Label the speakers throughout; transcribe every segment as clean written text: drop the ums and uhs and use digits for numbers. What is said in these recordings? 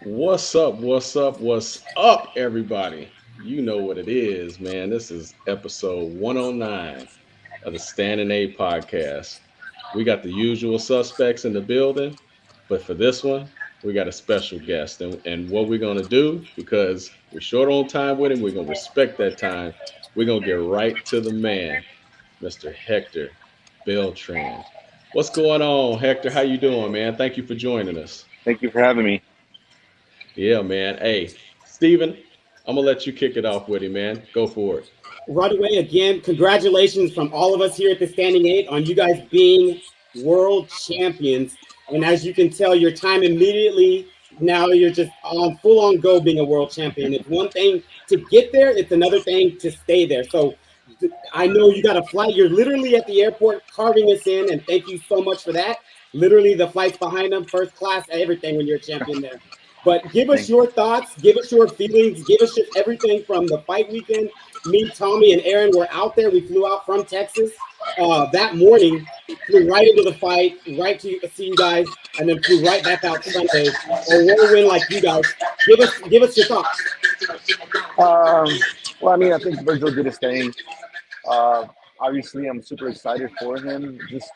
Speaker 1: What's up? What's up? What's up, everybody? You know what it is, man. This is episode 109 of the Standing A podcast. We got the usual suspects in the building, but for this one, we got a special guest. And what we're going to do, because we're short on time with him, we're going to respect that time. We're going to get right to the man, Mr. Hector Beltran. What's going on, Hector? How you doing, man? Thank you for joining us.
Speaker 2: Thank you for having me.
Speaker 1: Yeah, man. Hey, Steven, I'm gonna let you kick it off with him, man. Go for it.
Speaker 3: Right away, again, congratulations from all of us here at the Standing Eight on you guys being world champions. And as you can tell, your time immediately now you're just on full on go being a world champion. It's one thing to get there, it's another thing to stay there. So I know you got a flight. You're literally at the airport carving us in, and thank you so much for that. Literally, the flights behind them, first class, everything when you're a champion there. But give us
Speaker 2: Thank
Speaker 3: your thoughts, give us your feelings, give us just everything from the fight weekend. Me, Tommy, and Aaron were out there. We flew out from Texas that morning, flew right into the fight, right to see you guys, and then flew right back out Sunday. A whirlwind like you guys. Give us your thoughts.
Speaker 2: Um, well, I mean, I think Vergil did his thing. Uh, Obviously, I'm super excited for him. Just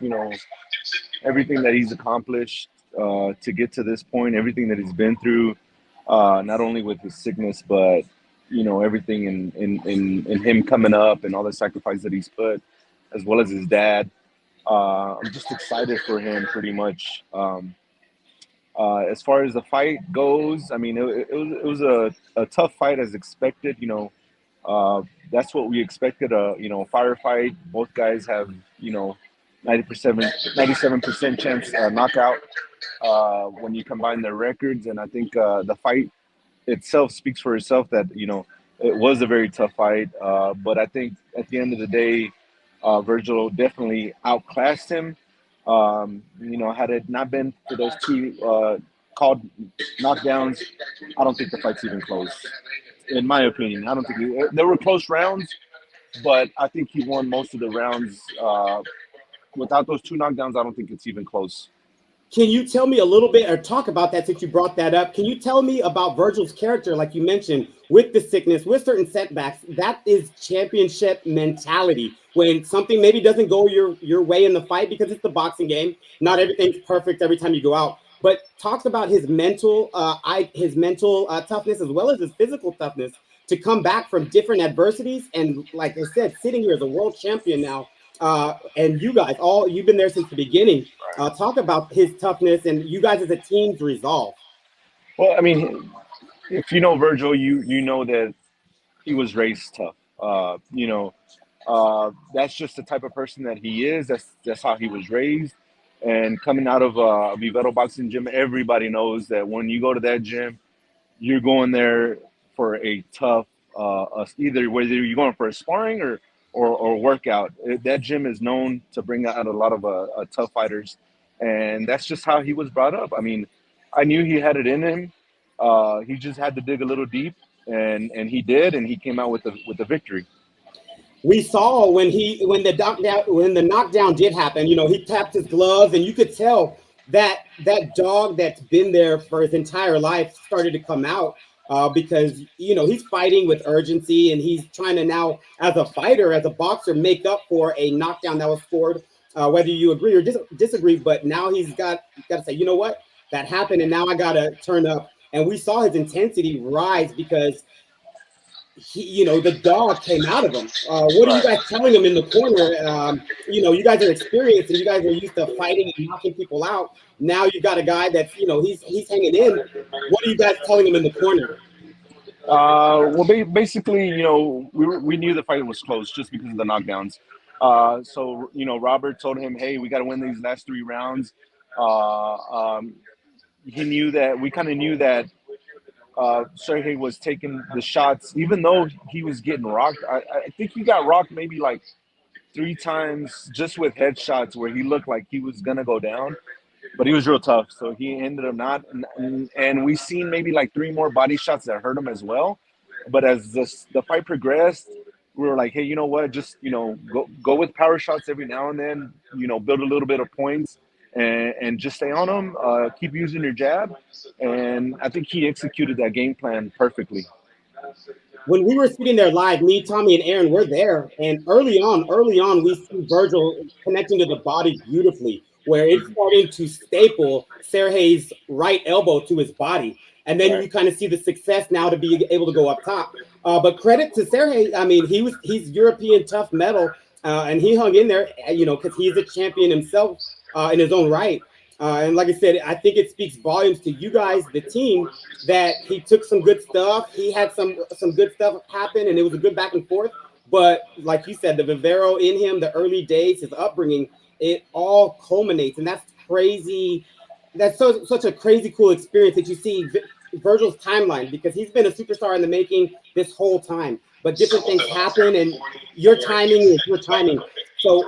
Speaker 2: everything that he's accomplished to get to this point, everything that he's been through, not only with his sickness, but everything in him coming up and all the sacrifice that he's put, as well as his dad. I'm just excited for him, pretty much. As far as the fight goes, I mean, it was a tough fight as expected. That's what we expected. Firefight. Both guys have 90%, 97% chance knockout when you combine their records, and I think the fight itself speaks for itself. That it was a very tough fight, but I think at the end of the day, Vergil definitely outclassed him. Had it not been for those two called knockdowns, I don't think the fight's even close. In my opinion, I don't think there were close rounds, but I think he won most of the rounds. Without those two knockdowns, I don't think it's even close.
Speaker 3: Can you tell me a little bit or talk about that since you brought that up? Can you tell me about Virgil's character, like you mentioned, with the sickness, with certain setbacks? That is championship mentality. When something maybe doesn't go your way in the fight, because it's the boxing game, not everything's perfect every time you go out. But talks about his mental toughness as well as his physical toughness to come back from different adversities. And like I said, sitting here as a world champion now, and you guys all you've been there since the beginning. Talk about his toughness and you guys as a team's resolve.
Speaker 2: Well, I mean, if you know Vergil, you know that he was raised tough. That's just the type of person that he is. That's how he was raised. And coming out of Vivero Boxing Gym, everybody knows that when you go to that gym, you're going there for a tough, either whether you're going for a sparring or workout. That gym is known to bring out a lot of tough fighters, and that's just how he was brought up. I mean, I knew he had it in him. He just had to dig a little deep, and he did, and he came out with the victory.
Speaker 3: We saw when the knockdown did happen, he tapped his gloves and you could tell that that dog that's been there for his entire life started to come out because he's fighting with urgency and he's trying to now, as a fighter, as a boxer, make up for a knockdown that was scored, whether you agree or disagree. But now he's got to say, you know what, that happened, and now I got to turn up. And we saw his intensity rise because the dog came out of him. What are you
Speaker 2: Right.
Speaker 3: guys telling him in the corner? You guys are experienced and you guys are used to fighting and knocking people out. Now you got a guy that's, he's hanging in. What are you guys telling him in the corner?
Speaker 2: Basically, we knew the fight was close just because of the knockdowns. So Robert told him, "Hey, we got to win these last three rounds." Uh, um, he knew that we kind of knew that Serhii was taking the shots, even though he was getting rocked. I think he got rocked maybe like three times just with headshots where he looked like he was gonna go down, but he was real tough. So he ended up not, and we seen maybe like three more body shots that hurt him as well. But as the fight progressed, we were like, hey, you know what? Just go with power shots every now and then. Build a little bit of points, and just stay on him. Keep using your jab, and I think he executed that game plan perfectly.
Speaker 3: When we were sitting there live, me, Tommy, and Aaron, we're there, and early on, we see Vergil connecting to the body beautifully, where it's starting to staple Serhii's right elbow to his body, and then you kind of see the success now to be able to go up top. But credit to Serhii. I mean, he's European tough metal, and he hung in there, because he's a champion himself in his own right. And like I said, I think it speaks volumes to you guys, the team, that he took some good stuff. He had some good stuff happen, and it was a good back and forth. But like you said, the Vivero in him, the early days, his upbringing, it all culminates, and that's crazy. That's such a crazy cool experience that you see Vergil's timeline, because he's been a superstar in the making this whole time. But different things happen, and your timing is your timing. So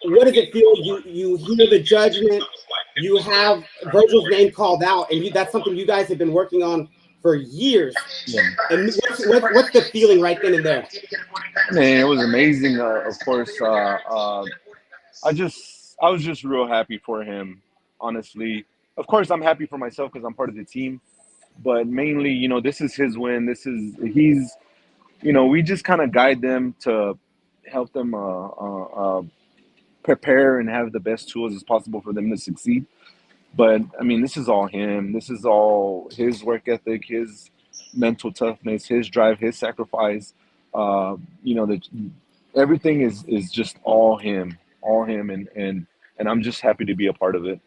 Speaker 3: what does it feel? You hear the judgment, you have Vergil's name called out, and that's something you guys have been working on for years. Yeah. And what's the feeling right then and there?
Speaker 2: Man, it was amazing. Of course, I was just real happy for him, honestly. Of course, I'm happy for myself because I'm part of the team, but mainly, this is his win. We just kind of guide them to help them prepare and have the best tools as possible for them to succeed. But I mean, this is all him. This is all his work ethic, his mental toughness, his drive, his sacrifice. Everything is just all him, and I'm just happy to be a part of it.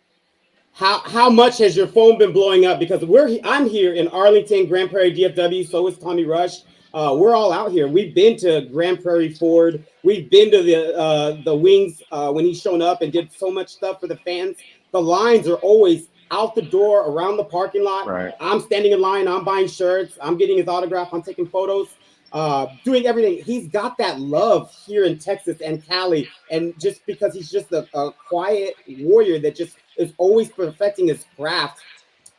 Speaker 3: How much has your phone been blowing up? Because I'm here in Arlington, Grand Prairie, DFW. So is Tommy Rush. We're all out here. We've been to Grand Prairie Ford. We've been to the Wings when he's shown up and did so much stuff for the fans. The lines are always out the door, around the parking lot.
Speaker 2: Right.
Speaker 3: I'm standing in line. I'm buying shirts. I'm getting his autograph. I'm taking photos, doing everything. He's got that love here in Texas and Cali. And just because he's just a quiet warrior that just is always perfecting his craft,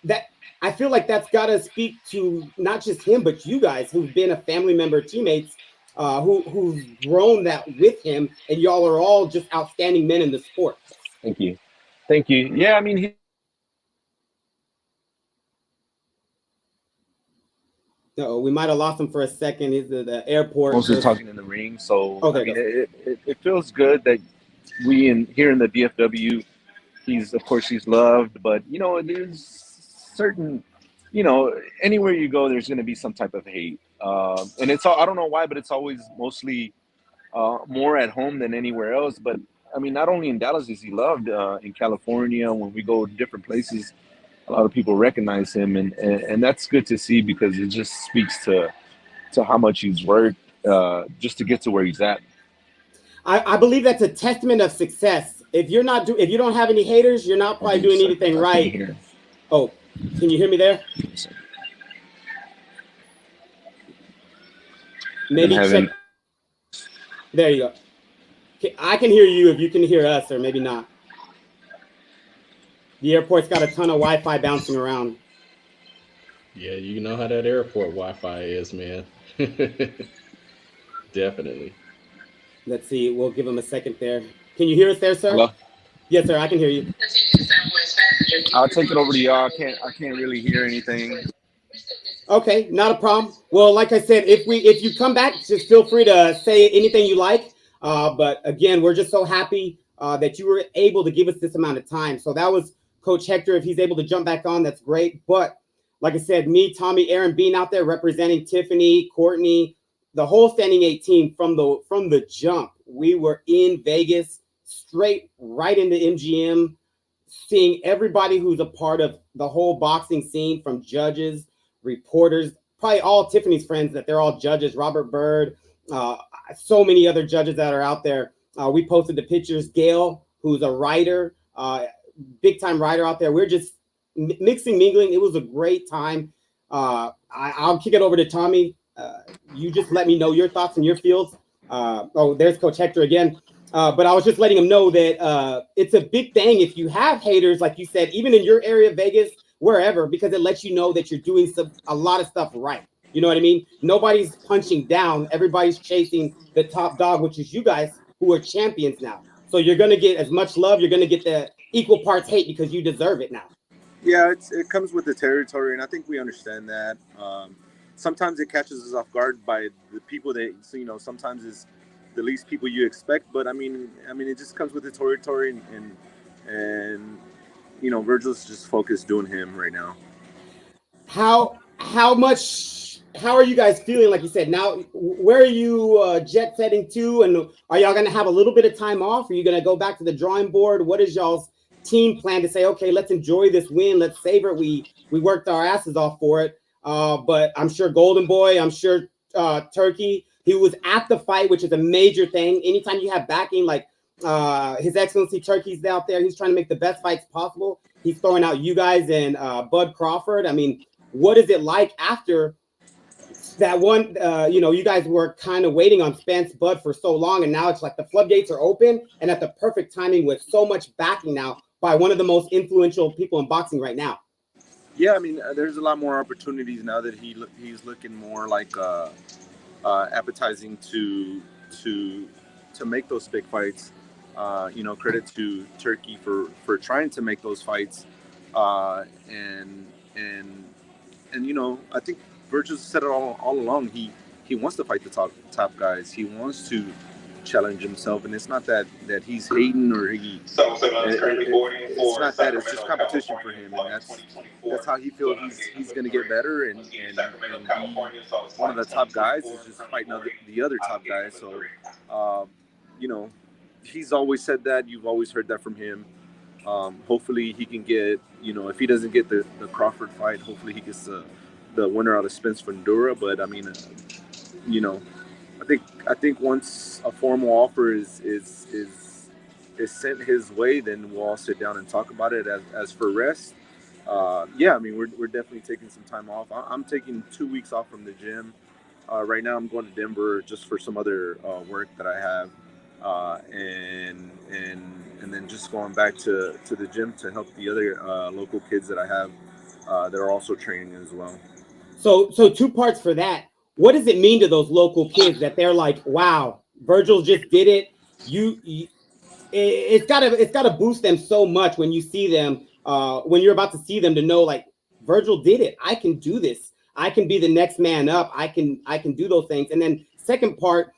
Speaker 3: that I feel like that's got to speak to not just him, but you guys who've been a family member, teammates, who've grown that with him, and y'all are all just outstanding men in the sport.
Speaker 2: Thank you. Yeah, I mean,
Speaker 3: we might have lost him for a second. He's at the airport.
Speaker 2: Mostly talking in the ring, so
Speaker 3: I
Speaker 2: mean, it feels good that here in the DFW, he's loved, but there's certain, anywhere you go, there's going to be some type of hate, and it's all, I don't know why, but it's always mostly more at home than anywhere else. But I mean, not only in Dallas is he loved, in California, when we go to different places, a lot of people recognize him, and that's good to see, because it just speaks to how much he's worked just to get to where he's at.
Speaker 3: I believe that's a testament of success. If you don't have any haters, you're not probably doing anything right. Oh, can you hear me there? Maybe check. There you go. I can hear you if you can hear us, or maybe not. The airport's got a ton of Wi-Fi bouncing around.
Speaker 1: Yeah, you know how that airport Wi-Fi is, man. Definitely.
Speaker 3: Let's see. We'll give him a second there. Can you hear us there, sir?
Speaker 2: Hello?
Speaker 3: Yes, sir. I can hear you.
Speaker 2: I'll take it over to y'all. I can't really hear anything.
Speaker 3: Okay, not a problem. Well, like I said, if you come back, just feel free to say anything you like. But again, we're just so happy that you were able to give us this amount of time. So that was Coach Hector. If he's able to jump back on, that's great. But like I said, me, Tommy, Aaron being out there representing Tiffany, Courtney, the whole Standing 8 team from the jump. We were in Vegas, straight right into MGM, seeing everybody who's a part of the whole boxing scene, from judges, reporters, probably all Tiffany's friends, that they're all judges, Robert Bird, so many other judges that are out there. We posted the pictures. Gail, who's a writer, big time writer out there. We're just mixing, mingling. It was a great time. I'll kick it over to Tommy. You just let me know your thoughts and your feels. There's Coach Hector again. But I was just letting him know that it's a big thing if you have haters, like you said, even in your area, Vegas, wherever, because it lets you know that you're doing a lot of stuff right. You know what I mean? Nobody's punching down. Everybody's chasing the top dog, which is you guys, who are champions now. So you're going to get as much love. You're going to get equal parts hate because you deserve it now.
Speaker 4: Yeah, it comes with the territory, and I think we understand that. Sometimes it catches us off guard by the people that sometimes is the least people you expect. But I mean, it just comes with the territory, and Vergil's just focused doing him right now.
Speaker 3: How are you guys feeling? Like you said, now where are you jet setting to, and are y'all going to have a little bit of time off? Are you going to go back to the drawing board? What is y'all's team plan to say, okay, let's enjoy this win, let's savor it. We worked our asses off for it, but I'm sure Golden Boy, I'm sure Turkey, he was at the fight, which is a major thing. Anytime you have backing like His Excellency Turkey's out there, he's trying to make the best fights possible. He's throwing out you guys and Bud Crawford. I mean, what is it like after that one? You guys were kind of waiting on Spence Bud for so long, and now it's like the floodgates are open, and at the perfect timing with so much backing now by one of the most influential people in boxing right now.
Speaker 4: Yeah, I mean, there's a lot more opportunities now that he's looking more like appetizing to make those big fights. Credit to Turkey for trying to make those fights, and I think Vergil said it all along. He wants to fight the top guys. He wants to challenge himself, and it's not that he's hating or it's not that. It's just competition for him, and that's how he feels he's going to get better and be one of the top guys. Is just fighting the other top guys. So he's always said that. You've always heard that from him. Hopefully he can get, if he doesn't get the Crawford fight, hopefully he gets the winner out of Spence Fundura. But I mean, I think once a formal offer is sent his way, then we'll all sit down and talk about it. As for rest, I mean, we're definitely taking some time off. I'm taking 2 weeks off from the gym. Right now I'm going to Denver just for some other work that I have, and then just going back to the gym to help the other local kids that I have that are also training as well.
Speaker 3: So 2 parts for that. What does it mean to those local kids that they're like, wow, Vergil just did it? It's gotta boost them so much when you see them, when you're about to see them, to know like Vergil did it. I can do this. I can be the next man up. I can do those things. And then second part,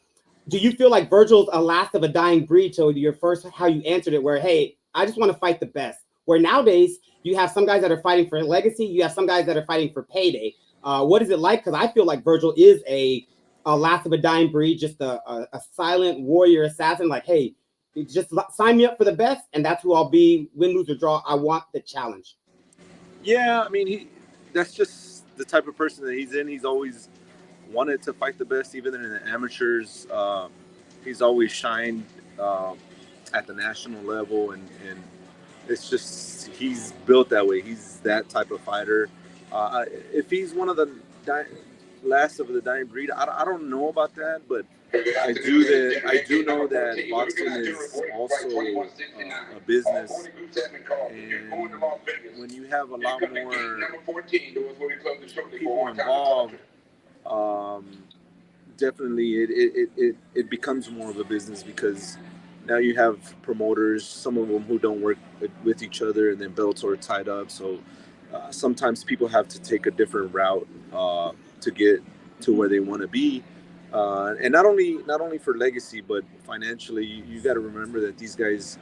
Speaker 3: do you feel like Vergil's a last of a dying breed? So your first, how you answered it, where, hey, I just want to fight the best. Where nowadays you have some guys that are fighting for legacy. You have some guys that are fighting for payday. What is it like? Because I feel like Vergil is a last of a dying breed, just a silent warrior assassin. Like, hey, just sign me up for the best, and that's who I'll be, win, lose, or draw. I want the challenge.
Speaker 4: Yeah, I mean, that's just the type of person that he's in. He's always wanted to fight the best, even in the amateurs. He's always shined at the national level, and it's just he's built that way. He's that type of fighter. If he's one of the last of the dying breed, I don't know about that, but I do know that boxing is also a business, and when you have a lot more people involved, definitely it becomes more of a business, because now you have promoters, some of them who don't work with each other, and then belts are tied up. So sometimes people have to take a different route to get to where they want to be. And not only for legacy, but financially, you got to remember that these guys,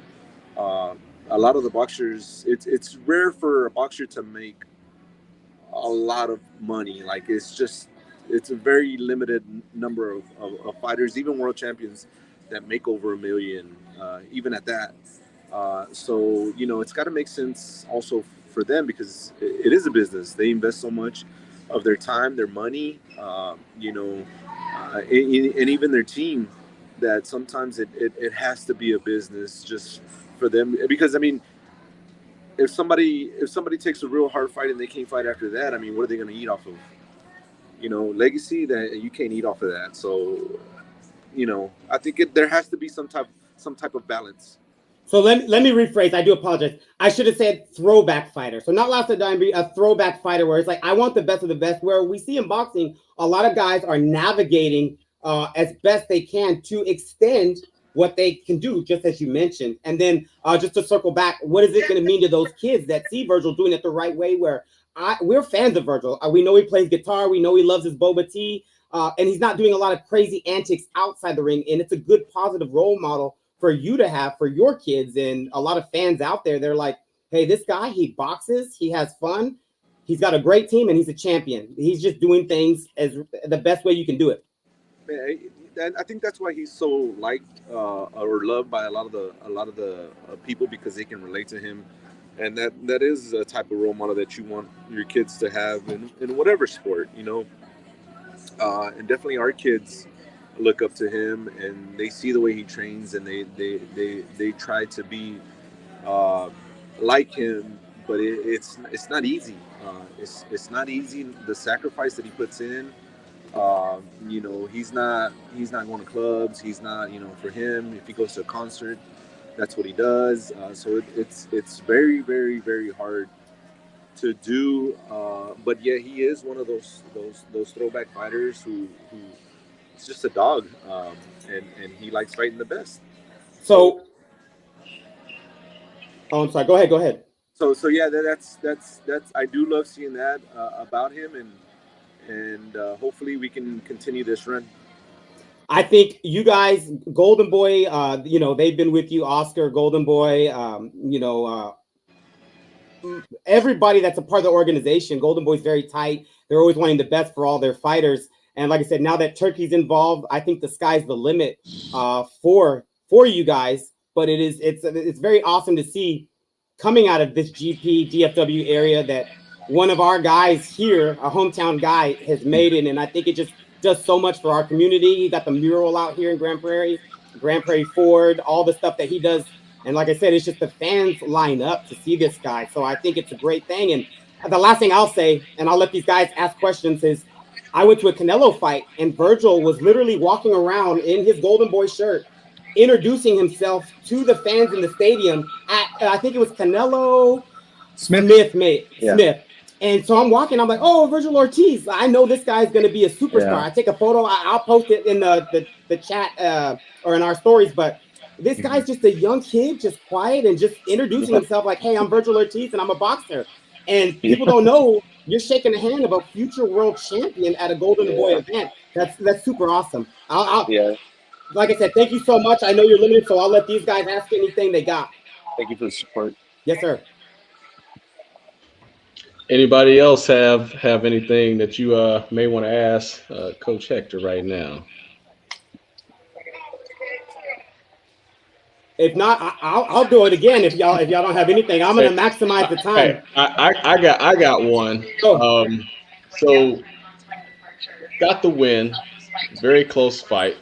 Speaker 4: a lot of the boxers, it's rare for a boxer to make a lot of money. Like, it's a very limited number of fighters, even world champions, that make over $1 million, even at that. So, it's got to make sense also for them, because it is a business. They invest so much of their time, their money, and even their team, that sometimes it has to be a business just for them. Because, I mean, if somebody takes a real hard fight and they can't fight after that, I mean, what are they going to eat off of? Legacy, that you can't eat off of that. So, I think there has to be some type of balance.
Speaker 3: So let me rephrase. I do apologize. I should have said throwback fighter. So not last of dying breed, a throwback fighter, where it's like, I want the best of the best. Where we see in boxing, a lot of guys are navigating as best they can to extend what they can do, just as you mentioned. And then just to circle back, what is it going to mean to those kids that see Vergil doing it the right way? Where we're fans of Vergil. We know he plays guitar. We know he loves his boba tea. And he's not doing a lot of crazy antics outside the ring. And it's a good, positive role model for you to have for your kids. And a lot of fans out there, they're like, hey, this guy, he boxes, he has fun, he's got a great team, and he's a champion. He's just doing things as the best way you can do it.
Speaker 4: And I think that's why he's so liked or loved by a lot of the people, because they can relate to him, and that is a type of role model that you want your kids to have in whatever sport, you know. And definitely our kids look up to him, and they see the way he trains, and they try to be like him, but it's not easy. It's not easy, the sacrifice that he puts in. You know, he's not going to clubs. He's not, you know, for him, if he goes to a concert, that's what he does. So it's very, very, very hard to do. But yeah, he is one of those throwback fighters who is just a dog, and he likes fighting the best.
Speaker 3: So, I'm sorry. Go ahead.
Speaker 4: So yeah, that's I do love seeing that about him, and hopefully we can continue this run.
Speaker 3: I think you guys, Golden Boy, you know, they've been with you, Oscar, Golden Boy, you know, everybody that's a part of the organization. Golden Boy's very tight. They're always wanting the best for all their fighters. And like I said, now that Turkey's involved, I think the sky's the limit for you guys. But it's very awesome to see coming out of this GP DFW area that one of our guys here, a hometown guy, has made it. And I think it just does so much for our community. He got the mural out here in Grand Prairie Ford, all the stuff that he does. And like I said, it's just the fans line up to see this guy. So I think it's a great thing. And the last thing I'll say, and I'll let these guys ask questions, is I went to a Canelo fight, and Vergil was literally walking around in his Golden Boy shirt, introducing himself to the fans in the stadium at, I think it was Canelo Smith. And so I'm walking, I'm like, oh, Vergil Ortiz. I know this guy's going to be a superstar. Yeah. I take a photo. I'll post it in the chat or in our stories. But this guy's just a young kid, just quiet and just introducing himself like, hey, I'm Vergil Ortiz and I'm a boxer. And people don't know you're shaking the hand of a future world champion at a Golden Boy event. That's super awesome. Like I said, thank you so much. I know you're limited, so I'll let these guys ask anything they got.
Speaker 2: Thank you for the support.
Speaker 3: Yes, sir.
Speaker 1: Anybody else have anything that you may want to ask Coach Hector right now?
Speaker 3: If not, I'll do it again. If y'all don't have anything, I'm gonna maximize the time.
Speaker 1: Hey, I got one. So got the win. Very close fight.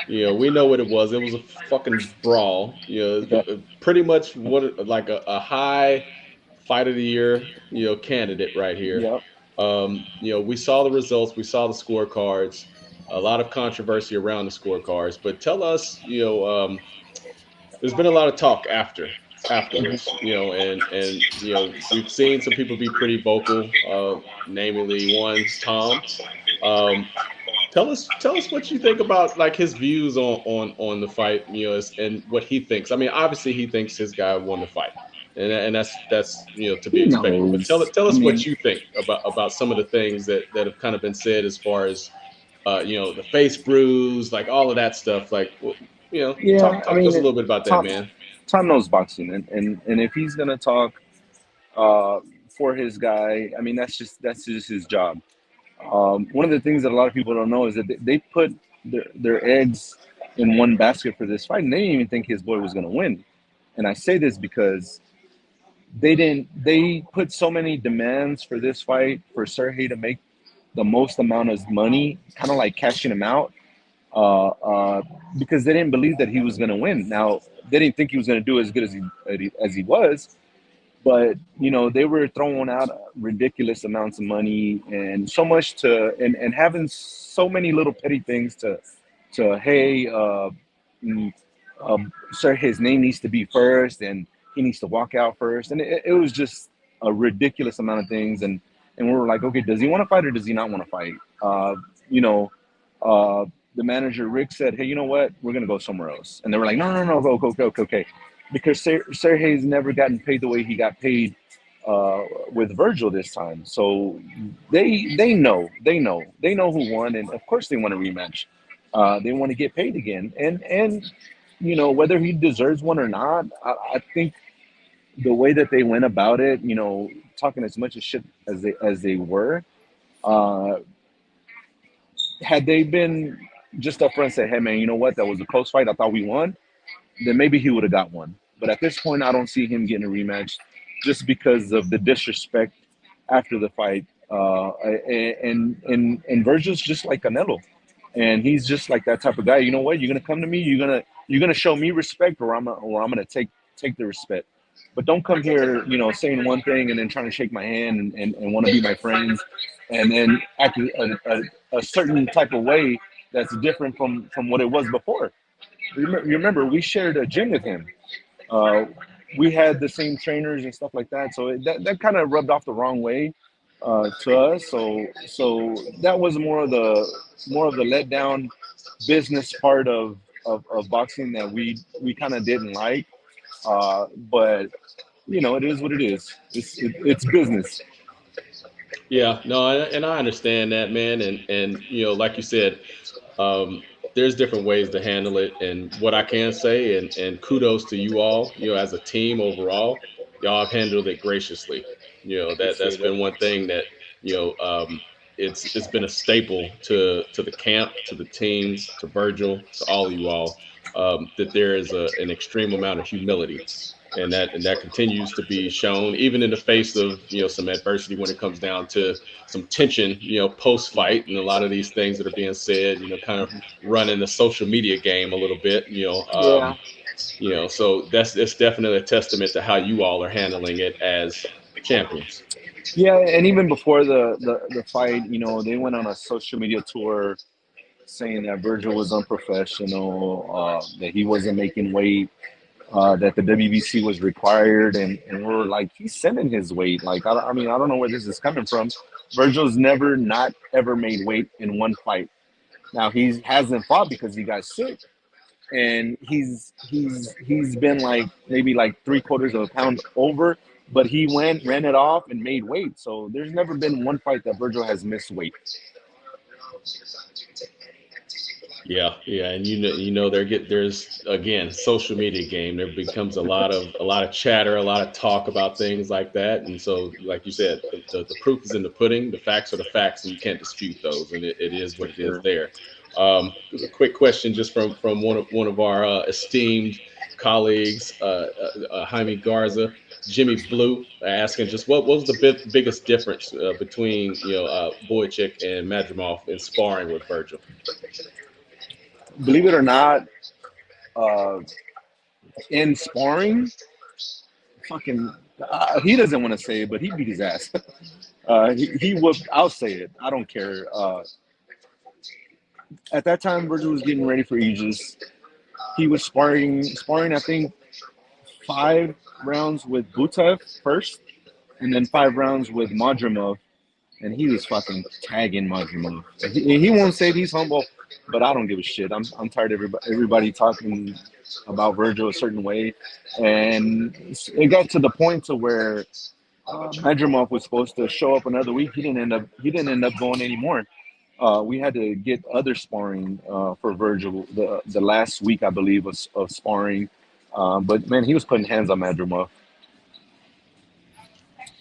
Speaker 1: You know, we know what it was. It was a fucking brawl. You know, pretty much like a high fight of the year, you know, candidate right here. You know, we saw the results, we saw the scorecards, a lot of controversy around the scorecards. But tell us, you know, there's been a lot of talk afterwards, you know, and you know, we've seen some people be pretty vocal, namely one Tom. Tell us what you think about like his views on the fight, you know, and what he thinks. I mean, obviously he thinks his guy won the fight. And that's you know, to be expected. But tell us what you think about some of the things that have kind of been said as far as you know, the face bruise, like all of that stuff. Like, you know, talk to us a little bit about that, man.
Speaker 2: Tom knows boxing, and if he's gonna talk for his guy, I mean, that's just his job. One of the things that a lot of people don't know is that they put their eggs in one basket for this fight, and they didn't even think his boy was gonna win. And I say this because they put so many demands for this fight for Serhii to make the most amount of money, kind of like cashing him out, because they didn't believe that he was going to win. Now, they didn't think he was going to do as good as he was, but you know, they were throwing out ridiculous amounts of money and so much and having so many little petty things to hey, sir, his name needs to be first and he needs to walk out first. And it was just a ridiculous amount of things. And we were like, okay, does he want to fight or does he not want to fight? You know, the manager Rick said, "Hey, you know what? We're gonna go somewhere else." And they were like, "No, no, no, go, okay," because Serhii's never gotten paid the way he got paid with Vergil this time. So they know who won, and of course they want a rematch. They want to get paid again, and whether he deserves one or not, I think the way that they went about it, talking as much as shit as they were, uh, had they been just up front and said, "Hey man, you know what? That was a close fight. I thought we won," then maybe he would have got one. But at this point, I don't see him getting a rematch just because of the disrespect after the fight. And Virgil's just like Canelo, and he's just like that type of guy. You know what? You're gonna come to me. You're gonna show me respect, or I'm gonna take the respect. But don't come here, saying one thing and then trying to shake my hand and want to be my friends, and then act a certain type of way that's different from what it was before. You remember, we shared a gym with him. Uh, we had the same trainers and stuff like that, so that kind of rubbed off the wrong way to us. So that was more of the letdown business part of boxing that we kind of didn't like. But it is what it is. It's business.
Speaker 1: Yeah, no, and I understand that, man, and like you said, um, there's different ways to handle it, and what I can say, and kudos to you all, as a team overall, y'all have handled it graciously. That's
Speaker 2: Appreciate it.
Speaker 1: been one thing that you know it's been a staple to the camp, to the team, to Virgil, to all of you all, that there is an extreme amount of humility, and that continues to be shown even in the face of some adversity when it comes down to some tension post fight, and a lot of these things that are being said kind of running the social media game a little bit.
Speaker 2: Yeah.
Speaker 1: So it's definitely a testament to how you all are handling it as champions.
Speaker 2: Yeah, and even before the fight, they went on a social media tour saying that Virgil was unprofessional, that he wasn't making weight, that the WBC was required, and we're like, he's sending his weight. Like, I mean, I don't know where this is coming from. Virgil's never not ever made weight in one fight. Now he hasn't fought because he got sick, and he's been like maybe like 3/4 of a pound over, but he ran it off and made weight. So there's never been one fight that Virgil has missed weight.
Speaker 1: Yeah, yeah, and there's again social media game. There becomes a lot of chatter, a lot of talk about things like that, and so like you said, the proof is in the pudding. The facts are the facts, and you can't dispute those, and it is
Speaker 2: For
Speaker 1: what it is
Speaker 2: sure.
Speaker 1: there. A quick question, just from one of our esteemed colleagues, Jaime Garza, Jimmy Blue, asking just what was the biggest difference between Boychik and Madrimov in sparring with Virgil.
Speaker 2: Believe it or not, uh, in sparring, fucking, he doesn't want to say it, but he beat his ass. He whooped. I'll say it. I don't care. At that time, Virgil was getting ready for Aegis. He was sparring. I think 5 rounds with Butev first, and then 5 rounds with Madrimov, and he was fucking tagging Madrimov. He won't say he's humble, but I don't give a shit. I'm tired of everybody talking about Virgil a certain way, and it got to the point to where Madrimov was supposed to show up another week. He didn't end up going anymore. We had to get other sparring for Virgil the last week, I believe, of sparring. But man, he was putting hands on Madrimov.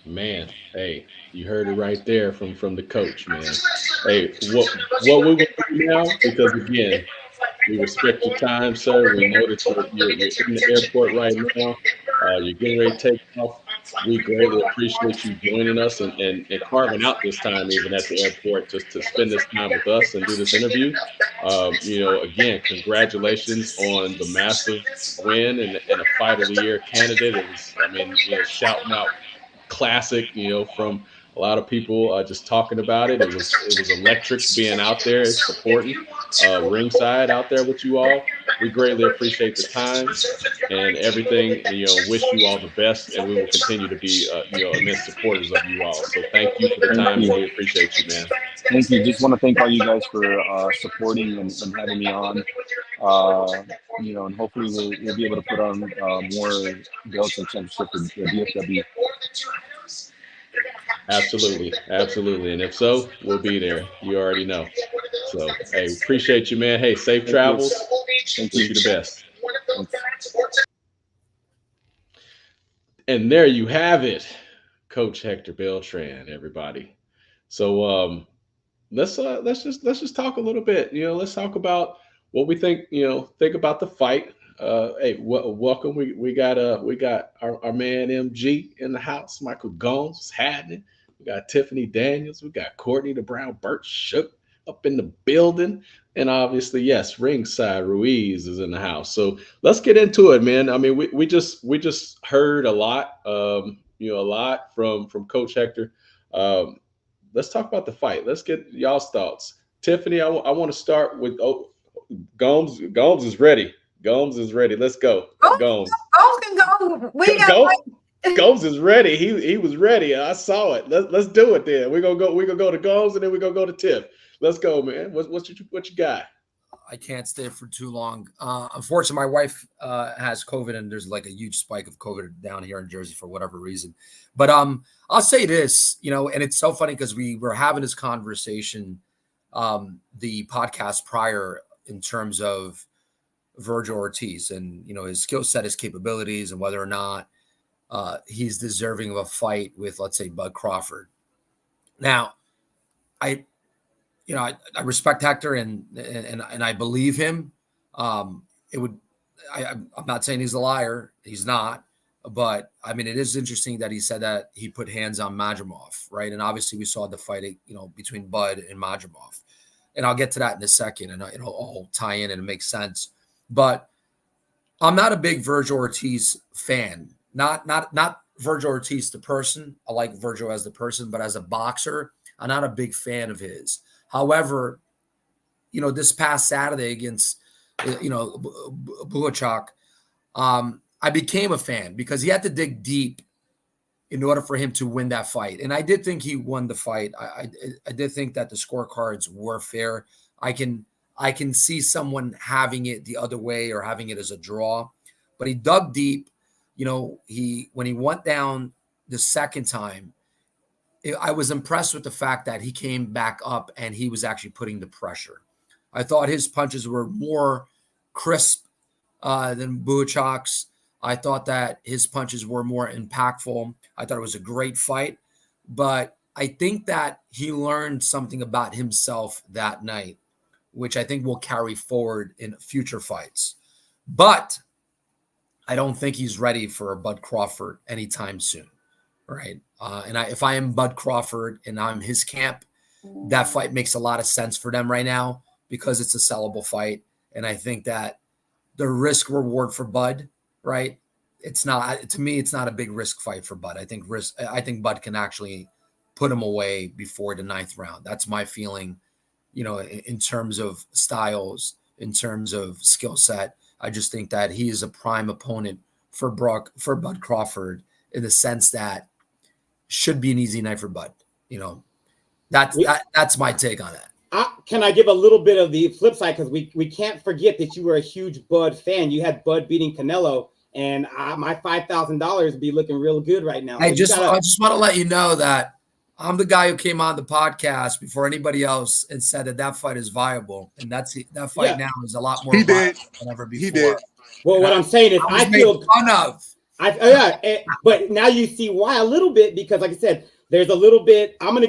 Speaker 1: Man, hey, you heard it right there from the coach, man. Hey, what we will do now, because again, we respect your time, sir. We know that you're in the airport right now. You're getting ready to take off. We greatly appreciate you joining us and carving out this time, even at the airport, just to spend this time with us and do this interview. Again, congratulations on the massive win and a Fight of the Year candidate. It was, I mean, shouting out classic, from a lot of people just talking about it. It was electric being out there, supporting ringside out there with you all. We greatly appreciate the time and everything. And, wish you all the best, and we will continue to be immense supporters of you all. So thank you for the
Speaker 2: Thank
Speaker 1: time, and
Speaker 2: you.
Speaker 1: we appreciate you, man.
Speaker 2: Thank you. Just want to thank all you guys for supporting and having me on. And hopefully we'll be able to put on more belts and championship for the DFW.
Speaker 1: Absolutely, absolutely. And if so, we'll be there. You already know. So, hey, appreciate you, man. Hey, safe travels.
Speaker 2: Thank
Speaker 1: Wish
Speaker 2: you.
Speaker 1: you the best.
Speaker 2: Thanks.
Speaker 1: And there you have it, Coach Hector Beltran, everybody. So let's just talk a little bit. Let's talk about what we think. Think about the fight. Hey, welcome. We got our man MG in the house. Michael Gomes is happening. We got Tiffany Daniels. We got Courtney the Brown Burt Shook up in the building. And obviously, yes, ringside Ruiz is in the house. So let's get into it, man. I mean, we just heard a lot, a lot from Coach Hector. Let's talk about the fight. Let's get y'all's thoughts. Tiffany, I want to start with Gomes. Gomes is ready. Gomes is ready. Let's go. Gomes.
Speaker 5: Gomes can go. We got
Speaker 1: Gomes is ready. He was ready. I saw it. Let's do it then. We're gonna go to Gomes and then we're gonna go to Tiff. Let's go, man. What you got?
Speaker 6: I can't stay for too long. Unfortunately, my wife has COVID, and there's like a huge spike of COVID down here in Jersey for whatever reason. But I'll say this, and it's so funny because we were having this conversation, the podcast prior, in terms of Vergil Ortiz and his skill set, his capabilities, and whether or not he's deserving of a fight with, let's say, Bud Crawford. Now, I respect Hector and I believe him. I'm not saying he's a liar. He's not. But I mean, it is interesting that he said that he put hands on Madrimov, right? And obviously we saw the fight, between Bud and Madrimov. And I'll get to that in a second, and it'll all tie in and it makes sense. But I'm not a big Vergil Ortiz fan. Not Vergil Ortiz the person. I like Vergil as the person, but as a boxer, I'm not a big fan of his. However, this past Saturday against, Bohachuk, I became a fan because he had to dig deep in order for him to win that fight. And I did think he won the fight. I did think that the scorecards were fair. I can see someone having it the other way or having it as a draw, but he dug deep. When he went down the second time, I was impressed with the fact that he came back up and he was actually putting the pressure. I thought his punches were more crisp than Bohachuk's. I thought that his punches were more impactful. I thought it was a great fight, but I think that he learned something about himself that night, which I think will carry forward in future fights. But I don't think he's ready for a Bud Crawford anytime soon. Right. If I am Bud Crawford and I'm his camp, that fight makes a lot of sense for them right now because it's a sellable fight. And I think that the risk reward for Bud, right? It's not, to me, it's not a big risk fight for Bud. I think Bud can actually put him away before the 9th round. That's my feeling, in terms of styles, in terms of skill set. I just think that he is a prime opponent for Bud Crawford in the sense that should be an easy night for Bud. That's my take on it.
Speaker 3: Can I give a little bit of the flip side? Because we can't forget that you were a huge Bud fan. You had Bud beating Canelo, and my $5,000 be looking real good right now.
Speaker 6: I just want to let you know that I'm the guy who came on the podcast before anybody else and said that fight is viable, and that fight now is a lot more viable than ever before. He did.
Speaker 3: Well, what I'm saying is I feel
Speaker 6: fun of.
Speaker 3: But now you see why a little bit, because like I said, there's a little bit. I'm gonna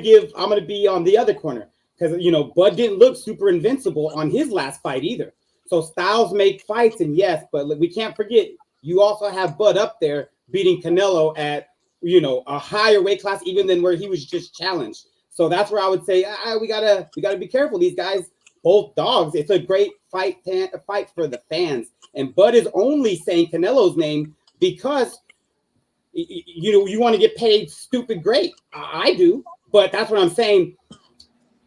Speaker 3: be on the other corner because Bud didn't look super invincible on his last fight either. So styles make fights, and yes, but we can't forget you also have Bud up there beating Canelo at a higher weight class even than where he was just challenged. So that's where I would say we gotta be careful. These guys, both dogs. It's a great fight for the fans, and Bud is only saying Canelo's name because you want to get paid stupid great. I do, but that's what I'm saying.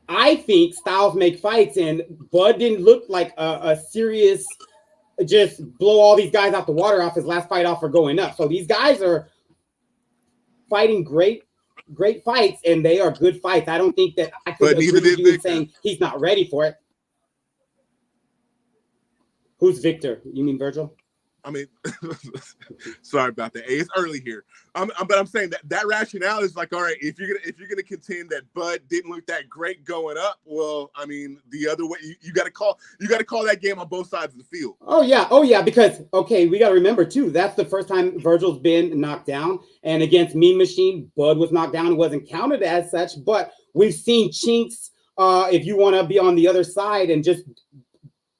Speaker 3: I think styles make fights, and Bud didn't look like a serious just blow all these guys out the water off his last fight off for going up. So these guys are fighting great great fights, and they are good fights. I don't think that I could
Speaker 7: But
Speaker 3: agree
Speaker 7: neither
Speaker 3: with
Speaker 7: did
Speaker 3: you in
Speaker 7: Victor.
Speaker 3: saying he's not ready for it. Who's Victor? You mean Vergil?
Speaker 7: I mean, sorry about that. Hey, it's early here. But I'm saying that rationale is like, all right, if you're gonna contend that Bud didn't look that great going up, well, I mean, the other way you got to call that game on both sides of the field.
Speaker 3: Oh yeah, because okay, we got to remember too. That's the first time Virgil's been knocked down, and against Mean Machine, Bud was knocked down. It wasn't counted as such, but we've seen chinks. If you want to be on the other side and just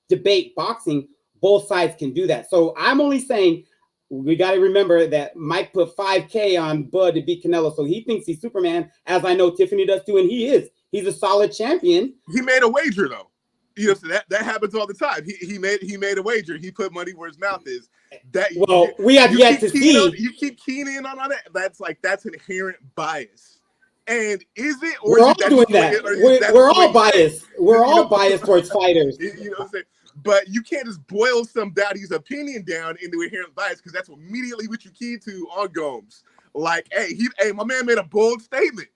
Speaker 3: debate boxing, both sides can do that. So I'm only saying we got to remember that Mike put 5K on Bud to beat Canelo. So he thinks he's Superman, as I know Tiffany does too, and he is. He's a solid champion.
Speaker 7: He made a wager though. You know, so that happens all the time. He made a wager. He put money where his mouth is.
Speaker 3: We have yet to see.
Speaker 7: You keep keying in on that. That's inherent bias. And is it? Or
Speaker 3: we're all doing that. We're all biased. We're all biased towards fighters.
Speaker 7: You know what I'm saying? But you can't just boil somebody's opinion down into inherent bias, because that's immediately what you key to on Gomes. Like, hey, my man made a bold statement.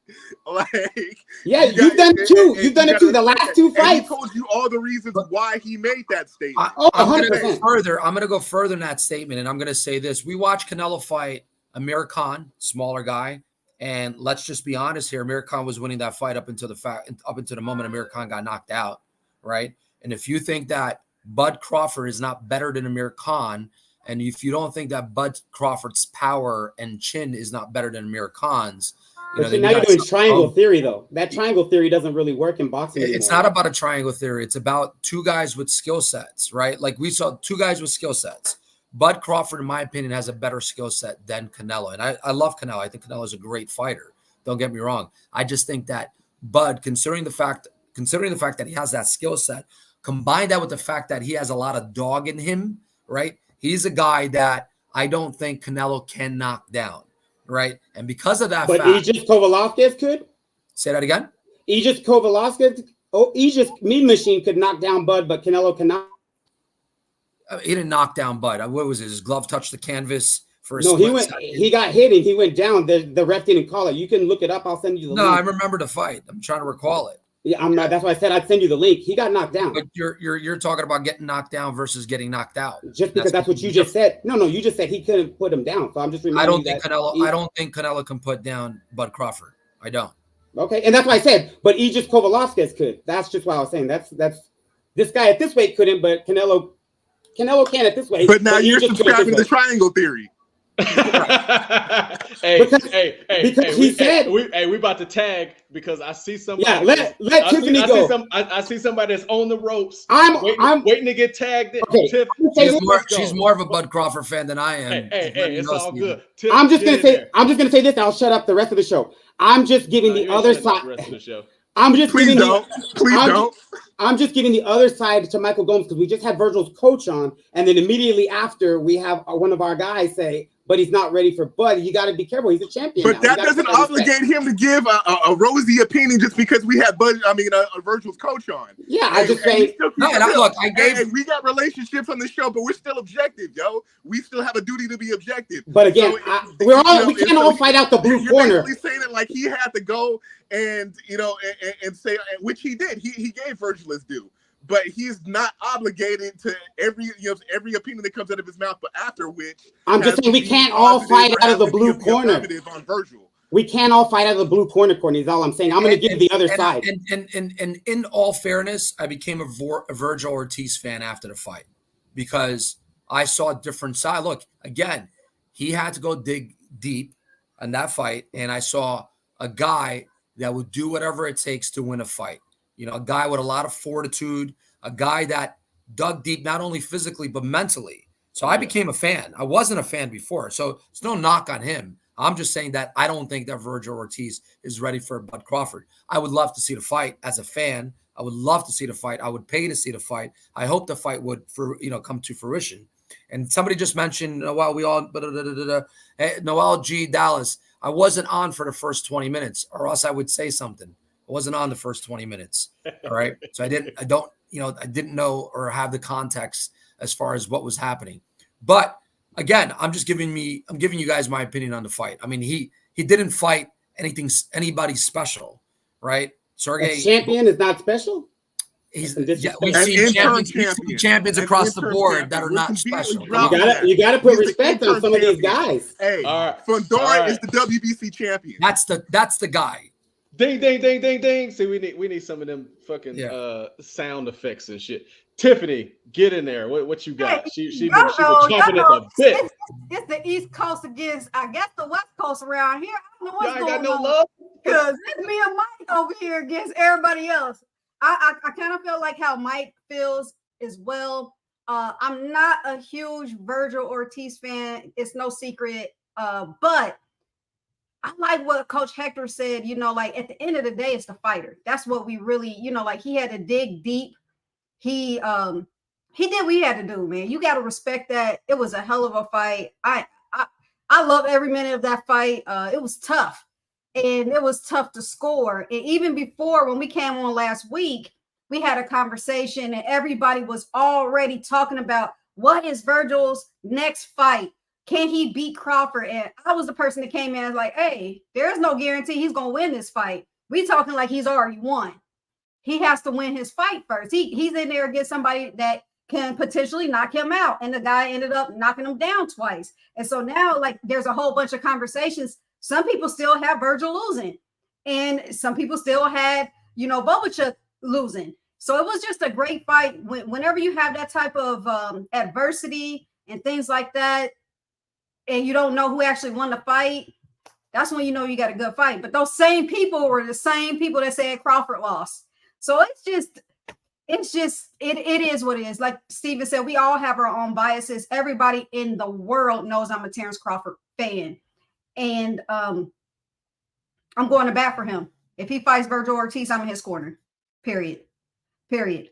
Speaker 7: Like,
Speaker 3: yeah, you've done it too. You've done it too. The last two fights.
Speaker 7: He told you all the reasons why he made that statement.
Speaker 6: I'm going to go further. I'm going to go further in that statement, and I'm going to say this: we watched Canelo fight Amir Khan, smaller guy, and let's just be honest here. Amir Khan was winning that fight up until the moment Amir Khan got knocked out, right? And if you think that Bud Crawford is not better than Amir Khan, and if you don't think that Bud Crawford's power and chin is not better than Amir Khan's,
Speaker 3: now you're doing triangle theory, though. That triangle theory doesn't really work in boxing anymore.
Speaker 6: It's not about a triangle theory. It's about two guys with skill sets, right? Like we saw two guys with skill sets. Bud Crawford, in my opinion, has a better skill set than Canelo. And I love Canelo. I think Canelo is a great fighter. Don't get me wrong. I just think that Bud, considering the fact that he has that skill set, combine that with the fact that he has a lot of dog in him, right? He's a guy that I don't think Canelo can knock down, right? And because of that
Speaker 3: fact... But Aegis Kovalevsky could?
Speaker 6: Say that again?
Speaker 3: Aegis Mean Machine could knock down Bud, but Canelo cannot.
Speaker 6: He didn't knock down Bud. What was it? His glove touched the canvas for a
Speaker 3: he got hit and he went down. The ref didn't call it. You can look it up. I'll send you the link.
Speaker 6: No, I remember the fight. I'm trying to recall it.
Speaker 3: Yeah, I'm not. That's why I said I'd send you the link. He got knocked down.
Speaker 6: But you're talking about getting knocked down versus getting knocked out.
Speaker 3: Just because that's what you just said. No, you just said he couldn't put him down. So I'm just reminding you
Speaker 6: I don't think Canelo can put down Bud Crawford. I don't.
Speaker 3: Okay, and that's why I said. But Aegis Kovalevsky could. That's just why I was saying. That's this guy at this weight couldn't, but Canelo can at this weight.
Speaker 7: But now you're subscribing to the triangle theory.
Speaker 3: because he said
Speaker 1: we about to tag because I see somebody.
Speaker 3: Yeah, let Tiffany go.
Speaker 1: I see somebody that's on the ropes.
Speaker 3: I'm
Speaker 1: waiting to get tagged in.
Speaker 3: Okay.
Speaker 1: Tiff,
Speaker 6: she's more of a Bud Crawford fan than I am.
Speaker 1: Hey, it's all good. Tiff,
Speaker 3: I'm just gonna say this. And I'll shut up the rest of the show. I'm just giving the other side.
Speaker 1: The rest of the show.
Speaker 3: I'm just
Speaker 7: Please don't.
Speaker 3: I'm just giving the other side to Michael Gomes because we just had Vergil's coach on, and then immediately after we have one of our guys say, but he's not ready for Bud. You got to be careful. He's a champion.
Speaker 7: But that doesn't obligate him to give a rosy opinion just because we had Vergil's coach on.
Speaker 3: Yeah, I just saying.
Speaker 7: We got relationships on the show, but we're still objective, yo. We still have a duty to be objective.
Speaker 3: But again, we can't all fight out the blue corner.
Speaker 7: You're basically saying it like he had to go and say, which he did. He gave Vergil his due. But he's not obligated to every opinion that comes out of his mouth. But after which,
Speaker 3: I'm just saying we can't all fight out of the blue corner.
Speaker 7: On Vergil.
Speaker 3: We can't all fight out of the blue corner. Is all I'm saying. I'm going to give the other side.
Speaker 6: And in all fairness, I became a Vergil Ortiz fan after the fight because I saw a different side. Look, again, he had to go dig deep on that fight, and I saw a guy that would do whatever it takes to win a fight. A guy with a lot of fortitude, a guy that dug deep, not only physically, but mentally. So I became a fan. I wasn't a fan before. So it's no knock on him. I'm just saying that I don't think that Vergil Ortiz is ready for Bud Crawford. I would love to see the fight as a fan. I would love to see the fight. I would pay to see the fight. I hope the fight would, come to fruition. And somebody just mentioned, Noel G. Dallas. I wasn't on for the first 20 minutes, or else I would say something. I wasn't on the first 20 minutes. All right. So I didn't know or have the context as far as what was happening. But again, I'm giving you guys my opinion on the fight. I mean, he didn't fight anybody special, right? Serhii,
Speaker 3: a champion is not special.
Speaker 6: we've
Speaker 7: An
Speaker 6: seen
Speaker 7: interim
Speaker 6: champions
Speaker 7: An
Speaker 6: across the
Speaker 7: interim
Speaker 6: board
Speaker 7: champion.
Speaker 6: that are
Speaker 7: We're
Speaker 6: not
Speaker 7: conveniently
Speaker 6: special.
Speaker 7: dropping that.
Speaker 3: You gotta put
Speaker 7: He's the
Speaker 3: respect on
Speaker 7: interim
Speaker 3: some of these
Speaker 7: champion.
Speaker 3: guys.
Speaker 7: Hey,
Speaker 1: All right.
Speaker 7: Fundora
Speaker 1: All right.
Speaker 7: is the WBC champion.
Speaker 6: That's the guy.
Speaker 1: Ding, ding, ding, ding, ding. See, we need some of them fucking sound effects and shit. Tiffany, get in there. What you got?
Speaker 5: Hey,
Speaker 1: She been chomping at the bit.
Speaker 5: It's the East Coast against, I guess, the West Coast around here. I don't know what's
Speaker 1: Y'all ain't
Speaker 5: going
Speaker 1: got no
Speaker 5: on.
Speaker 1: love.
Speaker 5: Because it's me and Mike over here against everybody else. I kind of feel like how Mike feels as well. I'm not a huge Vergil Ortiz fan. It's no secret. But I like what Coach Hector said, like at the end of the day, it's the fighter. That's what we really, like he had to dig deep. He did what he had to do, man. You got to respect that. It was a hell of a fight. I love every minute of that fight. It was tough. And it was tough to score. And even before, when we came on last week, we had a conversation and everybody was already talking about what is Vergil's next fight? Can he beat Crawford? And I was the person that came in and was like, hey, there's no guarantee he's going to win this fight. We talking like he's already won. He has to win his fight first. He's in there against somebody that can potentially knock him out. And the guy ended up knocking him down twice. And so now, like, there's a whole bunch of conversations. Some people still have Vergil losing. And some people still had, Bohachuk losing. So it was just a great fight. Whenever you have that type of adversity and things like that, and you don't know who actually won the fight, that's when you know you got a good fight. But those same people were the same people that said Crawford lost. So it is what it is. Like Steven said, we all have our own biases. Everybody in the world knows I'm a Terrence Crawford fan. And I'm going to bat for him. If he fights Vergil Ortiz, I'm in his corner. Period.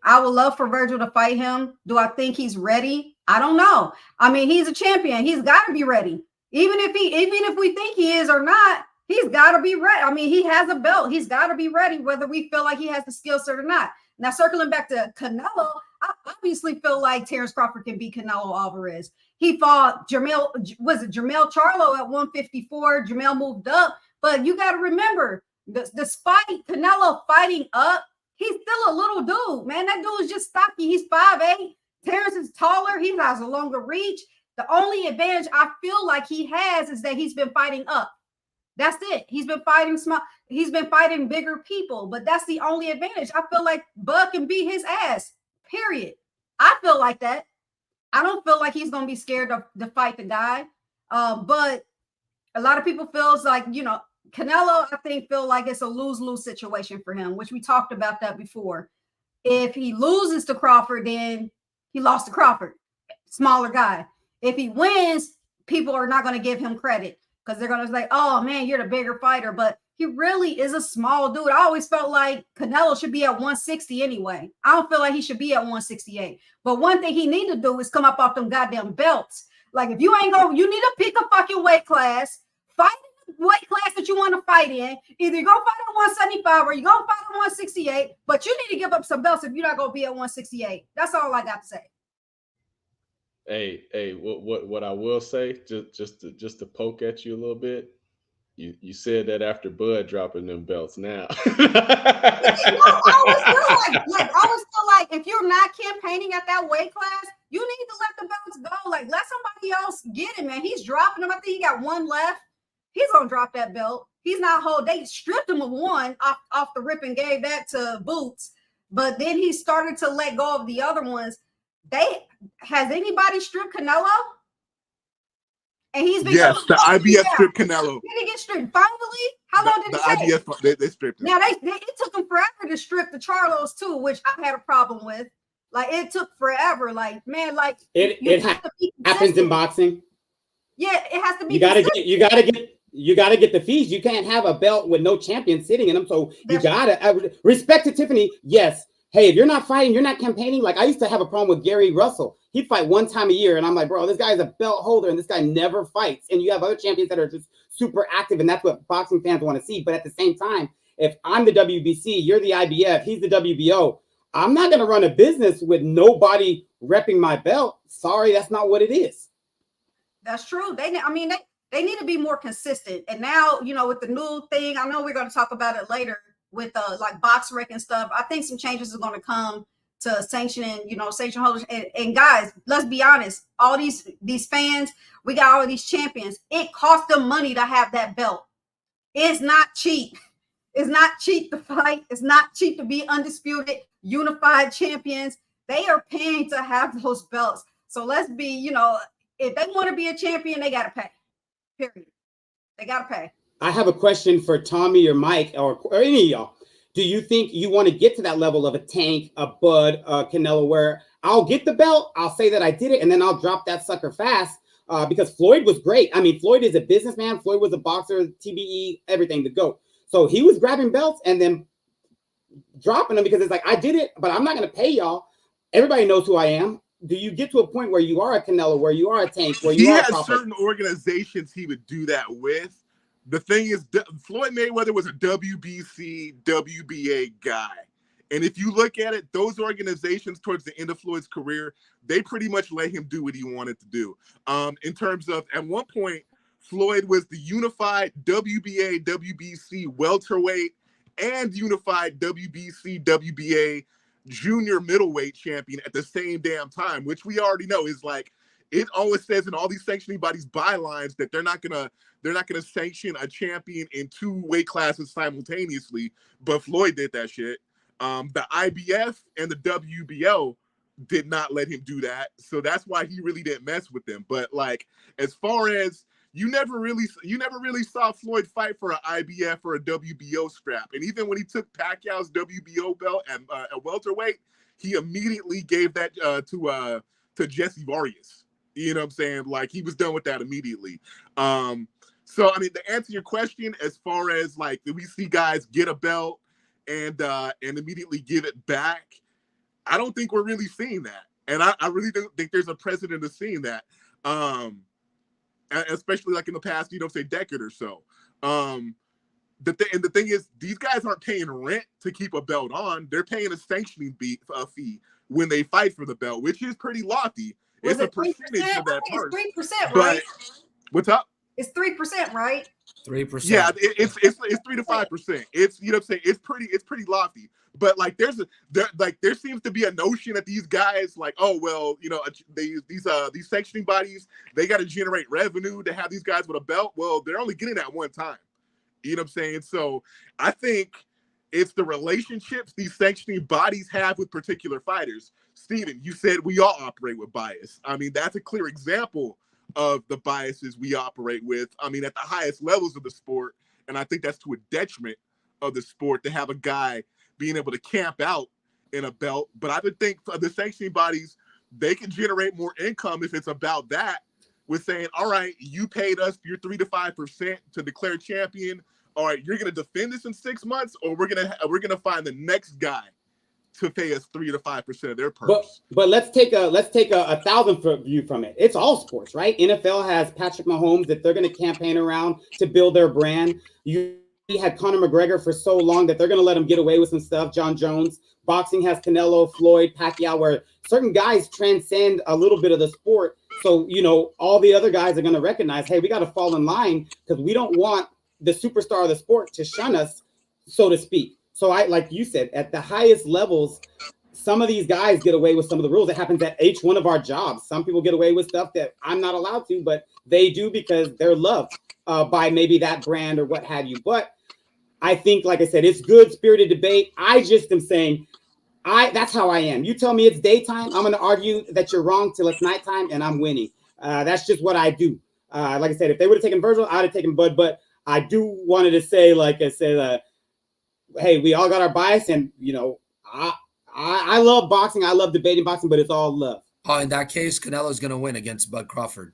Speaker 5: I would love for Vergil to fight him. Do I think he's ready? I don't know. I mean, he's a champion. He's got to be ready. Even if we think he is or not, he's got to be ready. I mean, he has a belt. He's got to be ready, whether we feel like he has the skill set or not. Now, circling back to Canelo, I obviously feel like Terrence Crawford can beat Canelo Alvarez. He fought Jermell Charlo at 154. Jermell moved up. But you got to remember, despite Canelo fighting up, he's still a little dude, man. That dude is just stocky. He's 5'8". Terrence is taller. He has a longer reach. The only advantage I feel like he has is that he's been fighting up. That's it. He's been fighting small. He's been fighting bigger people, but that's the only advantage. I feel like Bud can beat his ass, period. I feel like that. I don't feel like he's going to be scared to fight the guy. But a lot of people feels like, Canelo, I think, feel like it's a lose-lose situation for him, which we talked about that before. If he loses to Crawford, then he lost to Crawford, smaller guy. If he wins, people are not going to give him credit because they're going to say, oh, man, you're the bigger fighter. But he really is a small dude. I always felt like Canelo should be at 160 anyway. I don't feel like he should be at 168. But one thing he need to do is come up off them goddamn belts. Like, if you ain't going, you need to pick a fucking weight class, fight weight class that you want to fight in. Either you're going to fight at 175 or you're going to fight at 168, but you need to give up some belts if you're not going to be at 168. That's all I got to say.
Speaker 1: Hey, what I will say, just to poke at you a little bit, you said that after Bud dropping them belts now.
Speaker 5: I always feel like if you're not campaigning at that weight class, you need to let the belts go. Like, let somebody else get it, man. He's dropping them. I think he got one left. He's gonna drop that belt. He's not they stripped him of one off the rip and gave that to Boots, but then he started to let go of the other ones. Has anybody stripped Canelo? And he's been
Speaker 7: the IBF stripped Canelo.
Speaker 5: Did he get stripped finally? How long did it take?
Speaker 7: IBF they stripped him.
Speaker 5: Now it took him forever to strip the Charlos too, which I had a problem with. Like, it took forever. Like, man, like
Speaker 3: it happens in boxing.
Speaker 5: Yeah, it has to be.
Speaker 3: You gotta get the fees. You can't have a belt with no champion sitting in them. So you gotta respect to Tiffany. Yes. Hey, if you're not fighting, you're not campaigning. Like, I used to have a problem with Gary Russell. He'd fight one time a year, and I'm like, bro, this guy's a belt holder, and this guy never fights. And you have other champions that are just super active, and that's what boxing fans want to see. But at the same time, if I'm the WBC, you're the IBF, he's the WBO, I'm not gonna run a business with nobody repping my belt. Sorry, that's not what it is.
Speaker 5: That's true. They They need to be more consistent. And now, you know, with the new thing, I know we're going to talk about it later with like box rec and stuff. I think some changes are going to come to sanctioning, you know, sanction holders. And guys, let's be honest, all these fans, we got all these champions. It cost them money to have that belt. It's not cheap. It's not cheap to fight. It's not cheap to be undisputed, unified champions. They are paying to have those belts. So let's be, you know, if they want to be a champion, they got to pay. Period. They got to pay.
Speaker 3: I have a question for Tommy or Mike or any of y'all. Do you think you want to get to that level of a Tank, a Bud, Canelo, where I'll get the belt, I'll say that I did it, and then I'll drop that sucker fast? Because Floyd was great. I mean, Floyd is a businessman. Floyd was a boxer, TBE, everything to go. So he was grabbing belts and then dropping them because it's like, I did it, but I'm not going to pay y'all. Everybody knows who I am. Do you get to a point where you are a Canelo, where you are a Tank, where you
Speaker 7: he
Speaker 3: are
Speaker 7: has certain organizations he would do that with? The thing is, Floyd Mayweather was a WBC, WBA guy. And if you look at it, those organizations towards the end of Floyd's career, they pretty much let him do what he wanted to do. In terms of, at one point, Floyd was the unified WBA, WBC welterweight and unified WBC, WBA junior middleweight champion at the same damn time, which we already know is like, it always says in all these sanctioning bodies bylines that they're not gonna sanction a champion in two weight classes simultaneously. But Floyd did that shit. The IBF and the WBO did not let him do that, so that's why he really didn't mess with them. But like, as far as you never really saw Floyd fight for an IBF or a WBO strap. And even when he took Pacquiao's WBO belt at welterweight, he immediately gave that to Jesse Vargas. You know what I'm saying? Like, he was done with that immediately. So I mean, to answer your question, as far as like, do we see guys get a belt and immediately give it back? I don't think we're really seeing that, and I really don't think there's a precedent of seeing that. Especially like in the past, you know, say decade or so. The thing is, these guys aren't paying rent to keep a belt on. They're paying a sanctioning fee when they fight for the belt, which is pretty lofty. It's a percentage of that purse.
Speaker 5: It's 3%, right?
Speaker 7: What's up?
Speaker 5: It's 3%, right?
Speaker 6: 3%.
Speaker 7: Yeah, it's 3 to 5%. It's, you know what I'm saying, it's pretty lofty. But like, there seems to be a notion that these guys, like, oh well, you know, these sanctioning bodies, they got to generate revenue to have these guys with a belt. Well, they're only getting that one time. You know what I'm saying? So I think it's the relationships these sanctioning bodies have with particular fighters. Steven, you said we all operate with bias. I mean, that's a clear example of the biases we operate with. I mean, at the highest levels of the sport, and I think that's to a detriment of the sport to have a guy being able to camp out in a belt. But I would think for the sanctioning bodies, they can generate more income if it's about that, with saying, all right, you paid us your 3 to 5% to declare champion. All right, you're going to defend this in 6 months, or we're gonna find the next guy to pay us 3 to 5% of their purse.
Speaker 3: But let's take a 1,000-foot view from it. It's all sports, right? NFL has Patrick Mahomes that they're going to campaign around to build their brand. You had Conor McGregor for so long that they're going to let him get away with some stuff. John Jones. Boxing has Canelo, Floyd, Pacquiao, where certain guys transcend a little bit of the sport. So, you know, all the other guys are going to recognize, hey, we got to fall in line because we don't want the superstar of the sport to shun us, so to speak. So like you said, at the highest levels, some of these guys get away with some of the rules. It happens at each one of our jobs. Some people get away with stuff that I'm not allowed to, but they do because they're loved by maybe that brand or what have you. But I think, like I said, it's good spirited debate. I just am saying, that's how I am. You tell me it's daytime, I'm going to argue that you're wrong till it's nighttime, and I'm winning. That's just what I do. Like I said, if they would have taken Vergil, I'd have taken Bud. But I do wanted to say, like I said, hey, we all got our bias, and you know, I love boxing. I love debating boxing, but it's all love.
Speaker 6: Oh, in that case, Canelo's going to win against Bud Crawford.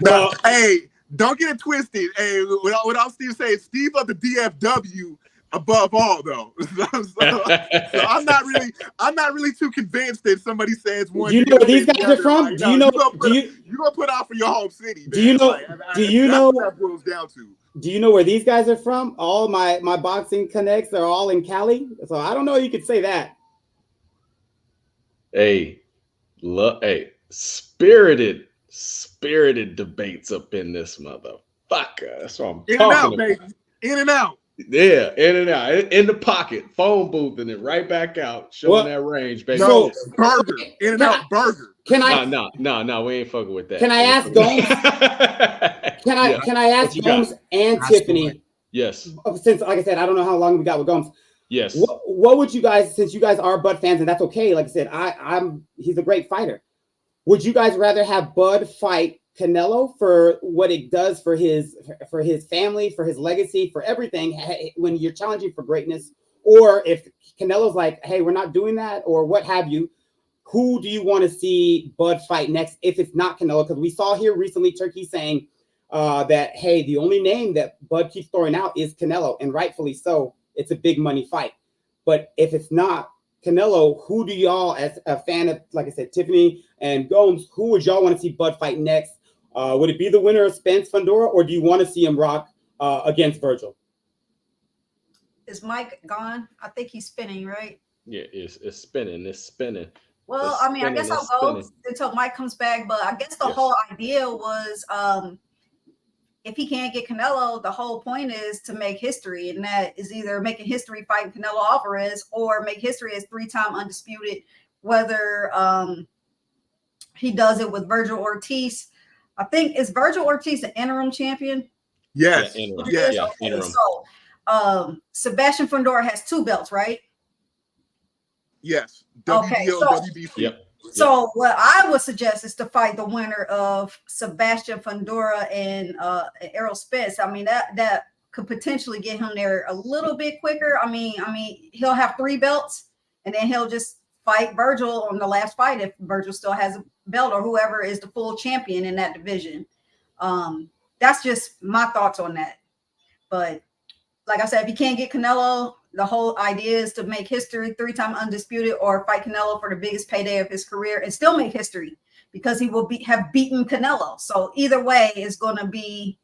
Speaker 7: Well, hey, don't get it twisted. Hey, what Steve says, Steve of the DFW above all, though. so I'm not really too convinced that somebody says one.
Speaker 3: You know where these guys are from? Do you know?
Speaker 7: You're gonna put out for your home city. Man.
Speaker 3: Do you know? Do you know?
Speaker 7: What that boils down to.
Speaker 3: Do you know where these guys are from? All my boxing connects are all in Cali, so I don't know. You could say that.
Speaker 1: Hey, spirited spirited debates up in this motherfucker. That's what I'm
Speaker 7: In and
Speaker 1: talking
Speaker 7: out,
Speaker 1: about.
Speaker 7: baby. In and out.
Speaker 1: Yeah, in and out, in the pocket, phone booth, and then right back out, showing that range, baby.
Speaker 7: No, burger. In and out burger.
Speaker 3: Can I?
Speaker 1: No, we ain't fucking with that.
Speaker 3: Can I ask Gomes? Can I ask Gomes and Tiffany?
Speaker 1: Yes.
Speaker 3: Since, like I said, I don't know how long we got with Gomes.
Speaker 1: Yes.
Speaker 3: What would you guys, since you guys are Bud fans, and that's okay. Like I said, he's a great fighter. Would you guys rather have Bud fight Canelo for what it does for his family, for his legacy, for everything when you're challenging for greatness, or if Canelo's like, hey, we're not doing that, or what have you? Who do you want to see Bud fight next if it's not Canelo? Because we saw here recently Turkey saying that, hey, the only name that Bud keeps throwing out is Canelo, and rightfully so. It's a big money fight. But if it's not Canelo, who do y'all, as a fan of, like I said, Tiffany and Gomes, who would y'all want to see Bud fight next? Would it be the winner of Spence Fundora, or do you want to see him rock against Vergil?
Speaker 5: Is Mike gone? I think he's spinning, right?
Speaker 1: Yeah, it's spinning. It's spinning.
Speaker 5: Well, I mean, I guess I'll go until Mike comes back. But I guess the whole idea was if he can't get Canelo, the whole point is to make history. And that is either making history fighting Canelo Alvarez or make history as 3-time undisputed, whether he does it with Vergil Ortiz. I think, is Vergil Ortiz an interim champion?
Speaker 7: Yes.
Speaker 1: Yeah, interim.
Speaker 5: So Sebastian Fundora has 2 belts, right?
Speaker 7: Yes.
Speaker 5: Okay,
Speaker 7: WBO, WBC.
Speaker 1: Yep.
Speaker 5: So what I would suggest is to fight the winner of Sebastian Fundora and Errol Spence. I mean, that could potentially get him there a little bit quicker. I mean, he'll have 3 belts, and then he'll just fight Vergil on the last fight if Vergil still has a belt, or whoever is the full champion in that division. That's just my thoughts on that. But like I said, if you can't get Canelo, the whole idea is to make history, 3-time undisputed, or fight Canelo for the biggest payday of his career and still make history because he will have beaten Canelo. So either way, it's going to be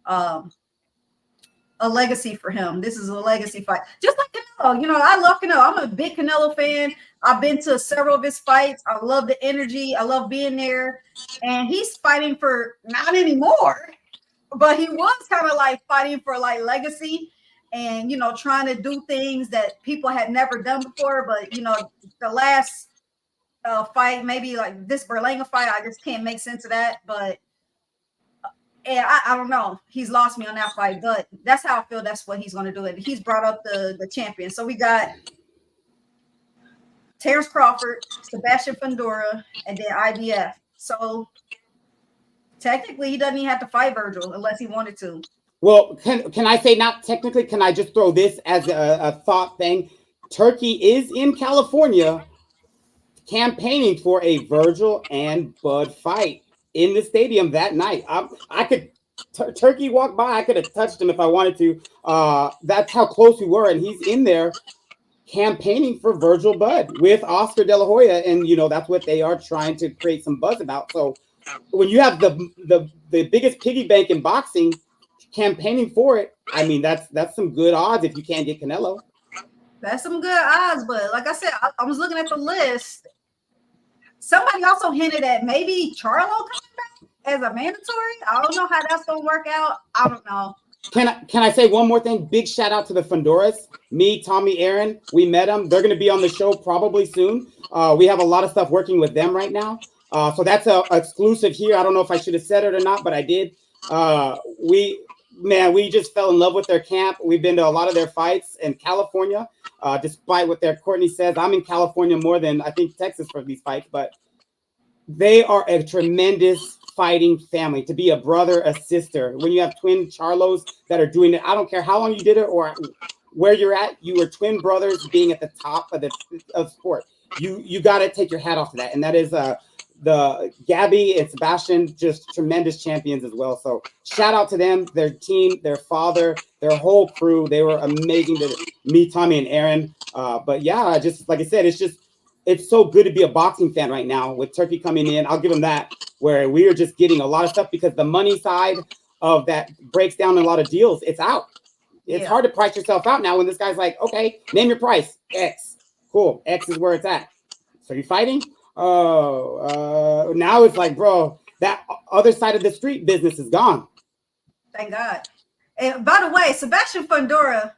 Speaker 5: a legacy for him. This is a legacy fight. Just like Canelo. You know, I love Canelo. I'm a big Canelo fan. I've been to several of his fights. I love the energy. I love being there. And he's fighting for, not anymore, but he was kind of like fighting for like legacy. And, you know, trying to do things that people had never done before. But, you know, the last fight, maybe like this Berlanga fight, I just can't make sense of that. But and I don't know. He's lost me on that fight. But that's how I feel that's what he's going to do. And he's brought up the champion. So we got Terrence Crawford, Sebastian Fundora, and then IBF. So technically, he doesn't even have to fight Vergil unless he wanted to.
Speaker 3: Well, can I say, not technically, can I just throw this as a thought thing? Turkey is in California campaigning for a Vergil and Bud fight in the stadium that night. Turkey walked by, I could have touched him if I wanted to. That's how close we were, and he's in there campaigning for Vergil Bud with Oscar De La Hoya, and, you know, that's what they are trying to create some buzz about. So when you have the biggest piggy bank in boxing campaigning for it, I mean, that's some good odds if you can't get Canelo.
Speaker 5: That's some good odds, but like I said, I was looking at the list. Somebody also hinted at maybe Charlo coming back as a mandatory. I don't know how that's gonna work out. I don't know.
Speaker 3: Can I say one more thing? Big shout out to the Fundoras. Me, Tommy, Aaron, we met them. They're going to be on the show probably soon. We have a lot of stuff working with them right now. So that's a exclusive here. I don't know if I should have said it or not, but I did. We just fell in love with their camp. We've been to a lot of their fights in California, despite what Courtney says. I'm in California more than I think Texas for these fights, but they are a tremendous fighting family. To be a brother, a sister, when you have twin Charlos that are doing it, I don't care how long you did it or where you're at, you were twin brothers being at the top of sport. You got to take your hat off to that. And that is the Gabby and Sebastian, just tremendous champions as well. So shout out to them, their team, their father, their whole crew. They were amazing to meet, Tommy and Aaron. But yeah, just like I said, it's so good to be a boxing fan right now with Turkey coming in. I'll give them that, where we are just getting a lot of stuff because the money side of that breaks down a lot of deals. It's out. It's hard to price yourself out now when this guy's like, okay, name your price. X. Cool. X is where it's at. So you fighting? Oh, now it's like, bro, that other side of the street business is gone.
Speaker 5: Thank God. And by the way, Sebastian Fundora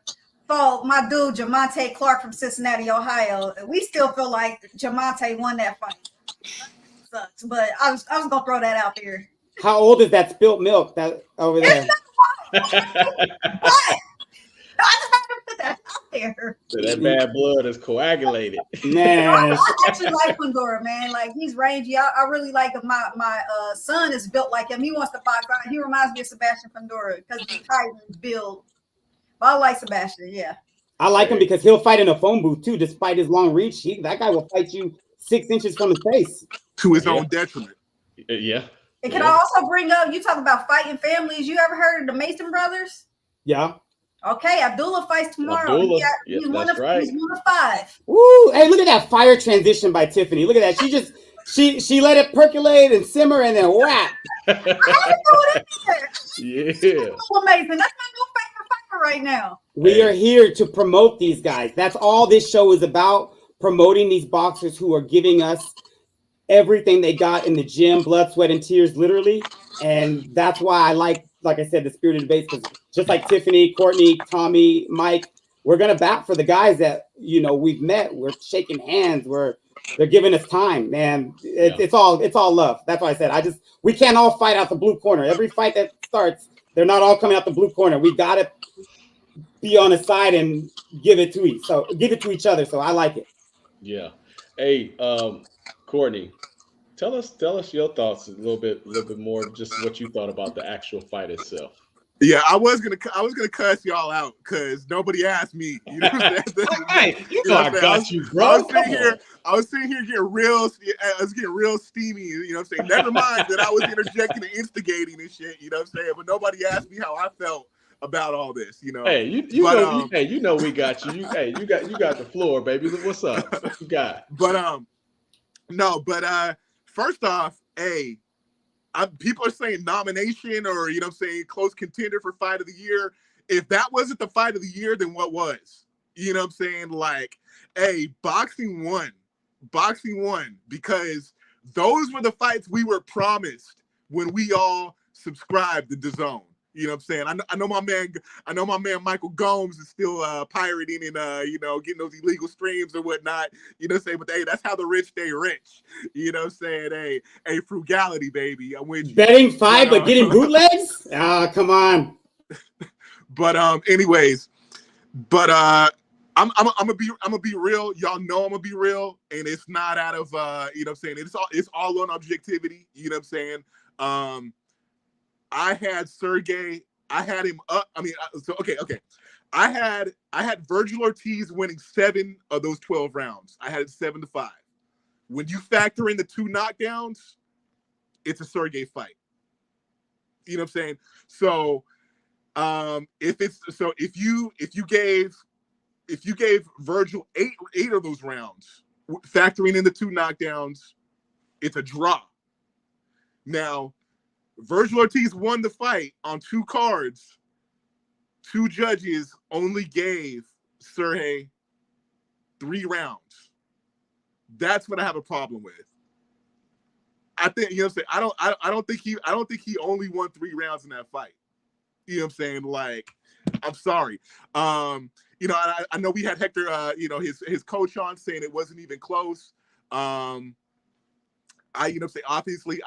Speaker 5: fought my dude Jamonte Clark from Cincinnati, Ohio. We still feel like Jamonte won that fight. Sucks, but I was gonna throw that out there.
Speaker 3: How old is that spilt milk that over there?
Speaker 5: What? I just had to put that out there.
Speaker 1: So that bad blood is coagulated.
Speaker 3: Man,
Speaker 5: I actually like Fundora, man. Like, he's rangy. I really like him. My son is built like him. He wants to fight. He reminds me of Sebastian Fundora because he's Titan build. But I like Sebastian, yeah.
Speaker 3: I like him because he'll fight in a phone booth too, despite his long reach. That guy will fight you 6 inches from his face.
Speaker 7: To his own detriment.
Speaker 1: Yeah.
Speaker 5: And can I also bring up, you talk about fighting families. You ever heard of the Mason brothers?
Speaker 3: Yeah.
Speaker 5: Okay, Abdullah fights tomorrow.
Speaker 1: Abdullah.
Speaker 5: He's
Speaker 1: Yep,
Speaker 5: one
Speaker 1: that's
Speaker 5: of
Speaker 1: right.
Speaker 5: he's 1 of 5.
Speaker 3: Woo! Hey, look at that fire transition by Tiffany. Look at that. She let it percolate and simmer and then whap.
Speaker 5: I haven't thrown it in there.
Speaker 1: Yeah.
Speaker 5: Abdullah Mason. That's my new favorite fighter right now.
Speaker 3: We are here to promote these guys. That's all this show is about, promoting these boxers who are giving us everything they got in the gym, blood, sweat, and tears, literally. And that's why I like I said, the spirited debate, because just like Tiffany, Courtney, Tommy, Mike, we're going to bat for the guys that, we've met. We're shaking hands. They're giving us time, man. It's all love. That's why I said, we can't all fight out the blue corner. Every fight that starts, they're not all coming out the blue corner. We got to be on the side and give it to each other. So I like it.
Speaker 1: Yeah. Hey, Courtney, tell us your thoughts a little bit more, just what you thought about the actual fight itself.
Speaker 7: Yeah, I was gonna cuss y'all out because nobody asked me. You know what I'm saying?
Speaker 1: Hey, I got you, bro.
Speaker 7: I was sitting here getting real steamy. You know what I'm saying? Never mind that I was interjecting and instigating and shit. You know what I'm saying? But nobody asked me how I felt about all this.
Speaker 1: Hey, you know we got you. You got the floor, baby. What's up? What you got?
Speaker 7: But first off, people are saying nomination or, close contender for fight of the year. If that wasn't the fight of the year, then what was? You know what I'm saying? Like, boxing won because those were the fights we were promised when we all subscribed to DAZN. You know what I'm saying? I know my man Michael Gomes is still pirating and getting those illegal streams or whatnot. You know what I'm saying? But that's how the rich stay rich. You know what I'm saying? Frugality, baby. I'm with you.
Speaker 3: Betting 5 but getting bootlegs? Come on.
Speaker 7: But anyways, I'm gonna be real. Y'all know I'm gonna be real, and it's not out of you know what I'm saying. It's all on objectivity. You know what I'm saying? I had Sergey. I had him up. I mean, okay. I had Vergil Ortiz winning 7 of those 12 rounds. I had it 7-5. When you factor in the 2 knockdowns, it's a Sergey fight. You know what I'm saying? So, if you gave Vergil 8 of those rounds, factoring in the 2 knockdowns, it's a draw. Now, Vergil Ortiz won the fight on 2 cards. 2 judges only gave Serhii 3 rounds. That's what I have a problem with. I think, you know what I'm saying? I don't think he only won 3 rounds in that fight. You know what I'm saying? Like, I'm sorry. I know we had Hector, his coach on saying it wasn't even close. Obviously,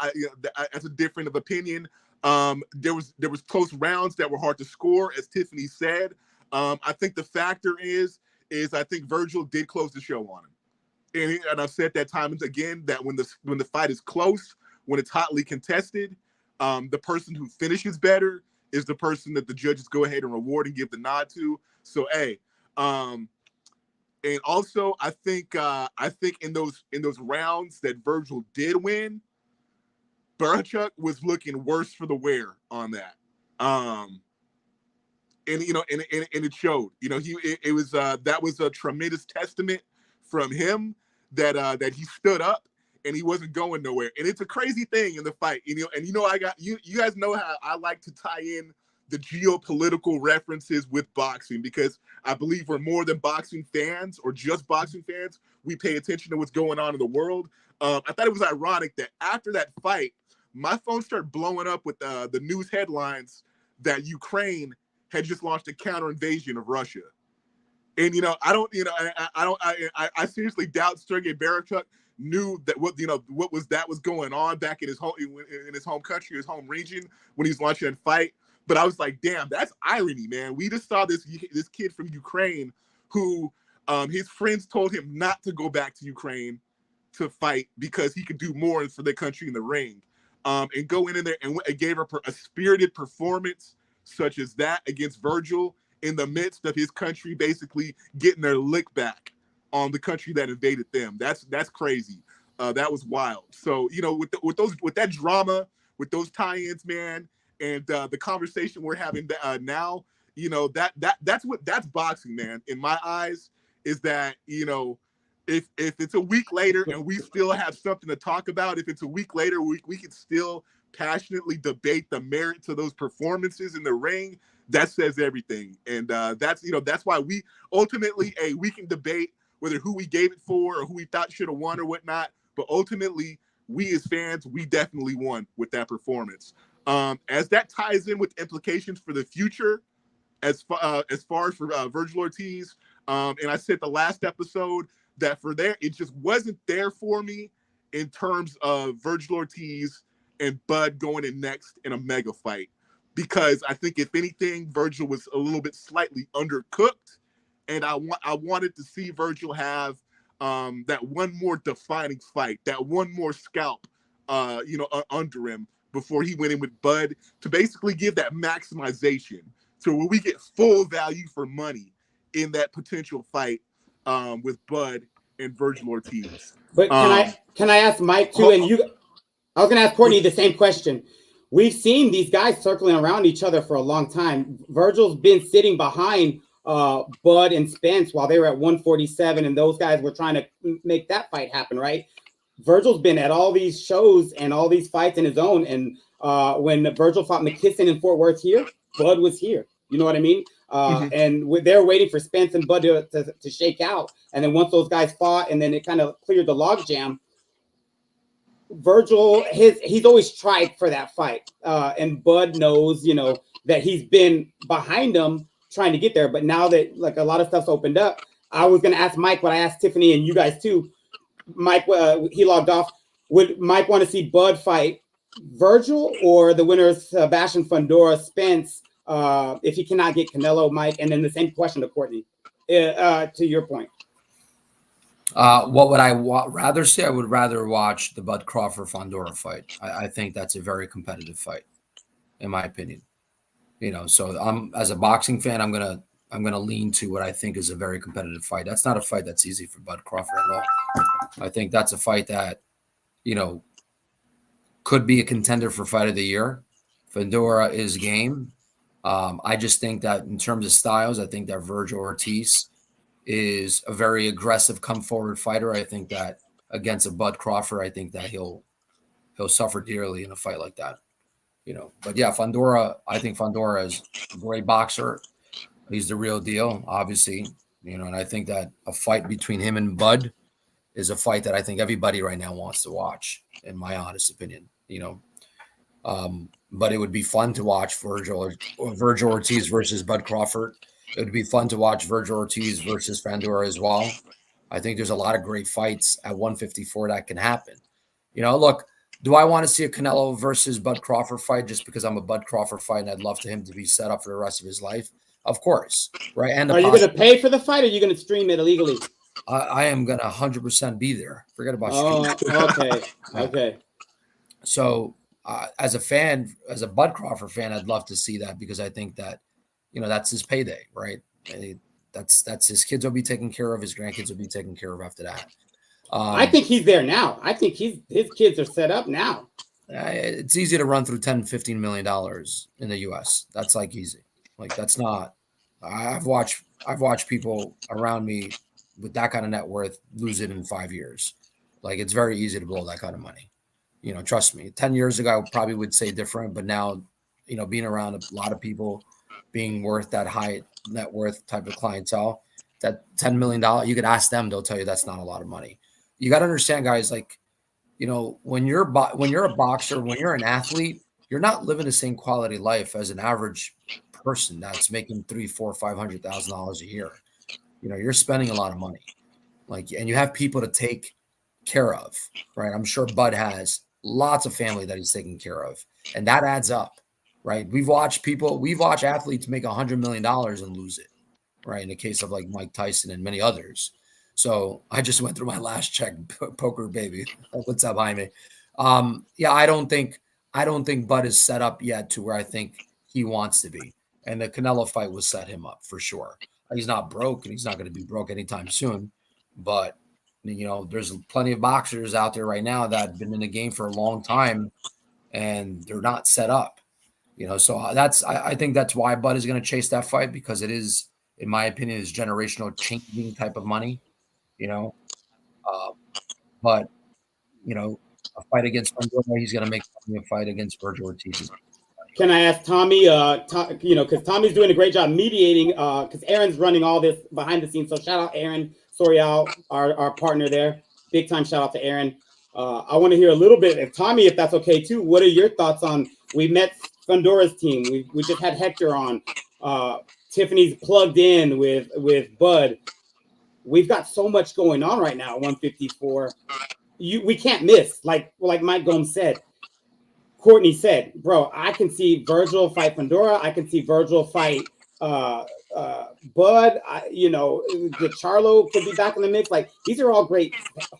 Speaker 7: that's a different of opinion. There was close rounds that were hard to score, as Tiffany said. I think the factor is I think Vergil did close the show on him, and I've said that time and again that when the fight is close, when it's hotly contested, the person who finishes better is the person that the judges go ahead and reward and give the nod to. So, and also, I think in those rounds that Vergil did win, Bohachuk was looking worse for the wear on that. And it showed. That was a tremendous testament from him that he stood up and he wasn't going nowhere. And it's a crazy thing in the fight. You guys know how I like to tie in the geopolitical references with boxing, because I believe we're more than boxing fans or just boxing fans. We pay attention to what's going on in the world. I thought it was ironic that after that fight, my phone started blowing up with the news headlines that Ukraine had just launched a counter invasion of Russia. And I seriously doubt Serhii Bohachuk knew that what was going on back in his home country, his home region, when he was launching that fight. But I was like, damn, that's irony, man. We just saw this kid from Ukraine who his friends told him not to go back to Ukraine to fight because he could do more for the country in the ring, and go in there and gave her a spirited performance such as that against Vergil, in the midst of his country basically getting their lick back on the country that invaded them. That's crazy. That was wild. So, with that drama, with those tie-ins, man, and the conversation we're having now, that's boxing, man. In my eyes, is that, if it's a week later and we still have something to talk about, if it's a week later, we can still passionately debate the merits of those performances in the ring. That says everything. And that's why we ultimately, we can debate whether who we gave it for or who we thought should have won or whatnot. But ultimately, we as fans, we definitely won with that performance. As that ties in with implications for the future, as far as for Vergil Ortiz, and I said the last episode that for there, it just wasn't there for me in terms of Vergil Ortiz and Bud going in next in a mega fight. Because I think, if anything, Vergil was a little bit slightly undercooked, and I wanted to see Vergil have that one more defining fight, that one more scalp, under him before he went in with Bud, to basically give that maximization, so where we get full value for money in that potential fight with Bud and Vergil Ortiz.
Speaker 3: But can I ask Mike too? And I was going to ask Courtney the same question. We've seen these guys circling around each other for a long time. Vergil's been sitting behind Bud and Spence while they were at 147, and those guys were trying to make that fight happen, right? Vergil's been at all these shows and all these fights in his own. And when Vergil fought McKisson in Fort Worth here, Bud was here. You know what I mean? And they're waiting for Spence and Bud to shake out. And then once those guys fought, and then it kind of cleared the logjam, Vergil, he's always tried for that fight. And Bud knows, that he's been behind him trying to get there. But now that like a lot of stuff's opened up, I was going to ask Mike what I asked Tiffany and you guys too. Mike, he logged off. Would Mike want to see Bud fight Vergil or the winner of Sebastian Fundora Spence if he cannot get Canelo, Mike? And then the same question to Courtney, to your point.
Speaker 6: What would I rather see? I would rather watch the Bud Crawford-Fundora fight. I think that's a very competitive fight, in my opinion. So I'm, as a boxing fan, I'm gonna lean to what I think is a very competitive fight. That's not a fight that's easy for Bud Crawford at all. I think that's a fight that, could be a contender for fight of the year. Fundora is game. I just think that in terms of styles, I think that Vergil Ortiz is a very aggressive, come forward fighter. I think that against a Bud Crawford, I think that he'll suffer dearly in a fight like that. But yeah, Fundora, I think Fundora is a great boxer. He's the real deal, obviously, and I think that a fight between him and Bud is a fight that I think everybody right now wants to watch, in my honest opinion, but it would be fun to watch Vergil Ortiz versus Bud Crawford. It would be fun to watch Vergil Ortiz versus Fundora as well. I think there's a lot of great fights at 154 that can happen. Look, do I want to see a Canelo versus Bud Crawford fight just because I'm a Bud Crawford fight and I'd love for him to be set up for the rest of his life? Of course, right? And
Speaker 3: are you going to pay for the fight, or are you going to stream it illegally?
Speaker 6: I am going to 100% be there. Forget about streaming.
Speaker 3: Okay.
Speaker 6: So as a fan, as a Bud Crawford fan, I'd love to see that because I think that, that's his payday, right? That's his kids will be taken care of. His grandkids will be taken care of after that.
Speaker 3: I think he's there now. I think his kids are set up now.
Speaker 6: It's easy to run through $10-15 million in the U.S. That's like easy. Like that's not. I've watched people around me with that kind of net worth lose it in 5 years. Like it's very easy to blow that kind of money. Trust me. 10 years ago, I probably would say different, but now, being around a lot of people being worth that high net worth type of clientele, that $10 million, you could ask them, they'll tell you that's not a lot of money. You got to understand, guys, like, you know, when you're a boxer, when you're an athlete, you're not living the same quality life as an average person that's making $300,000, $400,000, $500,000 a year. You know, you're spending a lot of money, like, and you have people to take care of, right? I'm sure Bud has lots of family that he's taking care of, and that adds up, right? We've watched athletes make $100 million and lose it, right? In the case of like Mike Tyson and many others. So I just went through my last check, poker baby. What's up, Jaime? Yeah, I don't think Bud is set up yet to where I think he wants to be. And the Canelo fight will set him up for sure. He's not broke, and he's not going to be broke anytime soon. But, you know, there's plenty of boxers out there right now that have been in the game for a long time, and they're not set up. You know, so I think that's why Bud is going to chase that fight, because it is, in my opinion, is generational changing type of money. You know, but you know, a fight against Fundora, he's going to make a fight against Vergil Ortiz.
Speaker 3: Can I ask Tommy? You know, because Tommy's doing a great job mediating. Because Aaron's running all this behind the scenes. So shout out Aaron Sorial, our partner there. Big time shout out to Aaron. I want to hear a little bit of Tommy, if that's okay too. What are your thoughts on? We met Fundora's team. We just had Hector on. Tiffany's plugged in with Bud. We've got so much going on right now at 154. We can't miss. Like Mike Gomes said. Courtney said, bro, I can see Vergil fight Fundora. I can see Vergil fight Bud. You know, the Charlo could be back in the mix. Like, these are all great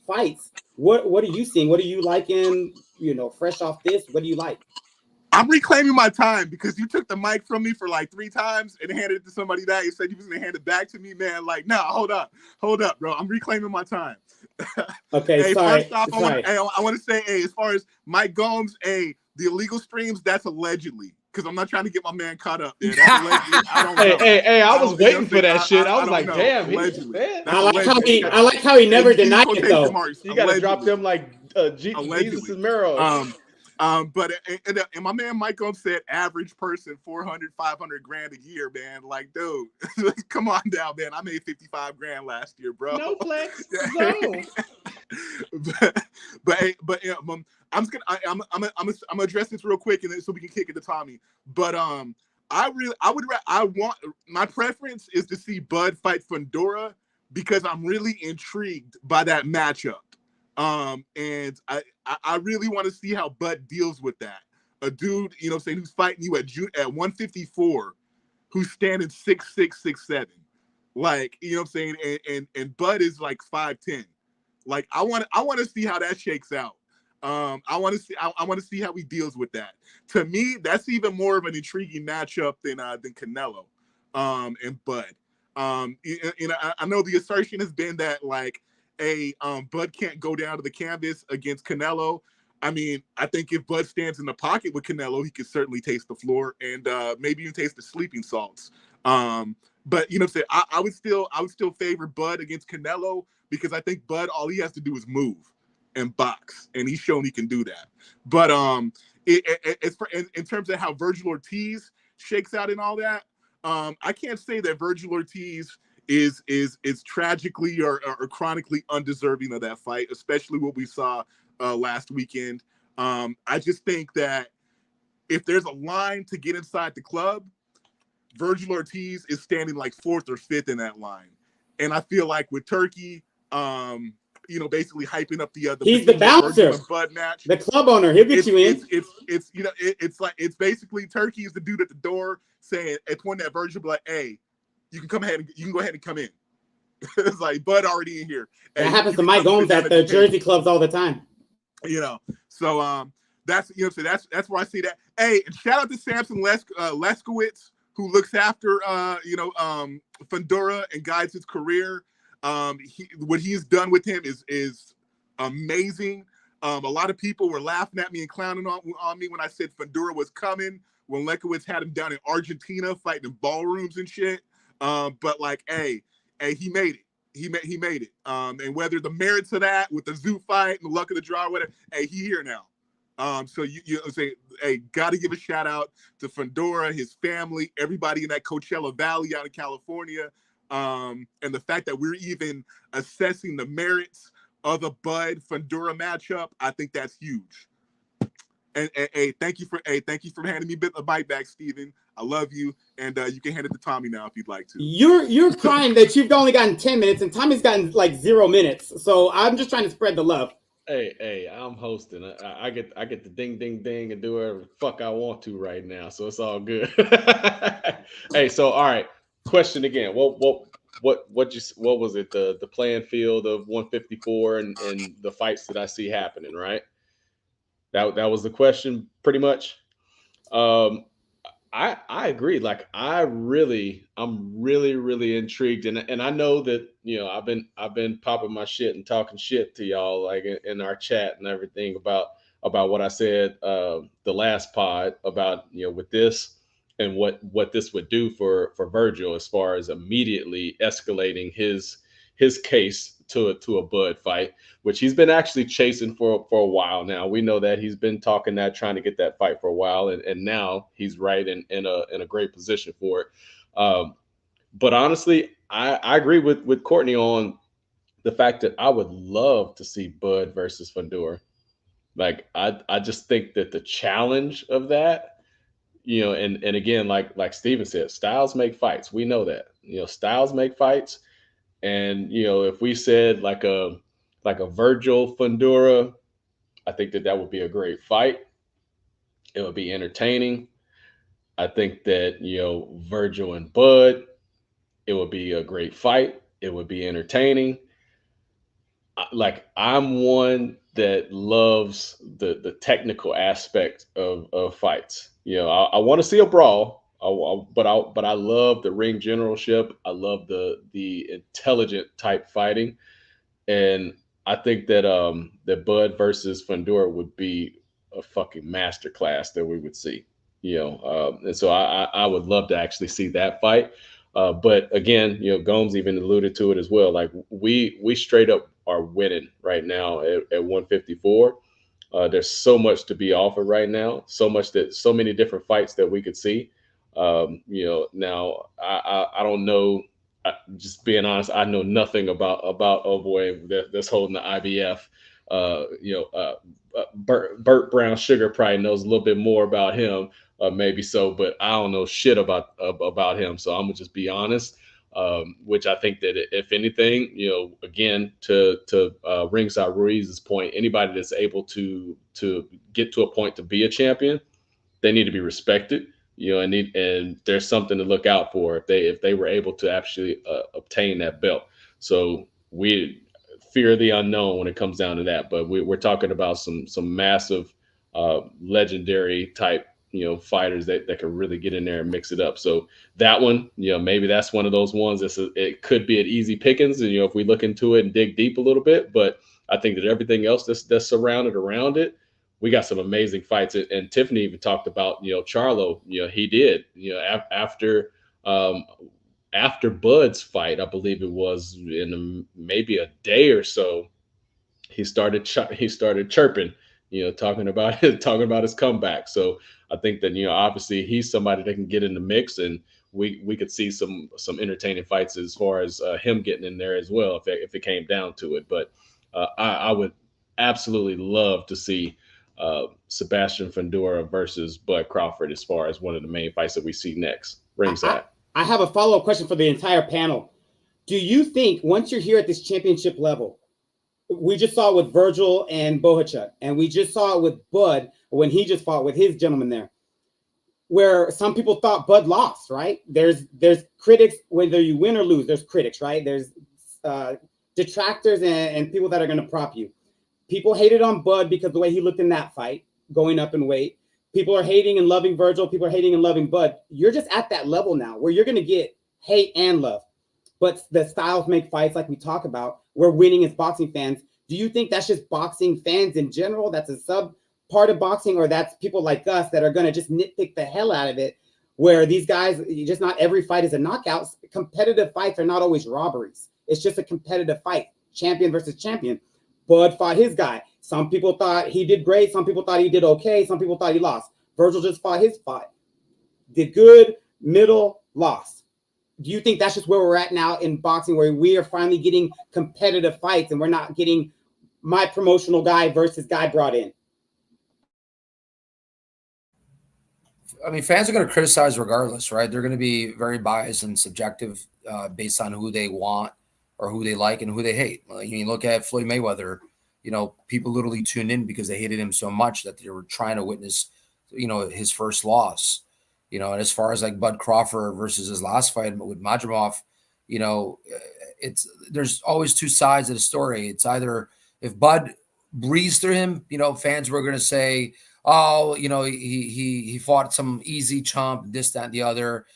Speaker 3: fights. What are you seeing? What are you liking? You know, fresh off this, what do you like?
Speaker 7: I'm reclaiming my time, because you took the mic from me for like 3 times and handed it to somebody that you said you was going to hand it back to me, man. Like, no, hold up, bro. I'm reclaiming my time.
Speaker 3: Okay,
Speaker 7: hey,
Speaker 3: sorry.
Speaker 7: First off, I want to say, as far as Mike Gomes, the illegal streams, that's allegedly, because I'm not trying to get my man caught up there. That's allegedly. I don't know.
Speaker 1: Hey, I was waiting for that shit. I was like,
Speaker 7: know.
Speaker 1: Damn.
Speaker 3: I like how he never denied it, though.
Speaker 1: You got to drop them like Jesus' Mero.
Speaker 7: But and my man Mike Gomes said average person 400, 500 grand a year, man. Like, dude, come on down, man. I made 55 grand last year, bro.
Speaker 1: No flex. No.
Speaker 7: but yeah, I'm gonna address this real quick, and then so we can kick it to Tommy. But my preference is to see Bud fight Fundora, because I'm really intrigued by that matchup. And I really want to see how Bud deals with that. A dude, you know, saying who's fighting you at 154, who's standing 6'6", 6'7". Like, you know what I'm saying? And Bud is like 5'10". Like, I want to see how that shakes out. I want to see how he deals with that. To me, that's even more of an intriguing matchup than Canelo and Bud. You know, I know the assertion has been that like Bud can't go down to the canvas against Canelo. I mean, I think if Bud stands in the pocket with Canelo, he could certainly taste the floor and maybe even taste the sleeping salts. But you know what I'm saying? I would still favor Bud against Canelo, because I think Bud, all he has to do is move and box, and he's shown he can do that. But in terms of how Vergil Ortiz shakes out and all that, I can't say that Vergil Ortiz is tragically or chronically undeserving of that fight, especially what we saw last weekend. I just think that if there's a line to get inside the club, Vergil Ortiz is standing like 4th or 5th in that line. And I feel like with Turkey, you know, basically hyping up the
Speaker 3: he's the bouncer,
Speaker 7: Bud match,
Speaker 3: the club owner, he'll get you in.
Speaker 7: It's you know, it's basically Turkey is the dude at the door saying, at pointing at Vergil, like, hey, you can go ahead and come in. It's like, Bud already in here.
Speaker 3: That happens to Mike Gomes at the Jersey clubs all the time.
Speaker 7: You know, so that's, you know, so that's where I see that. Hey, and shout out to Samson Leskowitz, who looks after Fundora and guides his career. What he's done with him is amazing. A lot of people were laughing at me and clowning on me when I said Fundora was coming, when Leskowitz had him down in Argentina fighting in ballrooms and shit. But like, hey, he made it. He made it. And whether the merits of that with the zoo fight and the luck of the draw, or whatever, hey, he here now. So you say, hey, got to give a shout out to Fundora, his family, everybody in that Coachella Valley out in California. And the fact that we're even assessing the merits of the Bud Fundora matchup, I think that's huge. And thank you for handing me a bite back, Steven. I love you, and you can hand it to Tommy now if you'd like to.
Speaker 3: You're crying that you've only gotten 10 minutes, and Tommy's gotten like 0 minutes. So I'm just trying to spread the love.
Speaker 1: Hey, I'm hosting. I get the ding, ding, ding, and do whatever the fuck I want to right now, so it's all good. Hey, so all right. Question again. What was it? The playing field of 154 and the fights that I see happening, right? That was the question, pretty much. I agree. Like I'm really intrigued, and I know that I've been popping my shit and talking shit to y'all like in our chat and everything about what I said the last pod about with this and what this would do for Vergil as far as immediately escalating his case to a Bud fight, which he's been actually chasing for a while now. We know that he's been talking that, trying to get that fight for a while, and now he's right in a great position for it. But honestly, I agree with Courtney on the fact that I would love to see Bud versus Fundora. Like I just think that the challenge of that, and again, like Steven said, styles make fights. We know that. Styles make fights. And if we said like a Vergil Fundora, I think that would be a great fight. It would be entertaining. I think that Vergil and Bud, it would be a great fight. It would be entertaining. Like I'm one that loves the technical aspect of fights. I want to see a brawl. But I love the ring generalship. I love the intelligent type fighting, and I think that that Bud versus Fundora would be a fucking masterclass that we would see. And so I would love to actually see that fight. But again, Gomes even alluded to it as well. Like we straight up are winning right now at 154. There's so much to be offered right now. So many different fights that we could see. Now I don't know. Just being honest, I know nothing about oh boy that's holding the IBF. Burt Brown Sugar probably knows a little bit more about him, maybe so, but I don't know shit about him. So I'm gonna just be honest. Which I think that if anything, again to Ringside Ruiz's point, anybody that's able to get to a point to be a champion, they need to be respected. And there's something to look out for if they were able to actually obtain that belt. So we fear the unknown when it comes down to that. But we're talking about some massive, legendary type fighters that can really get in there and mix it up. So that one, maybe that's one of those ones it could be an easy pickings. And if we look into it and dig deep a little bit, but I think that everything else that's surrounded around it. We got some amazing fights, and Tiffany even talked about Charlo. He did after Bud's fight, I believe it was in maybe a day or so. He started chirping, talking about his comeback. So I think that obviously he's somebody that can get in the mix, and we could see some entertaining fights as far as him getting in there as well if it came down to it. But I would absolutely love to see Sebastian Fundora versus Bud Crawford as far as one of the main fights that we see next. Ringside.
Speaker 3: I have a follow-up question for the entire panel. Do you think once you're here at this championship level, we just saw it with Vergil and Bohachuk, and we just saw it with Bud when he just fought with his gentleman there, where some people thought Bud lost, right? There's critics, whether you win or lose, there's critics, right? There's detractors and people that are going to prop you. People hated on Bud because of the way he looked in that fight, going up in weight. People are hating and loving Vergil. People are hating and loving Bud. You're just at that level now where you're going to get hate and love. But the styles make fights like we talk about. We're winning as boxing fans. Do you think that's just boxing fans in general? That's a sub part of boxing, or that's people like us that are going to just nitpick the hell out of it, where these guys, just not every fight is a knockout. Competitive fights are not always robberies. It's just a competitive fight, champion versus champion. Bud fought his guy. Some people thought he did great. Some people thought he did okay. Some people thought he lost. Vergil just fought his fight. Did good, middle, lost. Do you think that's just where we're at now in boxing, where we are finally getting competitive fights and we're not getting my promotional guy versus guy brought in?
Speaker 6: I mean, fans are going to criticize regardless, right? They're going to be very biased and subjective based on who they want or who they like and who they hate. Like, you look at Floyd Mayweather, people literally tuned in because they hated him so much that they were trying to witness, his first loss. And as far as like Bud Crawford versus his last fight with Madrimov, there's always two sides of the story. It's either if Bud breezed through him, fans were going to say, oh, he fought some easy chump, this, that, and the other,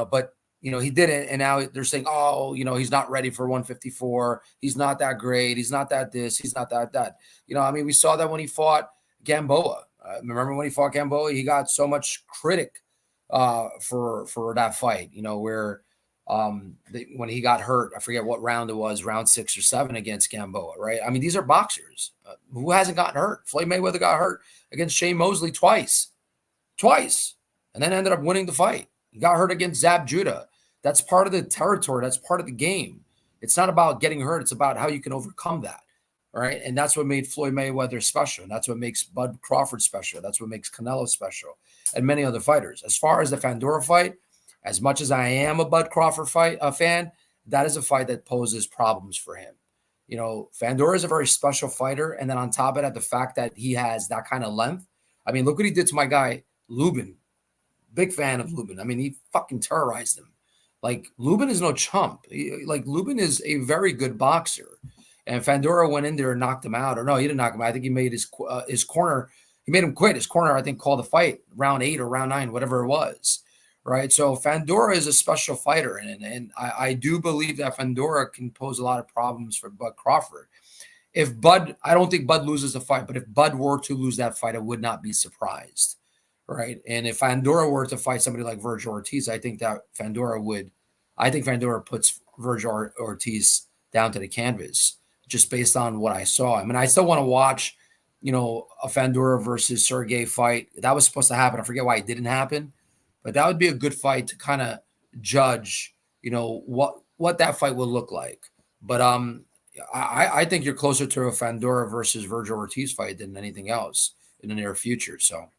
Speaker 6: but he didn't. And now they're saying, oh, he's not ready for 154. He's not that great. He's not that this. He's not that. We saw that when he fought Gamboa. Remember when he fought Gamboa? He got so much critic for that fight, where when he got hurt, I forget what round it was, round 6 or 7 against Gamboa, right? I mean, these are boxers. Who hasn't gotten hurt? Floyd Mayweather got hurt against Shane Mosley twice, and then ended up winning the fight. He got hurt against Zab Judah. That's part of the territory. That's part of the game. It's not about getting hurt. It's about how you can overcome that, right? And that's what made Floyd Mayweather special. And that's what makes Bud Crawford special. That's what makes Canelo special and many other fighters. As far as the Fundora fight, as much as I am a Bud Crawford fan, that is a fight that poses problems for him. Fundora is a very special fighter. And then on top of that, the fact that he has that kind of length. I mean, look what he did to my guy, Lubin. Big fan of Lubin. I mean, he fucking terrorized him. Like, Lubin is no chump. Lubin is a very good boxer. And Fundora went in there and knocked him out. Or no, he didn't knock him out. I think he made his corner. He made him quit. His corner, I think, called the fight round 8 or round 9, whatever it was. Right. So Fundora is a special fighter. And I do believe that Fundora can pose a lot of problems for Bud Crawford. I don't think Bud loses the fight, but if Bud were to lose that fight, I would not be surprised. Right. And if Fundora were to fight somebody like Vergil Ortiz, I think Fundora puts Vergil Ortiz down to the canvas just based on what I saw. I mean, I still want to watch, a Fundora versus Sergey fight. That was supposed to happen. I forget why it didn't happen. But that would be a good fight to kind of judge, what that fight will look like. But I think you're closer to a Fundora versus Vergil Ortiz fight than anything else in the near future. So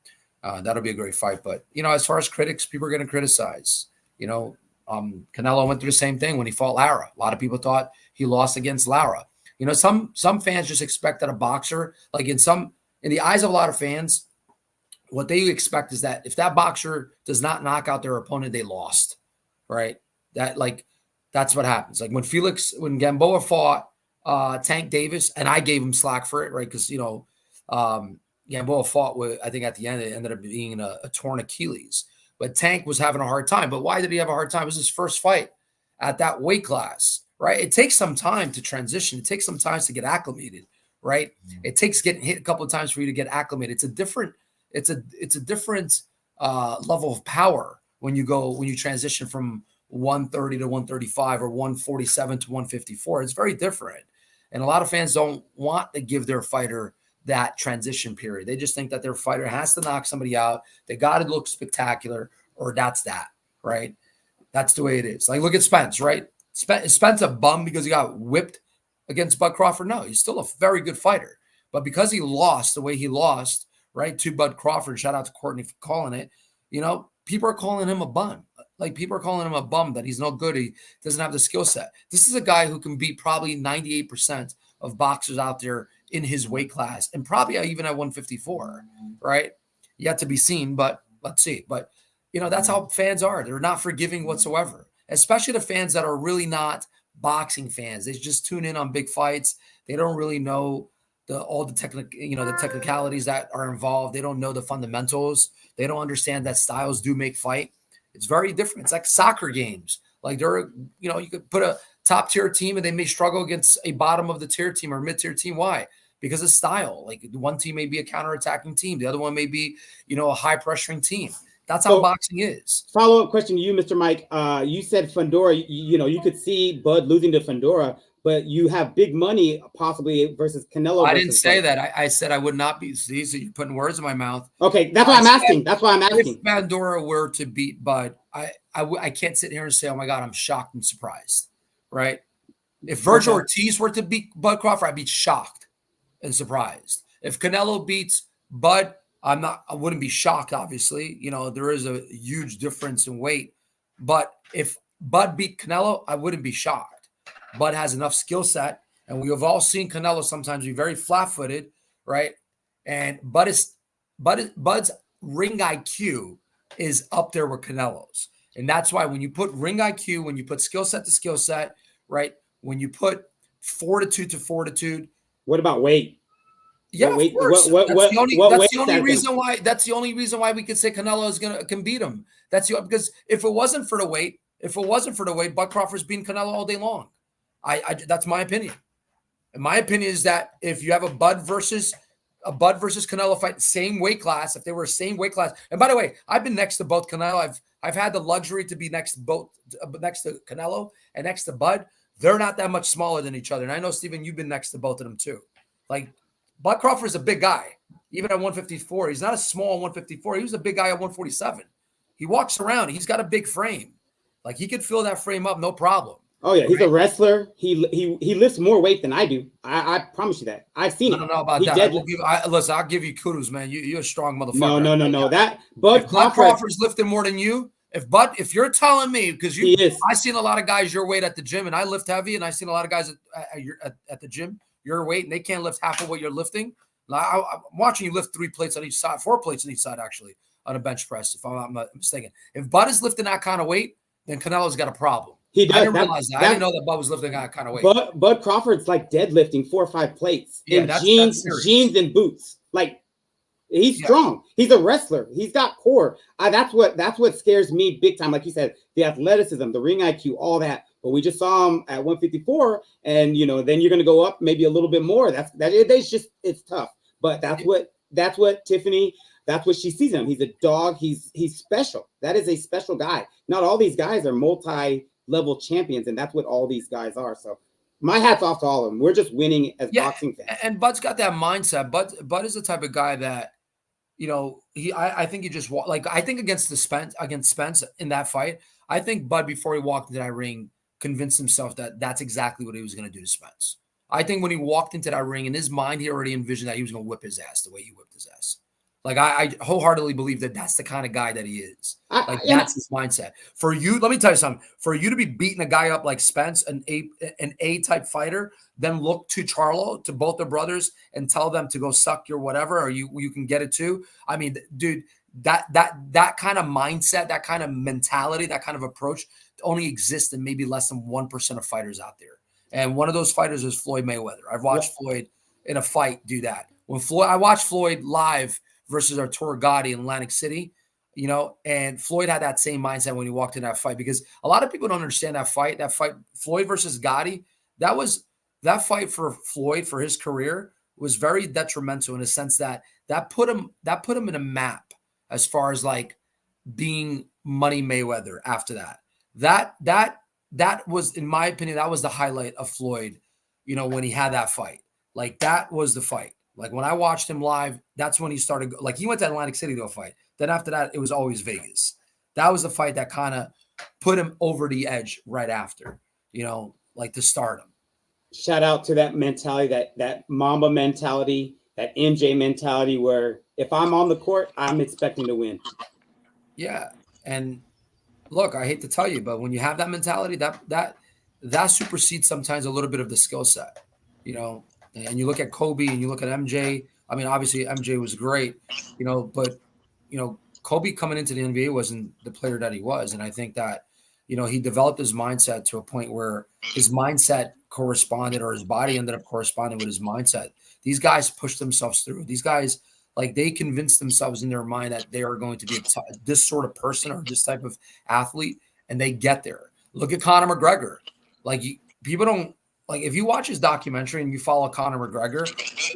Speaker 6: that'll be a great fight. But, as far as critics, people are going to criticize. Canelo went through the same thing when he fought Lara. A lot of people thought he lost against Lara. Some fans just expect that a boxer, like in the eyes of a lot of fans, what they expect is that if that boxer does not knock out their opponent, they lost, right? That's what happens. Like when Gamboa fought Tank Davis, and I gave him slack for it, right? Because, Gamboa fought with, I think at the end, it ended up being a torn Achilles. But Tank was having a hard time. But why did he have a hard time? It was his first fight at that weight class, right? It takes some time to transition. It takes some time to get acclimated, right? It takes getting hit a couple of times for you to get acclimated. It's a different level of power when you transition from 130 to 135 or 147 to 154. It's very different. And a lot of fans don't want to give their fighter that transition period. They just think that their fighter has to knock somebody out. They got to look spectacular, or that's that, right? That's the way it is. Like, look at Spence, right? Spence a bum because he got whipped against Bud Crawford? No, he's still a very good fighter. But because he lost the way he lost, right, to Bud Crawford, shout out to Courtney for calling it, people are calling him a bum. Like, people are calling him a bum, that he's no good. He doesn't have the skill set. This is a guy who can beat probably 98% of boxers out there in his weight class, and probably even at 154, right? Yet to be seen, but let's see. But, that's how fans are. They're not forgiving whatsoever, especially the fans that are really not boxing fans. They just tune in on big fights. They don't really know all the technicalities that are involved. They don't know the fundamentals. They don't understand that styles do make fight. It's very different. It's like soccer games. Like, you could put a top tier team and they may struggle against a bottom of the tier team or mid tier team. Why? Because of style. Like, one team may be a counterattacking team. The other one may be, a high pressuring team. That's how boxing is.
Speaker 3: Follow-up question to you, Mr. Mike. You said Fundora, you could see Bud losing to Fundora, but you have big money possibly versus Canelo.
Speaker 6: I didn't say that. I said I would not be. See, so you're putting words in my mouth.
Speaker 3: Okay, that's why I'm asking. That's why I'm asking.
Speaker 6: If Fundora were to beat Bud, I can't sit here and say, oh my God, I'm shocked and surprised, right? If Vergil Ortiz were to beat Bud Crawford, I'd be shocked and surprised. If Canelo beats Bud, I wouldn't be shocked, obviously. You know, there is a huge difference in weight. But if Bud beat Canelo, I wouldn't be shocked. Bud has enough skill set, and we have all seen Canelo sometimes be very flat-footed, right? And Bud's ring IQ is up there with Canelo's. And that's why when you put ring IQ, when you put skill set to skill set, right? When you put fortitude to fortitude.
Speaker 3: What about weight?
Speaker 6: Yeah,
Speaker 3: what weight,
Speaker 6: of course.
Speaker 3: That's
Speaker 6: the only reason why we could say Canelo can beat him. Because if it wasn't for the weight, Bud Crawford's beating Canelo all day long. That's my opinion. And my opinion is that if you have a Bud versus Canelo fight, same weight class, if they were same weight class. And by the way, I've been next to both Canelo. I've had the luxury to be next to Canelo and next to Bud. They're not that much smaller than each other. And I know, Steven, you've been next to both of them too. Like, Bud Crawford is a big guy, even at 154. He's not a small 154. He was a big guy at 147. He walks around. He's got a big frame. Like, he could fill that frame up, no problem.
Speaker 3: Oh yeah, he's a wrestler. He lifts more weight than I do. I promise you that. I've seen it.
Speaker 6: I don't know about that. Listen, I'll give you kudos, man. You're a strong motherfucker.
Speaker 3: No. That Bud
Speaker 6: Crawford's lifting more than you. If you're telling me, because I've seen a lot of guys your weight at the gym, and I lift heavy, and I've seen a lot of guys at the gym your weight, and they can't lift half of what you're lifting. I'm watching you lift 3 plates on each side, 4 plates on each side, actually, on a bench press, if I'm not mistaken. If Bud is lifting that kind of weight, then Canelo's got a problem.
Speaker 3: He does.
Speaker 6: I didn't realize that. I didn't know that Bud was lifting that kind of weight.
Speaker 3: Bud Crawford's like deadlifting 4 or 5 plates in jeans and boots. Like, he's strong. He's a wrestler. He's got core. That's what scares me big time. Like you said, the athleticism, the ring IQ, all that. But we just saw him at 154, and then you're going to go up maybe a little bit more. It's tough. But that's what Tiffany. That's what she sees in him. He's a dog. He's special. That is a special guy. Not all these guys are multi-level champions, and that's what all these guys are. So my hat's off to all of them. We're just winning as boxing fans.
Speaker 6: And Bud's got that mindset. Bud is the type of guy that, I think he just I think against Spence in that fight, I think Bud, before he walked into that ring, convinced himself that that's exactly what he was going to do to Spence. I think when he walked into that ring, in his mind, he already envisioned that he was going to whip his ass the way he whipped his ass. Like, I wholeheartedly believe that that's the kind of guy that he is. That's his mindset. For you, let me tell you something. For you to be beating a guy up like Spence, an A-type fighter, then look to Charlo, to both their brothers, and tell them to go suck your whatever, or you can get it too. I mean, dude, that kind of mindset, that kind of mentality, that kind of approach only exists in maybe less than 1% of fighters out there. And one of those fighters is Floyd Mayweather. I've watched Floyd in a fight do that. I watched Floyd live versus Arturo Gotti in Atlantic City, and Floyd had that same mindset when he walked in that fight, because a lot of people don't understand that fight, Floyd versus Gotti, that fight for Floyd, for his career, was very detrimental in a sense that put him in a map as far as like being Money Mayweather after that. That was, in my opinion, that was the highlight of Floyd, when he had that fight. Like, that was the fight. Like, when I watched him live, that's when he started. Like, he went to Atlantic City to a fight. Then after that, it was always Vegas. That was the fight that kind of put him over the edge right after, like to stardom.
Speaker 3: Shout out to that mentality, that Mamba mentality, that MJ mentality, where if I'm on the court, I'm expecting to win.
Speaker 6: Yeah. And look, I hate to tell you, but when you have that mentality, that supersedes sometimes a little bit of the skill set, And you look at Kobe and you look at MJ. I mean, obviously MJ was great, but Kobe coming into the NBA wasn't the player that he was. And I think that, he developed his mindset to a point where his mindset corresponded, or his body ended up corresponding with his mindset. These guys pushed themselves through. These guys, like, they convinced themselves in their mind that they are going to be this sort of person or this type of athlete, and they get there. Look at Conor McGregor. Like, people don't, like, if you watch his documentary and you follow Conor McGregor,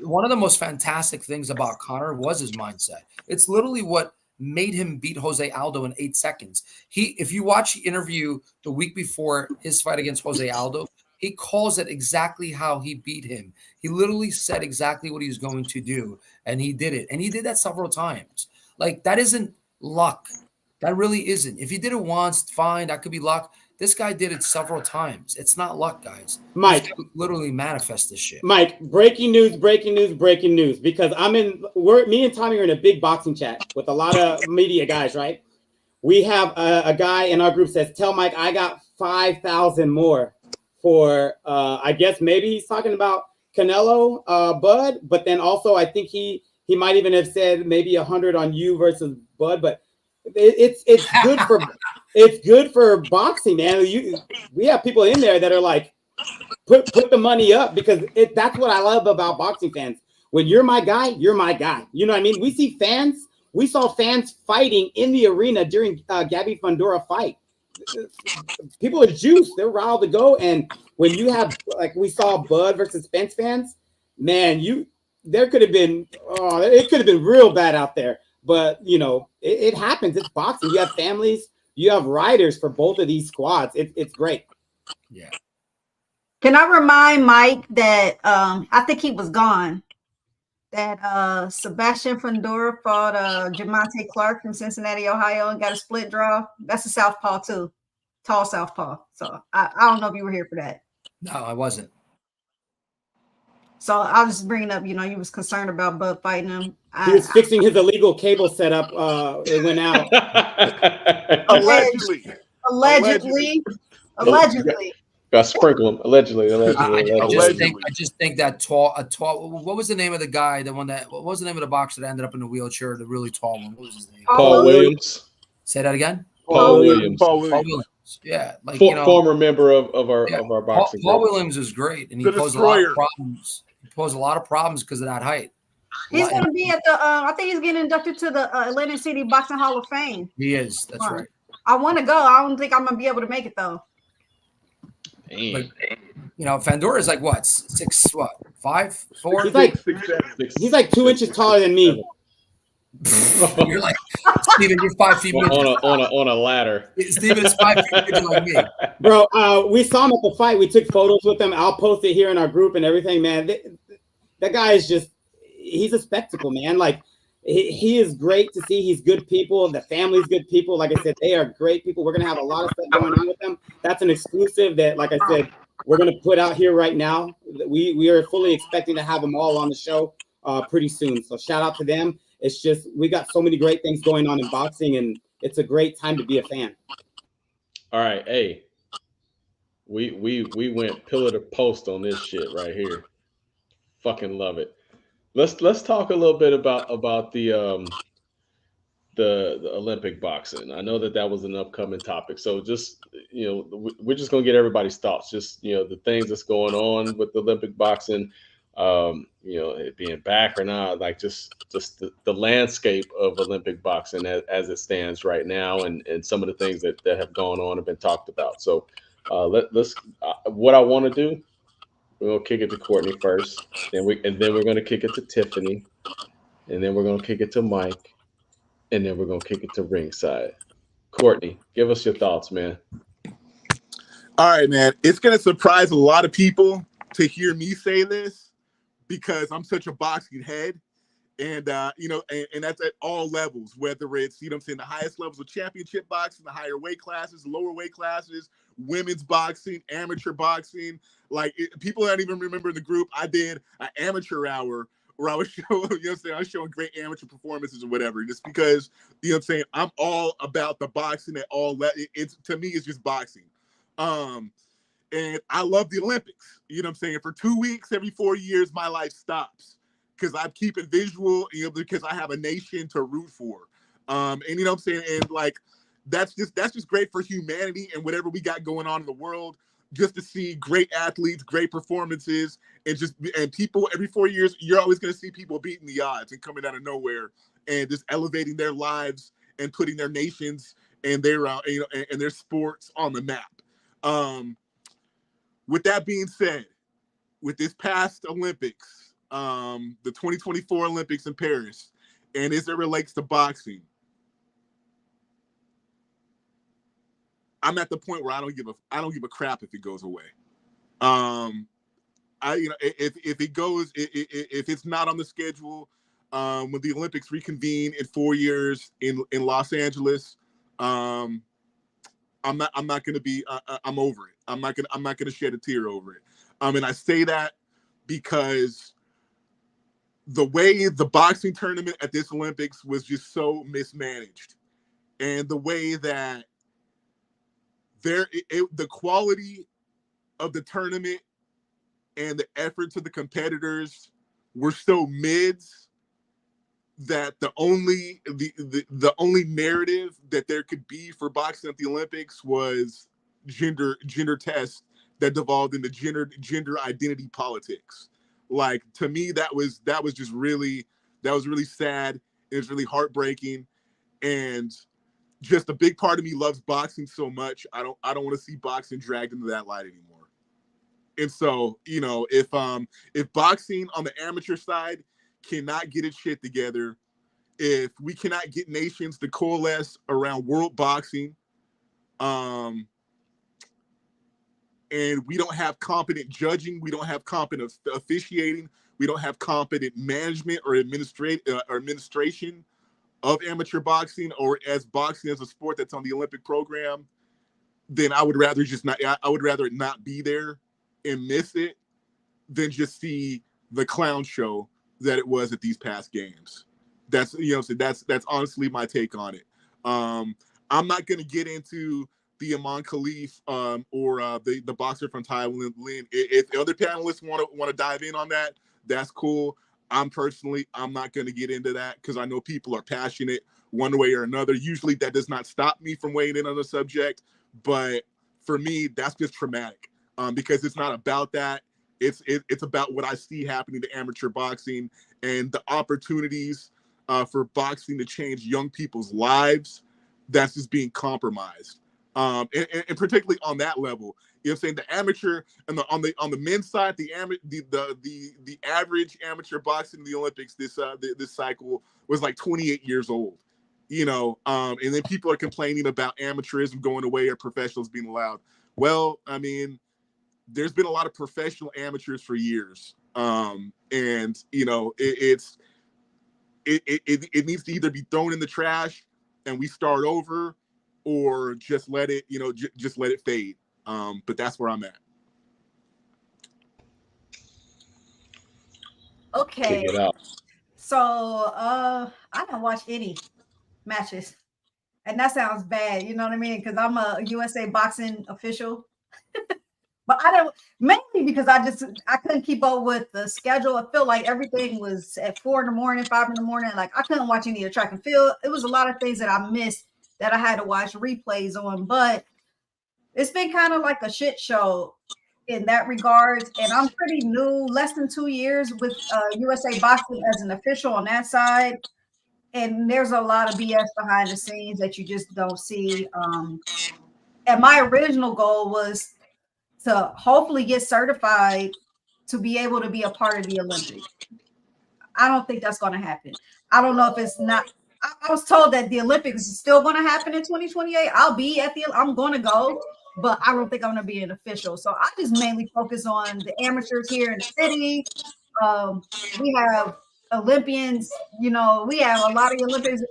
Speaker 6: one of the most fantastic things about Conor was his mindset. It's literally what made him beat Jose Aldo in 8 seconds. If you watch the interview the week before his fight against Jose Aldo, he calls it exactly how he beat him. He literally said exactly what he was going to do, and he did it. And he did that several times. Like, that isn't luck. That really isn't. If he did it once, fine, that could be luck. This guy did it several times. It's not luck, guys.
Speaker 3: Mike,
Speaker 6: literally manifest this shit.
Speaker 3: Mike, breaking news, because me and Tommy are in a big boxing chat with a lot of media guys, right? We have a guy in our group says, tell Mike, I got 5,000 more for, I guess maybe he's talking about Canelo, Bud, but then also I think he might even have said maybe 100 on you versus Bud, but it's good for it's good for boxing, man. We have people in there that are like, put the money up, because that's what I love about boxing fans. When you're my guy, you're my guy. You know what I mean? We saw fans fighting in the arena during Gabby Fundora fight. People are juiced. They're riled to go. And when you have, like we saw Bud versus Spence fans, man, it could have been real bad out there. But, you know, it happens. It's boxing. You have families. You have riders for both of these squads. It's great.
Speaker 6: Yeah.
Speaker 5: Can I remind Mike that I think he was gone, that Sebastian Fundora fought Jamonte Clark from Cincinnati, Ohio, and got a split draw? That's a southpaw too, tall southpaw. So I don't know if you were here for that.
Speaker 6: No, I wasn't.
Speaker 5: So I was just bringing up, you know, you was concerned about Bud fighting him.
Speaker 3: He was fixing his illegal cable setup. It went out.
Speaker 5: Allegedly.
Speaker 1: Got sprinkle him. Allegedly.
Speaker 6: I just think that tall. What was the name of the guy? What was the name of the boxer that ended up in the wheelchair? The really tall one. What was his name?
Speaker 1: Paul Williams.
Speaker 6: Say that again.
Speaker 1: Paul Williams.
Speaker 6: Yeah, like
Speaker 1: former member of our boxing.
Speaker 6: Paul Williams is great, and he posed a lot of problems. He posed a lot of problems because of that height.
Speaker 5: He's going to be at the. I think he's getting inducted to the Atlantic City Boxing Hall of Fame.
Speaker 6: He is. That's right.
Speaker 5: I want to go. I don't think I'm going to be able to make it though.
Speaker 6: But, you know, Fundora is like what, 5'4"?
Speaker 3: He's like 2 inches taller than me.
Speaker 6: You're like, Steven, you're 5 feet
Speaker 1: on a ladder.
Speaker 6: Steven's 5 feet bigger like me.
Speaker 3: Bro, we saw him at the fight. We took photos with him. I'll post it here in our group and everything, man. That guy is he's a spectacle, man. Like, he is great to see. He's good people. The family's good people. Like I said, they are great people. We're going to have a lot of stuff going on with them. That's an exclusive that, like I said, we're going to put out here right now. We are fully expecting to have them all on the show pretty soon. So shout out to them. It's just, we got so many great things going on in boxing, and it's a great time to be a fan.
Speaker 1: All right. Hey, we went pillar to post on this shit right here. Fucking love it. Let's talk a little bit about the Olympic boxing. I know that was an upcoming topic. So just, you know, we're just gonna get everybody's thoughts. Just, you know, the things that's going on with the Olympic boxing. You know, it being back or not, like just the landscape of Olympic boxing as it stands right now, and some of the things that have gone on have been talked about. So let's what I want to do. We're gonna kick it to Courtney first, then we're gonna kick it to Tiffany, and then we're gonna kick it to Mike, and then we're gonna kick it to ringside. Courtney, give us your thoughts, man.
Speaker 7: All right, man. It's gonna surprise a lot of people to hear me say this because I'm such a boxing head, and you know, and that's at all levels, whether it's, you know what I'm saying, the highest levels of championship boxing, the higher weight classes, lower weight classes, women's boxing, amateur boxing. Like, people don't even remember the group. I did an amateur hour where I was showing, you know what I'm saying, I was showing great amateur performances or whatever, just because, you know what I'm saying, I'm all about the boxing at all. It's, to me, it's just boxing. And I love the Olympics. You know what I'm saying? For 2 weeks, every 4 years, my life stops because I keep it visual, you know, because I have a nation to root for. And you know what I'm saying? And like, that's just great for humanity and whatever we got going on in the world, just to see great athletes, great performances, and people every 4 years, you're always going to see people beating the odds and coming out of nowhere and just elevating their lives and putting their nations and their, you know, and their sports on the map. With that being said, with this past Olympics, the 2024 Olympics in Paris, and as it relates to boxing, I'm at the point where I don't give a crap if it goes away. You know, if it goes, if it's not on the schedule, when the Olympics reconvene in 4 years in Los Angeles, I'm I'm not going to be. I'm over it. I'm not going to shed a tear over it. And I say that because the way the boxing tournament at this Olympics was just so mismanaged, and the way that the quality of the tournament and the efforts of the competitors were so mids that the only narrative that there could be for boxing at the Olympics was gender tests that devolved into gender identity politics. Like, to me, that was just really sad. It was really heartbreaking, and just a big part of me loves boxing so much. I don't want to see boxing dragged into that light anymore. And so, you know, if boxing on the amateur side cannot get its shit together, if we cannot get nations to coalesce around world boxing, and we don't have competent judging, we don't have competent officiating, we don't have competent management or administration of amateur boxing, or as boxing as a sport that's on the Olympic program, then I would rather it not be there and miss it than just see the clown show that it was at these past games. That's, you know, so that's honestly my take on it. I'm not going to get into the Aman Khalif or the boxer from Thailand. If the other panelists want to dive in on that, that's cool. I'm not going to get into that because I know people are passionate one way or another. Usually that does not stop me from weighing in on the subject, but for me, that's just traumatic because it's not about that. It's about what I see happening to amateur boxing and the opportunities for boxing to change young people's lives. That's just being compromised. And particularly on that level, you know what I'm saying? The amateur and on the men's side, the average amateur boxing in the Olympics this cycle was like 28 years old, you know, and then people are complaining about amateurism going away or professionals being allowed. Well, I mean, there's been a lot of professional amateurs for years, and you know, it needs to either be thrown in the trash and we start over, or just let it, you know, just let it fade. But that's where I'm at.
Speaker 5: Okay.
Speaker 1: Kick it out.
Speaker 5: So I don't watch any matches. And that sounds bad, you know what I mean? Because I'm a USA boxing official. But I don't, mainly because I couldn't keep up with the schedule. I feel like everything was at 4 in the morning, 5 in the morning. Like, I couldn't watch any of the track and field. It was a lot of things that I missed that I had to watch replays on. But it's been kind of like a shit show in that regards. And I'm pretty new, less than 2 years with USA Boxing as an official on that side. And there's a lot of BS behind the scenes that you just don't see. And my original goal was to hopefully get certified to be able to be a part of the Olympics. I don't think that's going to happen. I don't know if it's not. I was told that the Olympics is still going to happen in 2028. I'm going to go, but I don't think I'm going to be an official. So I just mainly focus on the amateurs here in the city. We have Olympians, you know, we have a lot of Olympians.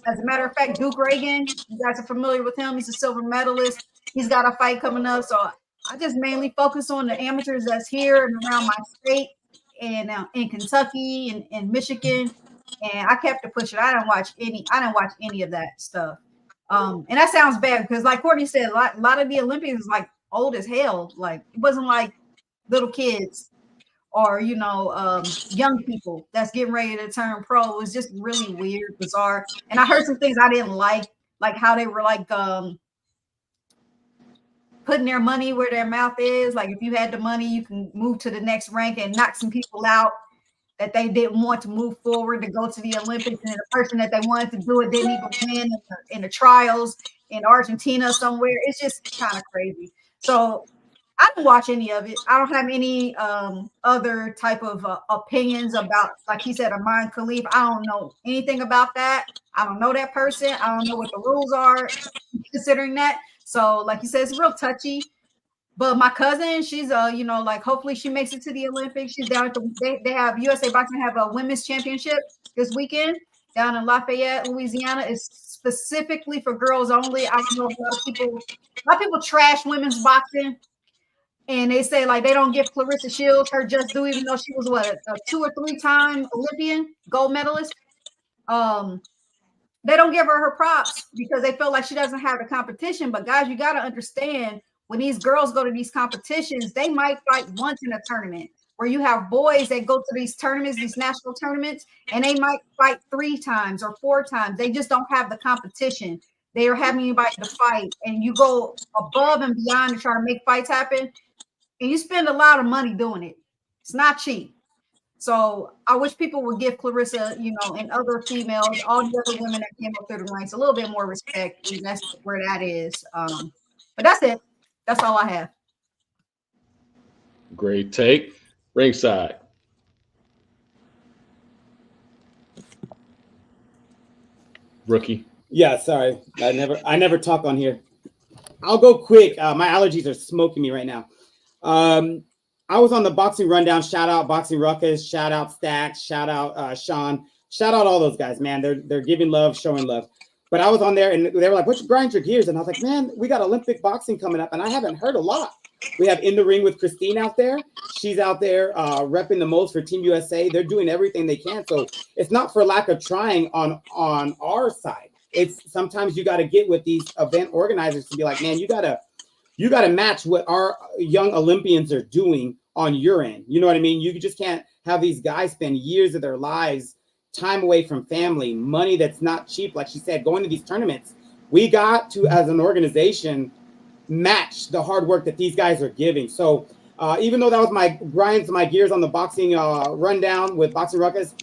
Speaker 5: As a matter of fact, Duke Reagan, you guys are familiar with him. He's a silver medalist. He's got a fight coming up. So I just mainly focus on the amateurs that's here and around my state and in Kentucky and Michigan. And I kept to push it. I didn't watch any of that stuff. And that sounds bad because, like Courtney said, a lot of the Olympians is like old as hell. Like, it wasn't like little kids or, you know, young people that's getting ready to turn pro. It was just really weird, bizarre. And I heard some things I didn't like how they were like putting their money where their mouth is. Like, if you had the money, you can move to the next rank and knock some people out that they didn't want to move forward to go to the Olympics, and the person that they wanted to do it didn't even win in the trials in Argentina somewhere. It's just kind of crazy. So I don't watch any of it. I don't have any other type of opinions about, like he said, Aman Khalif. I don't know anything about that. I don't know that person. I don't know what the rules are considering that. So, like you said, it's real touchy. But my cousin, she's you know, like, hopefully she makes it to the Olympics. She's down at they have USA Boxing have a women's championship this weekend, down in Lafayette, Louisiana. It's specifically for girls only. I don't know if a lot of people trash women's boxing. And they say like they don't give Clarissa Shields her just due, even though she was what, a 2 or 3 time Olympian gold medalist. They don't give her props because they feel like she doesn't have the competition. But guys, you got to understand, when these girls go to these competitions, they might fight once in a tournament. Where you have boys that go to these tournaments, these national tournaments, and they might fight 3 times or 4 times. They just don't have the competition. They are having anybody to fight, and you go above and beyond to try to make fights happen. And you spend a lot of money doing it. It's not cheap. So I wish people would give Clarissa, and other females, all the other women that came up through the ranks, a little bit more respect. And that's where that is. But that's it. That's all I have.
Speaker 1: Great take. Ringside. Rookie.
Speaker 3: Yeah, sorry. I never talk on here. I'll go quick. My allergies are smoking me right now. I was on the Boxing Rundown. Shout out Boxing Ruckus. Shout out Stacks. Shout out Sean. Shout out all those guys, man. They're giving love, showing love. But I was on there and they were like, "What you grind your gears?" And I was like, "Man, we got Olympic boxing coming up, and I haven't heard a lot." We have In the Ring with Christine out there. She's out there repping the most for Team USA. They're doing everything they can. So it's not for lack of trying on our side. It's sometimes you got to get with these event organizers to be like, "Man, you gotta match what our young Olympians are doing on your end." You know what I mean? You just can't have these guys spend years of their lives, time away from family, money that's not cheap. Like she said, going to these tournaments, we got to, as an organization, match the hard work that these guys are giving. So even though that was my grinds, my gears on the Boxing Rundown with Boxing Ruckus,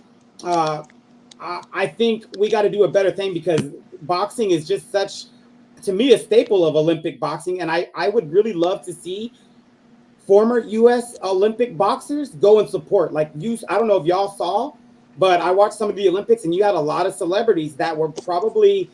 Speaker 3: I think we got to do a better thing, because boxing is just such, to me, a staple of Olympic boxing. And I would really love to see former U.S. Olympic boxers go and support. Like I don't know if y'all saw, but I watched some of the Olympics, and you had a lot of celebrities that were probably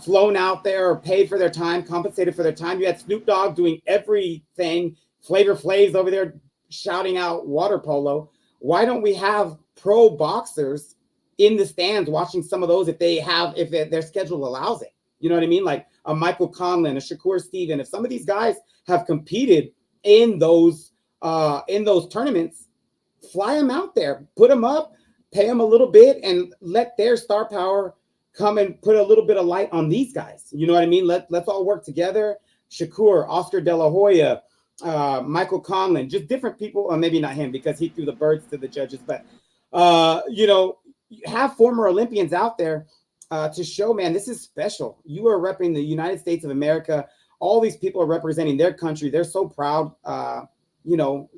Speaker 3: flown out there or paid for their time, compensated for their time. You had Snoop Dogg doing everything. Flavor Flav's over there shouting out water polo. Why don't we have pro boxers in the stands watching some of those if their schedule allows it? You know what I mean? Like a Michael Conlon, a Shakur Steven. If some of these guys have competed in those tournaments, fly them out there, put them up, pay them a little bit, and let their star power come and put a little bit of light on these guys. You know what I mean? Let's all work together. Shakur, Oscar De La Hoya, Michael Conlon, just different people, or maybe not him because he threw the birds to the judges, but have former Olympians out there to show, man, this is special. You are repping the United States of America. All these people are representing their country. They're so proud.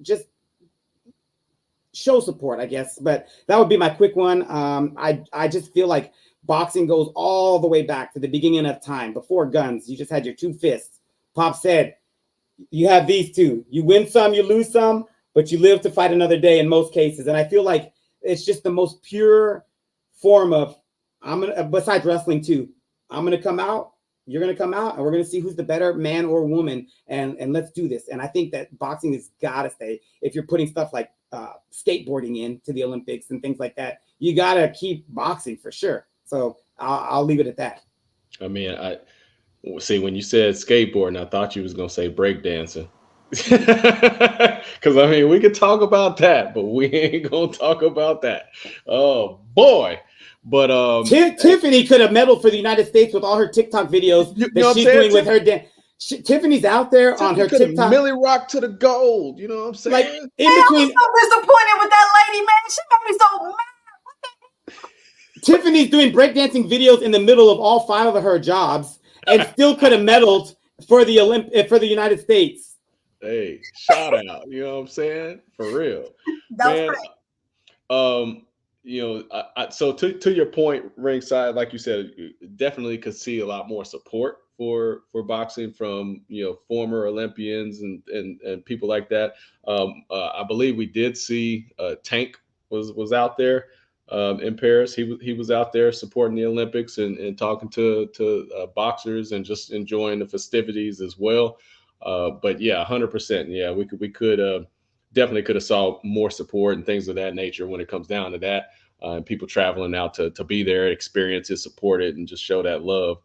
Speaker 3: Just show support, I guess. But that would be my quick one. I just feel like boxing goes all the way back to the beginning of time, before guns. You just had your 2 fists. Pop said, you have these 2. You win some, you lose some, but you live to fight another day in most cases. And I feel like it's just the most pure form of, besides wrestling too, I'm going to come out, you're going to come out, and we're going to see who's the better man or woman, and let's do this. And I think that boxing has got to stay. If you're putting stuff like skateboarding into the Olympics and things like that, you got to keep boxing for sure. So I'll leave it at that.
Speaker 1: I mean, I see when you said skateboarding, I thought you was going to say breakdancing. Because I mean, we could talk about that, but we ain't going to talk about that. Oh boy. But
Speaker 3: Tiffany could have medaled for the United States with all her TikTok videos that she's doing with her dance. Tiffany's out there Tiffany on her TikTok.
Speaker 1: Millie rock to the gold. You know what I'm saying?
Speaker 3: Like
Speaker 5: in between. I'm so disappointed with that lady, man. She made me so mad.
Speaker 3: Tiffany's doing breakdancing videos in the middle of all 5 of her jobs, and still could have medaled for the United States.
Speaker 1: Hey, shout out. You know what I'm saying? For real.
Speaker 5: That was
Speaker 1: great. So to your point, ringside, like you said, definitely could see a lot more support for boxing from former Olympians and people like that. I believe we did see Tank was out there in Paris. He was out there supporting the Olympics and talking to boxers and just enjoying the festivities as well. But yeah, 100%. Yeah, we could definitely could have saw more support and things of that nature when it comes down to that. and people traveling out to be there, experience it, support it, and just show that love.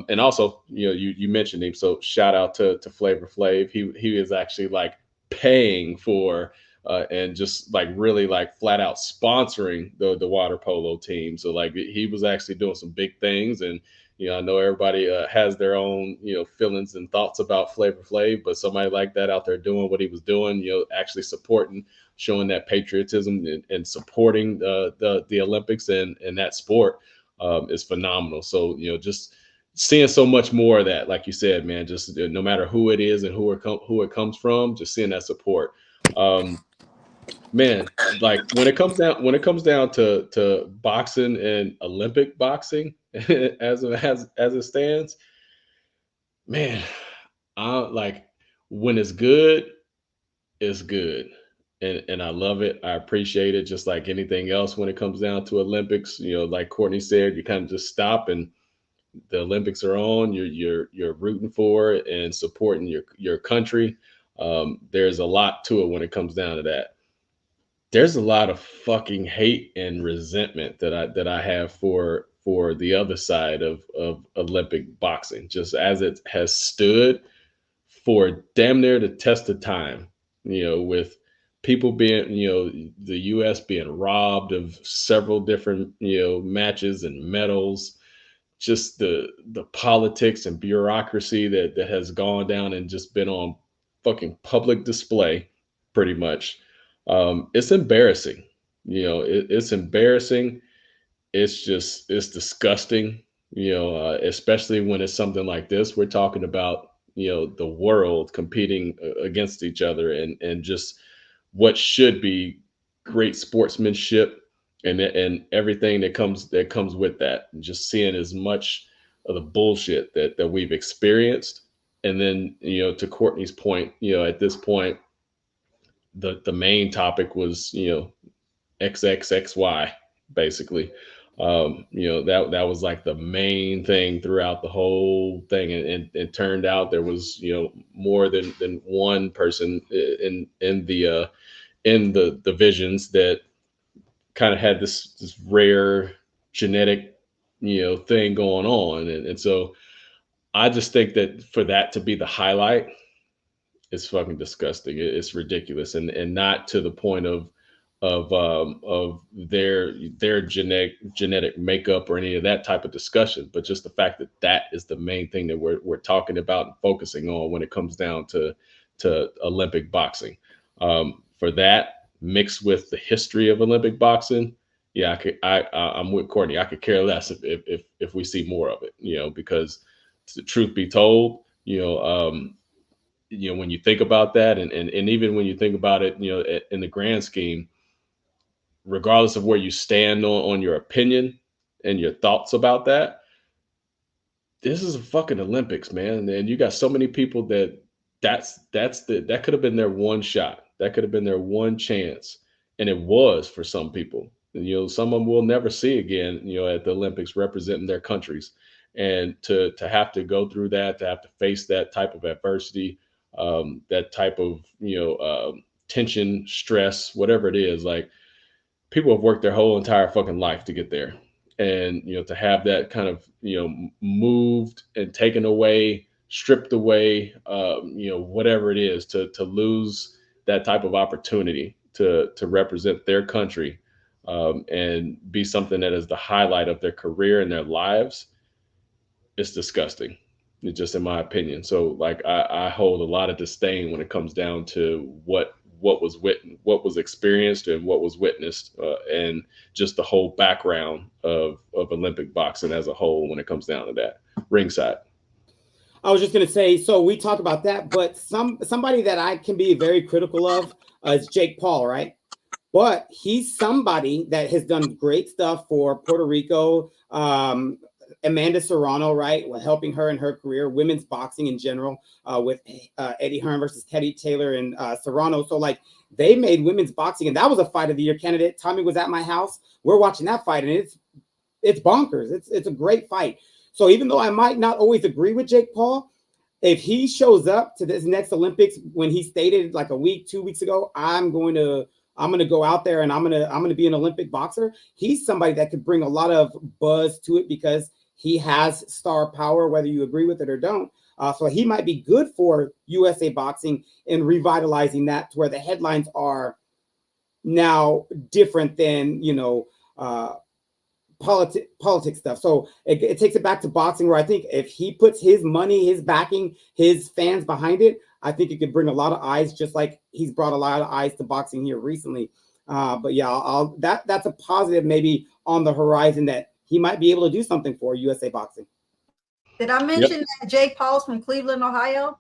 Speaker 1: And also, you mentioned him, so shout out to Flavor Flav. He is actually like paying for and just like really like flat out sponsoring the water polo team. So like he was actually doing some big things. And I know everybody has their own feelings and thoughts about Flavor Flav, but somebody like that out there doing what he was doing, actually supporting, showing that patriotism and supporting the Olympics and that sport is phenomenal. So just seeing so much more of that, like you said, man, just no matter who it is and who it comes from, just seeing that support. Man, like when it comes down to boxing and Olympic boxing as it stands, man, I like when it's good, it's good. And I love it. I appreciate it. Just like anything else when it comes down to Olympics, like Courtney said, you kind of just stop and the Olympics are on. You're rooting for it and supporting your country. There's a lot to it when it comes down to that. There's a lot of fucking hate and resentment that I have for the other side of Olympic boxing, just as it has stood for damn near the test of time, with people being, the US being robbed of several different, matches and medals, just the politics and bureaucracy that has gone down and just been on fucking public display pretty much. It's embarrassing. It's embarrassing. It's disgusting, especially when it's something like this. We're talking about, the world competing against each other and just what should be great sportsmanship and everything that comes with that. And just seeing as much of the bullshit that we've experienced. And then, to Courtney's point, at this point, the main topic was, XXXY, basically. That was like the main thing throughout the whole thing. And it turned out there was, more than one person in the divisions that kind of had this rare genetic, thing going on. And so I just think that for that to be the highlight, it's fucking disgusting. It's ridiculous. And not to the point of their genetic makeup or any of that type of discussion, but just the fact that is the main thing that we're talking about and focusing on when it comes down to Olympic boxing. For that, mixed with the history of Olympic boxing, yeah, I'm with Courtney. I could care less if we see more of it, because the truth be told, when you think about that, and even when you think about it, in the grand scheme, regardless of where you stand on your opinion and your thoughts about that, this is a fucking Olympics, man. And you got so many people that could have been their one shot. That could have been their one chance. And it was for some people. And, some of them will never see again, at the Olympics representing their countries. And to have to go through that, to have to face that type of adversity, that type of, tension, stress, whatever it is, like, people have worked their whole entire fucking life to get there. And, to have that kind of, moved and taken away, stripped away, whatever it is, to lose that type of opportunity to represent their country, and be something that is the highlight of their career and their lives, it's disgusting. It's just in my opinion. So like, I hold a lot of disdain when it comes down to what was experienced and what was witnessed, and just the whole background of Olympic boxing as a whole when it comes down to that. Ringside.
Speaker 3: I was just going to say, so we talk about that, but somebody that I can be very critical of is Jake Paul, right? But he's somebody that has done great stuff for Puerto Rico. Amanda Serrano, right? Helping her in her career, women's boxing in general, with Eddie Hearn versus Teddy Taylor and Serrano. So like, they made women's boxing, and that was a fight of the year candidate. Tommy was at my house. We're watching that fight, and it's bonkers. It's a great fight. So even though I might not always agree with Jake Paul, if he shows up to this next Olympics when he stated like a week, 2 weeks ago, I'm going to I'm going to go out there and I'm going to be an Olympic boxer. He's somebody that could bring a lot of buzz to it because he has star power, whether you agree with it or don't. So he might be good for USA boxing and revitalizing that to where the headlines are now different than, politics stuff. So it takes it back to boxing, where I think if he puts his money, his backing, his fans behind it, I think it could bring a lot of eyes, just like he's brought a lot of eyes to boxing here recently. But yeah, that's a positive maybe on the horizon that he might be able to do something for USA boxing.
Speaker 5: Did I mention that Jake Paul's from Cleveland, Ohio?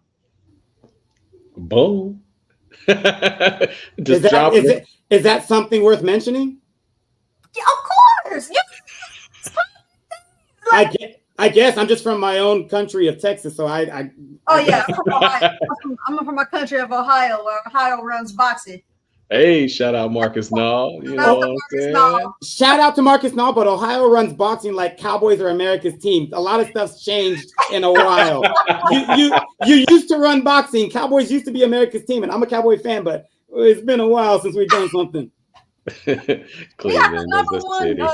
Speaker 1: Boom.
Speaker 3: Is that something worth mentioning?
Speaker 5: Yeah, of course.
Speaker 3: I guess I'm just from my own country of Texas, so I'm
Speaker 5: from Ohio. I'm from my country of Ohio, where Ohio runs boxing.
Speaker 1: Hey, shout out Marcus Nall. You know what I'm saying?
Speaker 3: Shout out to Marcus Nall, but Ohio runs boxing like Cowboys are America's team. A lot of stuff's changed in a while. You used to run boxing. Cowboys used to be America's team, and I'm a Cowboy fan, but it's been a while since we've done something.
Speaker 5: We have the number one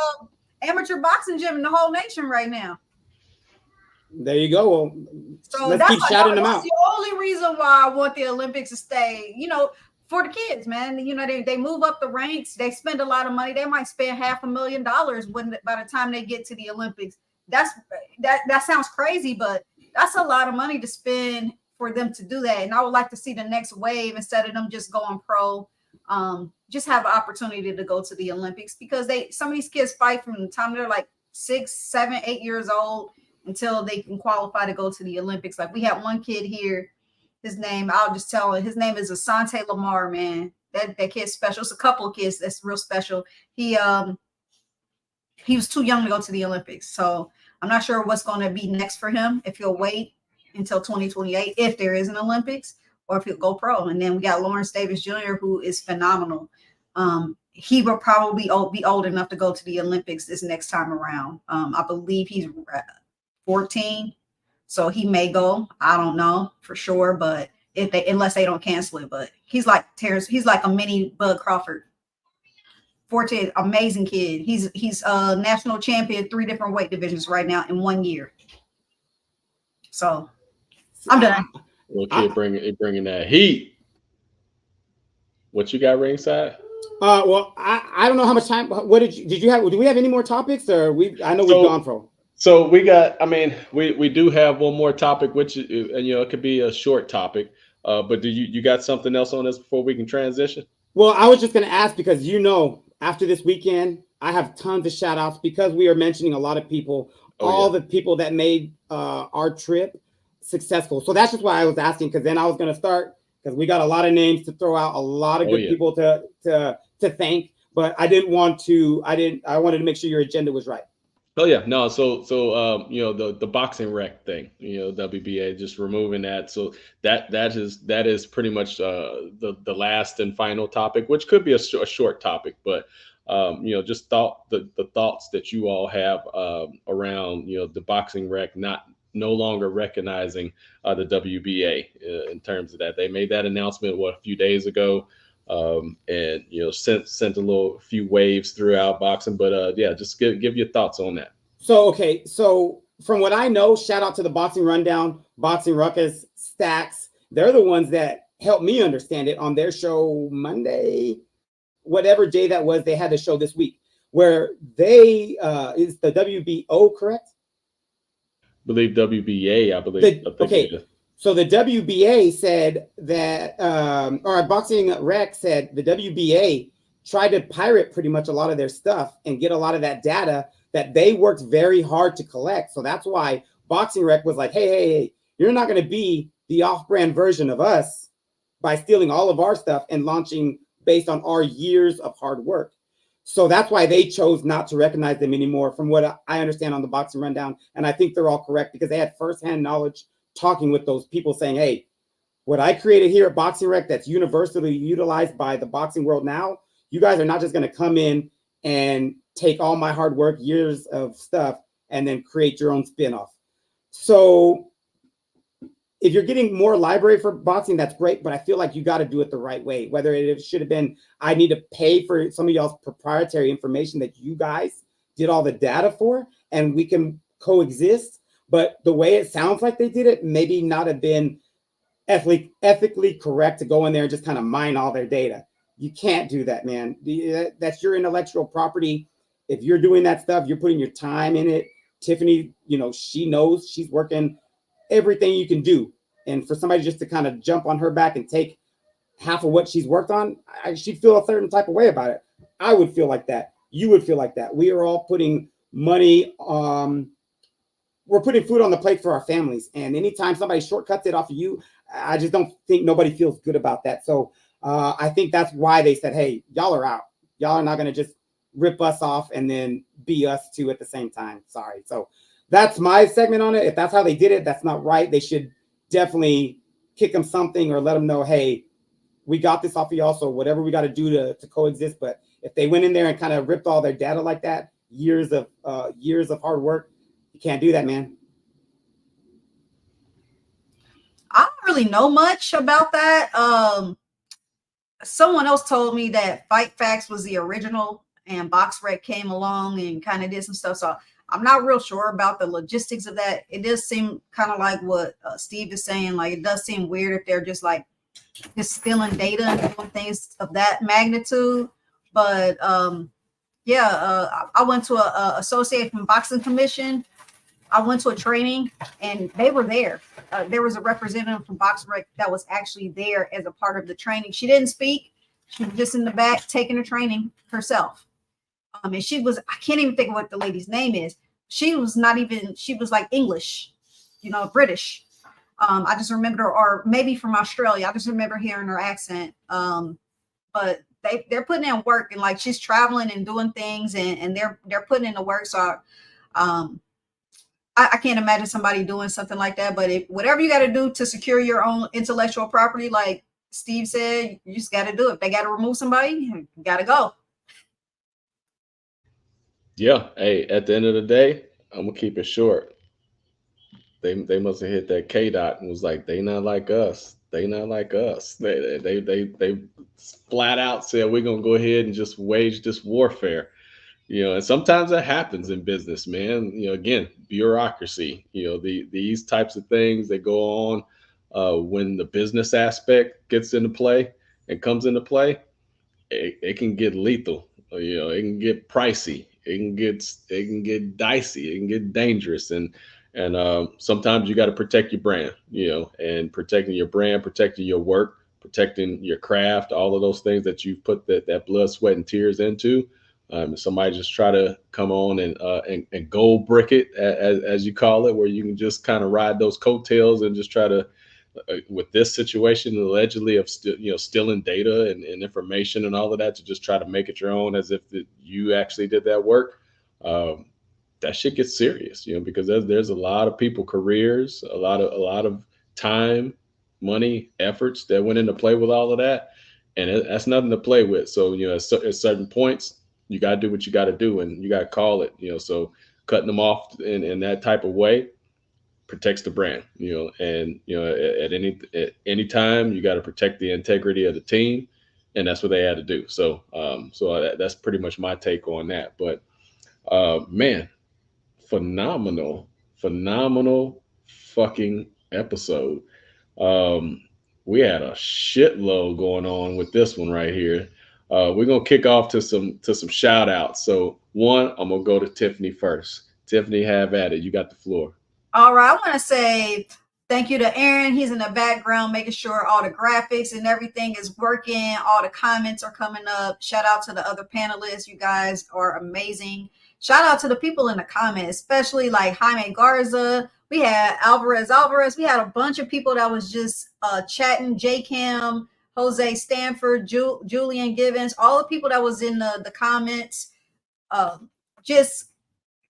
Speaker 5: amateur boxing gym in the whole nation right now.
Speaker 3: There you go. Well,
Speaker 5: so
Speaker 3: let's keep shouting them out.
Speaker 5: That's the only reason why I want the Olympics to stay, for the kids, man. They move up the ranks. They spend a lot of money. They might spend $500,000 by the time they get to the Olympics. That sounds crazy, but that's a lot of money to spend for them to do that. And I would like to see the next wave, instead of them just going pro, just have an opportunity to go to the Olympics, because some of these kids fight from the time they're like 6, 7, 8 years old until they can qualify to go to the Olympics. Like, we have one kid here, his name, I'll just tell him, his name is Asante Lamar, man. That kid's special. It's a couple of kids that's real special. He was too young to go to the Olympics. So I'm not sure what's going to be next for him, if he'll wait until 2028, if there is an Olympics, or if he'll go pro. And then we got Lawrence Davis Jr., who is phenomenal. He will probably be old enough to go to the Olympics this next time around. I believe he's 14, so he may go. I don't know for sure, but unless they don't cancel it. But he's like Terrence. He's like a mini Bud Crawford. 14, amazing kid. He's a national champion, 3 different weight divisions right now in 1 year. So I'm done.
Speaker 1: Little kid bringing that heat. What you got ringside?
Speaker 3: Well, I don't know how much time. What did you have? Do we have any more topics, or I know we've gone for.
Speaker 1: So we got. I mean, we do have one more topic, which it could be a short topic. But do you got something else on this before we can transition?
Speaker 3: Well, I was just going to ask, because after this weekend, I have tons of shout outs, because we are mentioning a lot of people, the people that made our trip successful. So that's just why I was asking, because then I was going to start, because we got a lot of names to throw out, a lot of good people to thank, but I wanted to make sure your agenda was right.
Speaker 1: Oh yeah, no. So the boxing rec thing, WBA, just removing that. So that is pretty much the last and final topic, which could be a short topic, but just the thoughts that you all have around the boxing rec no longer recognizing the WBA in terms of that. They made that announcement a few days ago. And sent a few waves throughout boxing, but just give your thoughts on that.
Speaker 3: So from what I know, shout out to the Boxing Rundown, Boxing Ruckus, Stacks. They're the ones that helped me understand it on their show Monday, whatever day that was. They had the show this week where they is the WBO, correct?
Speaker 1: I believe WBA. I believe.
Speaker 3: So the WBA said that, or Boxing Rec said the WBA tried to pirate pretty much a lot of their stuff and get a lot of that data that they worked very hard to collect. So that's why Boxing Rec was like, hey, you're not going to be the off-brand version of us by stealing all of our stuff and launching based on our years of hard work. So that's why they chose not to recognize them anymore, from what I understand on the Boxing Rundown. And I think they're all correct, because they had firsthand knowledge talking with those people, saying, hey, what I created here at Boxing Rec that's universally utilized by the boxing world now, you guys are not just going to come in and take all my hard work, years of stuff, and then create your own spinoff. So if you're getting more library for boxing, that's great, but I feel like you got to do it the right way. Whether it should have been, I need to pay for some of y'all's proprietary information that you guys did all the data for, and we can coexist. But the way it sounds like they did it, maybe not have been ethically correct to go in there and just kind of mine all their data. You can't do that, man. That's your intellectual property. If you're doing that stuff, you're putting your time in it. Tiffany, she knows, she's working everything you can do. And for somebody just to kind of jump on her back and take half of what she's worked on, she'd feel a certain type of way about it. I would feel like that. You would feel like that. We are all putting money, we're putting food on the plate for our families. And anytime somebody shortcuts it off of you, I just don't think nobody feels good about that. So I think that's why they said, hey, y'all are out. Y'all are not going to just rip us off and then be us too at the same time. Sorry. So that's my segment on it. If that's how they did it, that's not right. They should definitely kick them something or let them know, hey, we got this off of y'all, so whatever we got to do to coexist. But if they went in there and kind of ripped all their data like that, years of hard work, you can't do that, man.
Speaker 5: I don't really know much about that. Someone else told me that Fight Facts was the original and BoxRec came along and kind of did some stuff. So I'm not real sure about the logistics of that. It does seem kind of like what Steve is saying. Like, it does seem weird if they're just stealing data and doing things of that magnitude. But I went to a Association Boxing Commission. I went to a training and they were there. There was a representative from BoxRec that was actually there as a part of the training. She didn't speak. She was just in the back taking the training herself. And she was, I can't even think of what the lady's name is. She was like English, British. I just remembered her, or maybe from Australia. I just remember hearing her accent. But they're putting in work, and like she's traveling and doing things, and they're putting in the work. So I can't imagine somebody doing something like that. But whatever you got to do to secure your own intellectual property, like Steve said, you just got to do it. If they got to remove somebody, you got to go.
Speaker 1: Yeah. Hey, at the end of the day, I'm gonna keep it short. They must have hit that K dot and was like, they not like us. They not like us. They flat out said, we're gonna go ahead and just wage this warfare. And sometimes that happens in business, man. Again, bureaucracy. These types of things that go on when the business aspect gets into play and comes into play, it can get lethal. It can get pricey. It can get dicey. It can get dangerous, and sometimes you got to protect your brand. And protecting your brand, protecting your work, protecting your craft, all of those things that you've put that blood, sweat, and tears into. Somebody just try to come on and gold brick it, as you call it, where you can just kind of ride those coattails and just try to, with this situation allegedly of stealing data and information and all of that, to just try to make it your own as if you actually did that work. That shit gets serious, because there's a lot of people, careers, a lot of time, money, efforts that went into play with all of that, and that's nothing to play with. So at certain points, you got to do what you got to do, and you got to call it. So cutting them off in that type of way protects the brand. And at any time, you got to protect the integrity of the team, and that's what they had to do. So that's pretty much my take on that. But man, phenomenal fucking episode. We had a shitload going on with this one right here. We're gonna kick off to some shout outs. So one, I'm gonna go to Tiffany first. Tiffany, have at it. You got the floor.
Speaker 5: All right, I want to say thank you to Aaron. He's in the background making sure all the graphics and everything is working. All the comments are coming up. Shout out to the other panelists. You guys are amazing. Shout out to the people in the comments, especially like Jaime Garza. We had Alvarez. We had a bunch of people that was just chatting. J Cam, Jose Stanford, Julian Givens, all the people that was in the comments, just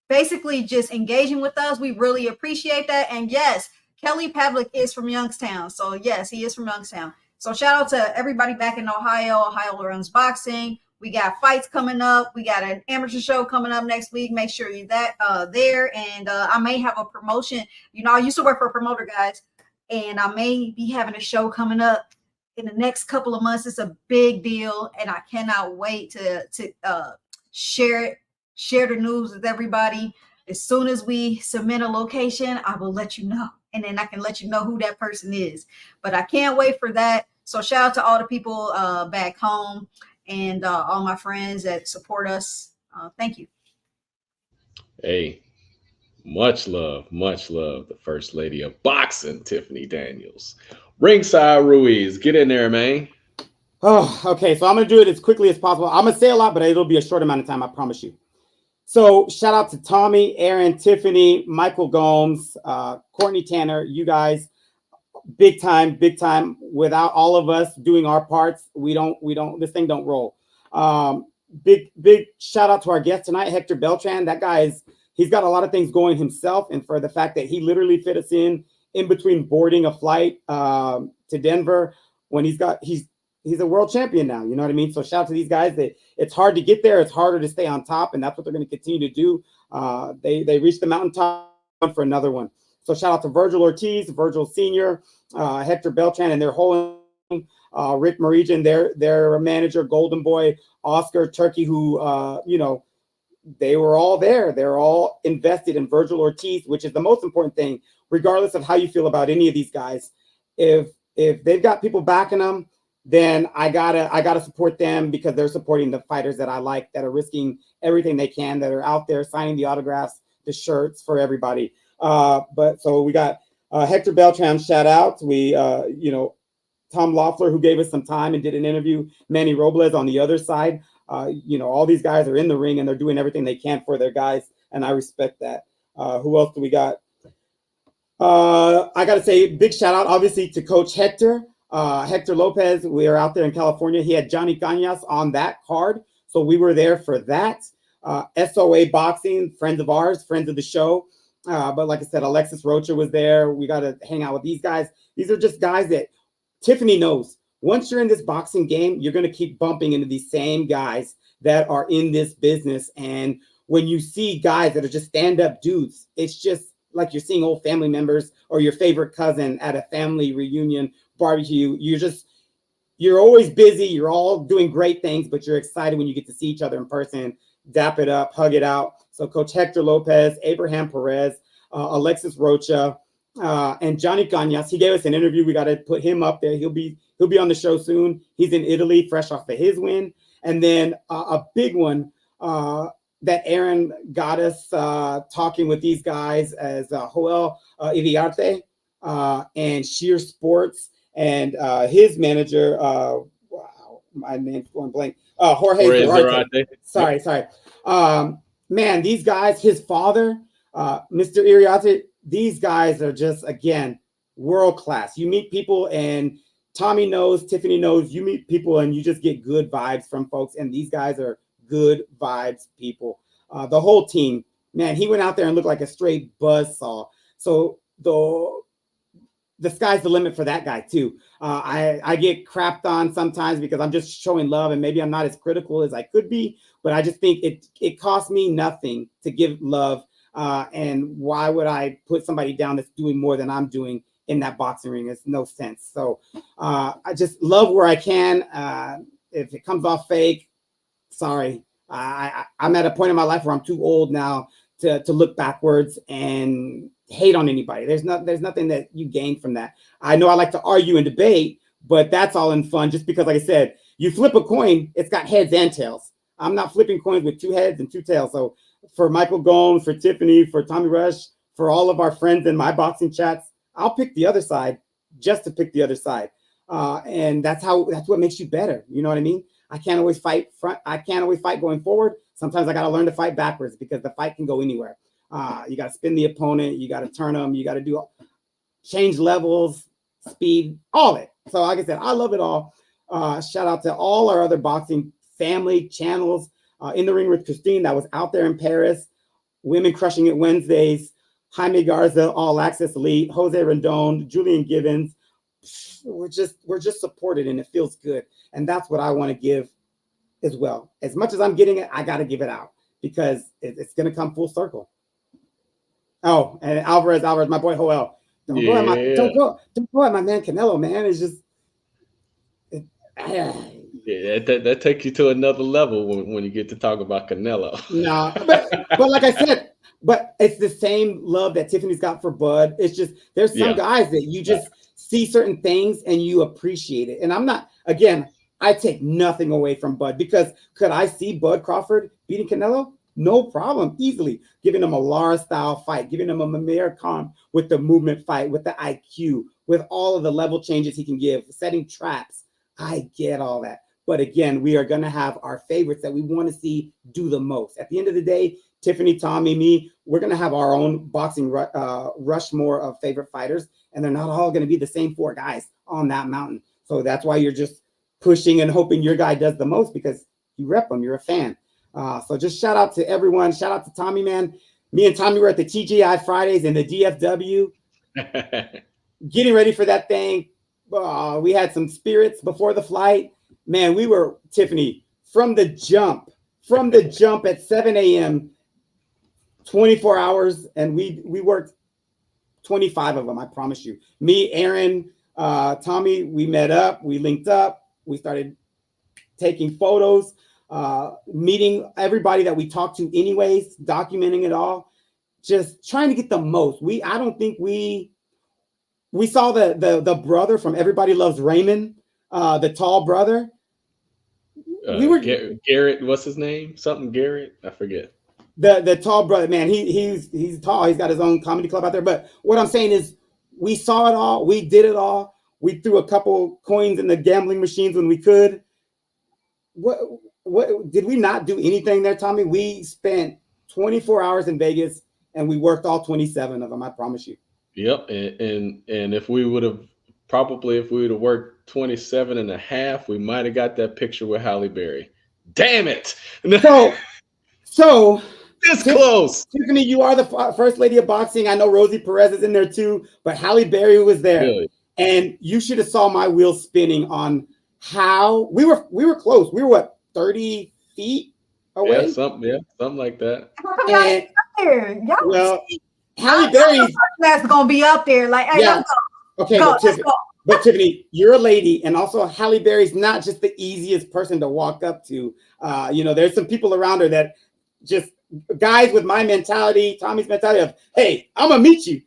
Speaker 5: basically just engaging with us. We really appreciate that. And yes, Kelly Pavlik is from Youngstown. So yes, he is from Youngstown. So shout out to everybody back in Ohio. Ohio runs boxing. We got fights coming up. We got an amateur show coming up next week. Make sure you're there. And I may have a promotion. I used to work for a promoter, guys. and I may be having a show coming up in the next couple of months. It's a big deal, and I cannot wait to share the news with everybody. As soon as we submit a location, I will let you know, and then I can let you know who that person is. But I can't wait for that. So shout out to all the people back home and all my friends that support us. Thank you.
Speaker 1: Hey, much love, the First Lady of Boxing, Tiffany Daniels. Ringside Ruiz, get in there, man.
Speaker 3: Oh, okay. So I'm going to do it as quickly as possible. I'm going to say a lot, but it'll be a short amount of time, I promise you. So shout out to Tommy, Aaron, Tiffany, Michael Gomes, Courtney Tanner, you guys, big time. Without all of us doing our parts, this thing don't roll. Big shout out to our guest tonight, Hector Beltran. That guy he's got a lot of things going himself, and for the fact that he literally fit us in between boarding a flight to Denver when he's a world champion now. You know what I mean? So shout out to these guys. It's hard to get there. It's harder to stay on top, and that's what they're going to continue to do. They reached the mountaintop for another one. So shout out to Vergil Ortiz, Vergil Sr., Hector Beltran, and their whole Rick Marijan, their manager, Golden Boy, Oscar Turkey, who they were all there. They're all invested in Vergil Ortiz, which is the most important thing, regardless of how you feel about any of these guys. If they've got people backing them, then I gotta support them because they're supporting the fighters that I like, that are risking everything they can, that are out there signing the autographs, the shirts for everybody. But so we got Hector Beltran, shout out. We Tom Loeffler, who gave us some time and did an interview, Manny Robles on the other side. All these guys are in the ring and they're doing everything they can for their guys, and I respect that. Who else do we got? I got to say big shout out, obviously, to Coach Hector Lopez. We are out there in California. He had Johnny Cañas on that card, so we were there for that. SOA Boxing, friends of ours, friends of the show. But like I said, Alexis Rocha was there. We got to hang out with these guys. These are just guys that Tiffany knows. Once you're in this boxing game, you're going to keep bumping into these same guys that are in this business. And when you see guys that are just stand-up dudes, it's just like you're seeing old family members or your favorite cousin at a family reunion barbecue. You're always busy. You're all doing great things, but you're excited when you get to see each other in person, dap it up, hug it out. So Coach Hector Lopez, Abraham Perez, Alexis Rocha, and Johnny Cañas. He gave us an interview. We got to put him up there. He'll be on the show soon. He's in Italy, fresh off of his win. And then a big one that Aaron got us talking with these guys as Joel Iriarte and Sheer Sports and his manager. Wow, my name's going blank. Jorge Iriarte. Sorry. Man, these guys, his father, Mr. Iriarte, these guys are just, again, world class. You meet people and Tommy knows, Tiffany knows, you meet people and you just get good vibes from folks. And these guys are good vibes people. The whole team, man, he went out there and looked like a straight buzzsaw. So the sky's the limit for that guy too. I get crapped on sometimes because I'm just showing love and maybe I'm not as critical as I could be, but I just think it costs me nothing to give love. And why would I put somebody down that's doing more than I'm doing in that boxing ring? It's no sense. So I just love where I can. If it comes off fake, sorry. I'm at a point in my life where I'm too old now to look backwards and hate on anybody. There's nothing that you gain from that. I know I like to argue and debate, but that's all in fun. Just because, like I said, you flip a coin, it's got heads and tails. I'm not flipping coins with two heads and two tails. So for Michael Gomes, for Tiffany, for Tommy Rush, for all of our friends in my boxing chats, I'll pick the other side just to pick the other side. And that's what makes you better. You know what I mean? I can't always fight front. I can't always fight going forward. Sometimes I got to learn to fight backwards because the fight can go anywhere. You got to spin the opponent. You got to turn them. You got to change levels, speed, all of it. So like I said, I love it all. Shout out to all our other boxing family channels. In the Ring with Christine, that was out there in Paris. Women Crushing It Wednesdays. Jaime Garza, All Access Elite. Jose Rendon, Julian Gibbons. We're just supported and it feels good. And that's what I want to give as well. As much as I'm getting it, I got to give it out because it's going to come full circle. Oh, and Alvarez, my boy Joel. Don't go at my man Canelo, man. It's just
Speaker 1: that takes you to another level when you get to talk about Canelo.
Speaker 3: No, but like I said, but it's the same love that Tiffany's got for Bud. It's just there's some guys that you just see certain things and you appreciate it. And I'm not, again, I take nothing away from Bud, because could I see Bud Crawford beating Canelo? No problem, easily. Giving him a Lara style fight, giving him a Mamir Khan with the movement fight, with the IQ, with all of the level changes he can give, setting traps. I get all that. But again, we are going to have our favorites that we want to see do the most. At the end of the day, Tiffany, Tommy, me, we're going to have our own boxing Rushmore of favorite fighters, and they're not all going to be the same 4 guys on that mountain. So that's why you're just pushing and hoping your guy does the most, because you rep them, you're a fan. So just shout out to everyone. Shout out to Tommy, man. Me and Tommy were at the TGI Fridays in the DFW, getting ready for that thing. We had some spirits before the flight. Man, we were, Tiffany, from the jump at 7 a.m., 24 hours, and we worked 25 of them, I promise you. Me, Aaron, Tommy, we met up, we linked up, we started taking photos, meeting everybody that we talked to anyways, documenting it all, just trying to get the most. I don't think we saw the brother from Everybody Loves Raymond, the tall brother. We were
Speaker 1: Garrett, what's his name? Something Garrett, I forget.
Speaker 3: The tall brother, man, he's tall. He's got his own comedy club out there. But what I'm saying is, we saw it all. We did it all. We threw a couple coins in the gambling machines when we could. What did we not do anything there, Tommy? We spent 24 hours in Vegas and we worked all 27 of them. I promise you.
Speaker 1: Yep. And if we would have worked 27 and a half, we might have got that picture with Halle Berry. Damn it.
Speaker 3: So
Speaker 1: this close.
Speaker 3: Tiffany, you are the first lady of boxing. I know Rosie Perez is in there too, but Halle Berry was there. Really? And you should have saw my wheels spinning on how we were close. We were what, 30 feet away?
Speaker 1: Yeah, something like that.
Speaker 3: And, well, Halle Berry's
Speaker 5: that's gonna be up there. Like, hey,
Speaker 3: yeah. Okay, but Tiffany, you're a lady, and also Halle Berry's not just the easiest person to walk up to. There's some people around her that just guys with my mentality, Tommy's mentality of, hey, I'm gonna meet you.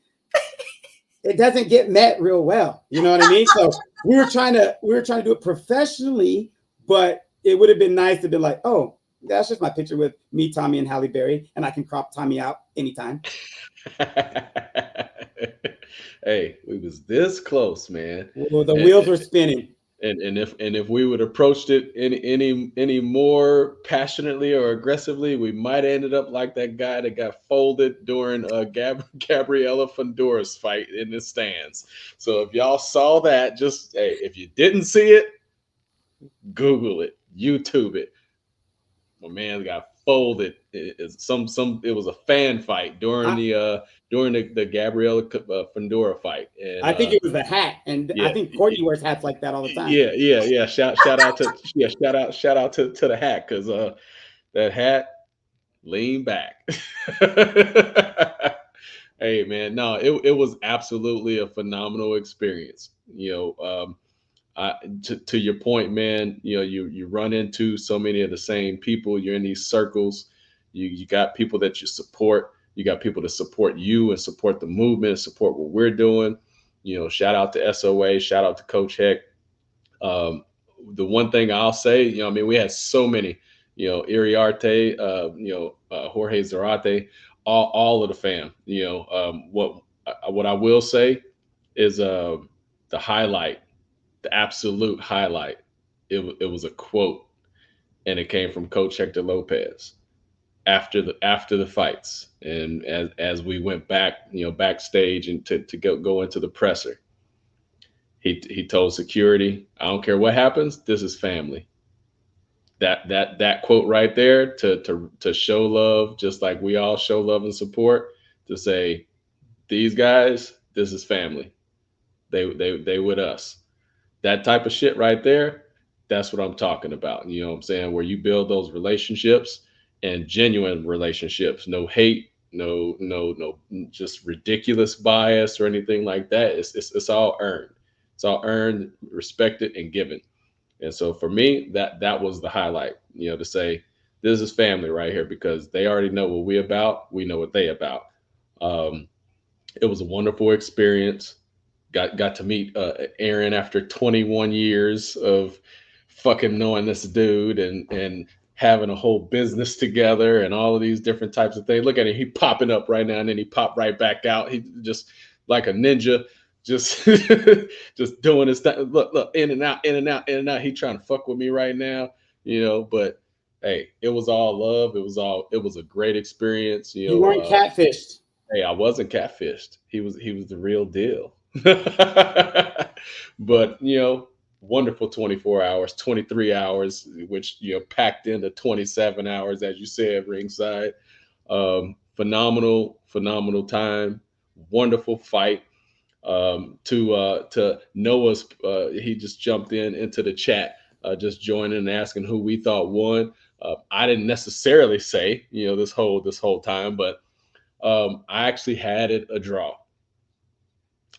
Speaker 3: It doesn't get met real well. You know what I mean? So we were trying to do it professionally, but it would have been nice to be like, oh, that's just my picture with me, Tommy, and Halle Berry, and I can crop Tommy out anytime.
Speaker 1: Hey, we was this close, man.
Speaker 3: Well, the wheels were spinning.
Speaker 1: And if we would have approached it any more passionately or aggressively, we might have ended up like that guy that got folded during Gabriela Fundora's fight in the stands. So if y'all saw that, just if you didn't see it, Google it, YouTube it. My man got folded. It was a fan fight during the Gabriela Fundora fight. And
Speaker 3: I think it was the hat, and yeah, I think Courtney wears hats like that all the time.
Speaker 1: Yeah. Shout out to the hat, because that hat, lean back. Hey man, no, it was absolutely a phenomenal experience. To your point, man, you run into so many of the same people. You're in these circles. You got people that you support. You got people to support you and support the movement, support what we're doing. Shout out to SOA, shout out to Coach Heck. The one thing I'll say, we had so many, Iriarte, Jorge Zarate, all of the fam. What I will say is the highlight. The absolute highlight, it was a quote, and it came from Coach Hector Lopez after the fights, and as we went back, backstage and to go into the presser, he told security, I don't care what happens, this is family. That quote right there to show love, just like we all show love and support, to say, these guys, this is family. They with us. That type of shit right there, that's what I'm talking about. You know what I'm saying? Where you build those relationships, and genuine relationships, no hate, no, just ridiculous bias or anything like that. It's all earned. It's all earned, respected, and given. And so for me, that was the highlight. To say this is family right here because they already know what we about. We know what they about. Um, it was a wonderful experience. Got to meet Aaron after 21 years of fucking knowing this dude and having a whole business together and all of these different types of things. Look at him, he popping up right now and then he popped right back out. He just like a ninja, just just doing his thing. Look, in and out, in and out, in and out. He trying to fuck with me right now, but hey, it was all love. It was a great experience.
Speaker 3: You weren't catfished.
Speaker 1: Hey, I wasn't catfished. He was the real deal. But wonderful 24 hours, 23 hours, which packed into 27 hours, as you said, ringside. Phenomenal time, wonderful fight. To Noah's, he just jumped into the chat, just joining and asking who we thought won. I didn't necessarily say this whole time, but I actually had it a draw.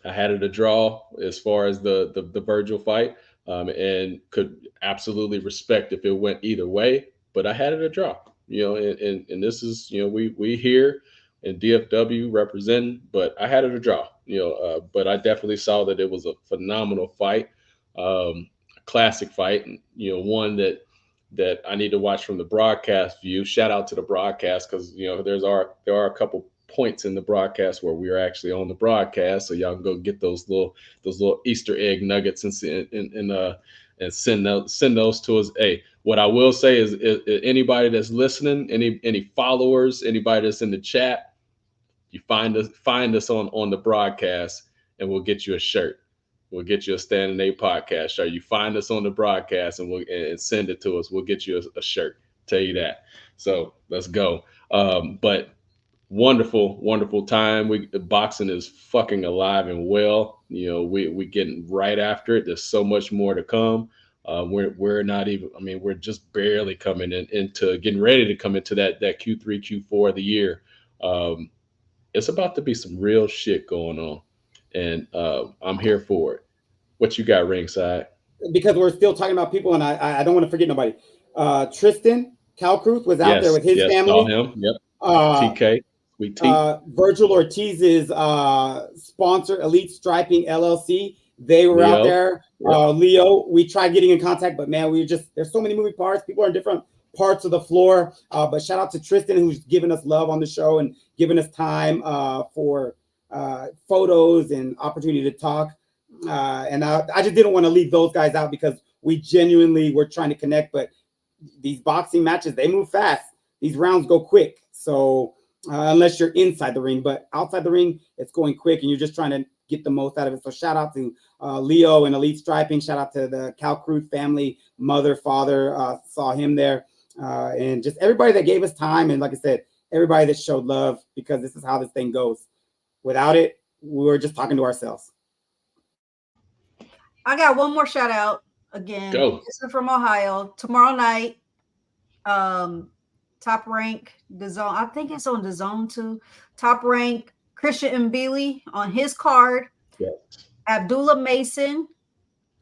Speaker 1: I had it a draw as far as the Vergil fight, and could absolutely respect if it went either way. But I had it a draw, and this is we here in DFW representing, but I had it a draw, but I definitely saw that it was a phenomenal fight, classic fight, and one that I need to watch from the broadcast view. Shout out to the broadcast because there are a couple points in the broadcast where we are actually on the broadcast, so y'all can go get those little Easter egg nuggets and send those to us. Hey, what I will say is anybody that's listening, any followers, anybody that's in the chat, you find us on the broadcast, and we'll get you a shirt. We'll get you a Standing A podcast shirt. You find us on the broadcast and send it to us. We'll get you a shirt. Tell you that. So let's go. But wonderful time. Boxing is fucking alive and well. We getting right after it. There's so much more to come. We're not even. I mean, we're just barely coming into getting ready to come into that Q3, Q4 of the year. It's about to be some real shit going on, and I'm here for it. What you got, ringside?
Speaker 3: Because we're still talking about people, and I don't want to forget nobody. Tristan Calcruth was out there with his family.
Speaker 1: Saw him. Yep. TK.
Speaker 3: Vergil Ortiz's sponsor, Elite Striping LLC. They were out there. Leo, we tried getting in contact, but man, there's so many moving parts. People are in different parts of the floor. But shout out to Tristan, who's given us love on the show and giving us time for photos and opportunity to talk. And I just didn't want to leave those guys out because we genuinely were trying to connect. But these boxing matches, they move fast. These rounds go quick. So unless you're inside the ring, but outside the ring, it's going quick and you're just trying to get the most out of it. So shout out to Leo and Elite Striping. Shout out to the Calcruth family, mother, father, saw him there. And just everybody that gave us time. And like I said, everybody that showed love, because this is how this thing goes. Without it, we were just talking to ourselves.
Speaker 5: I got one more shout out again.
Speaker 1: Go.
Speaker 5: This is from Ohio. Tomorrow night, Top Rank, DAZN. I think it's on DAZN too. Top Rank, Christian Mbili on his card.
Speaker 1: Yes.
Speaker 5: Abdullah Mason,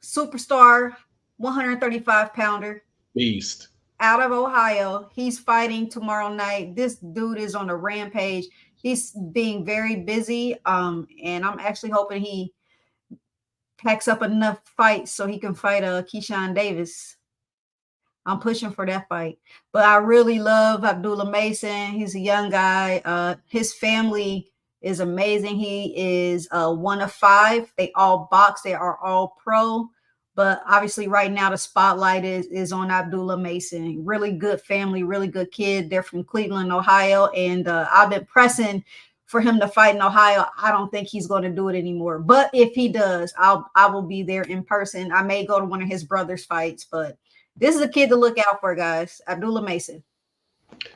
Speaker 5: superstar, 135-pounder.
Speaker 1: Beast.
Speaker 5: Out of Ohio. He's fighting tomorrow night. This dude is on a rampage. He's being very busy. And I'm actually hoping he packs up enough fights so he can fight Keyshawn Davis. I'm pushing for that fight. But I really love Abdullah Mason. He's a young guy. His family is amazing. He is one of 5. They all box. They are all pro. But obviously right now the spotlight is on Abdullah Mason. Really good family, really good kid. They're from Cleveland, Ohio. And I've been pressing for him to fight in Ohio. I don't think he's going to do it anymore. But if he does, I will be there in person. I may go to one of his brother's fights, but this is a kid to look out for, guys. Abdullah Mason.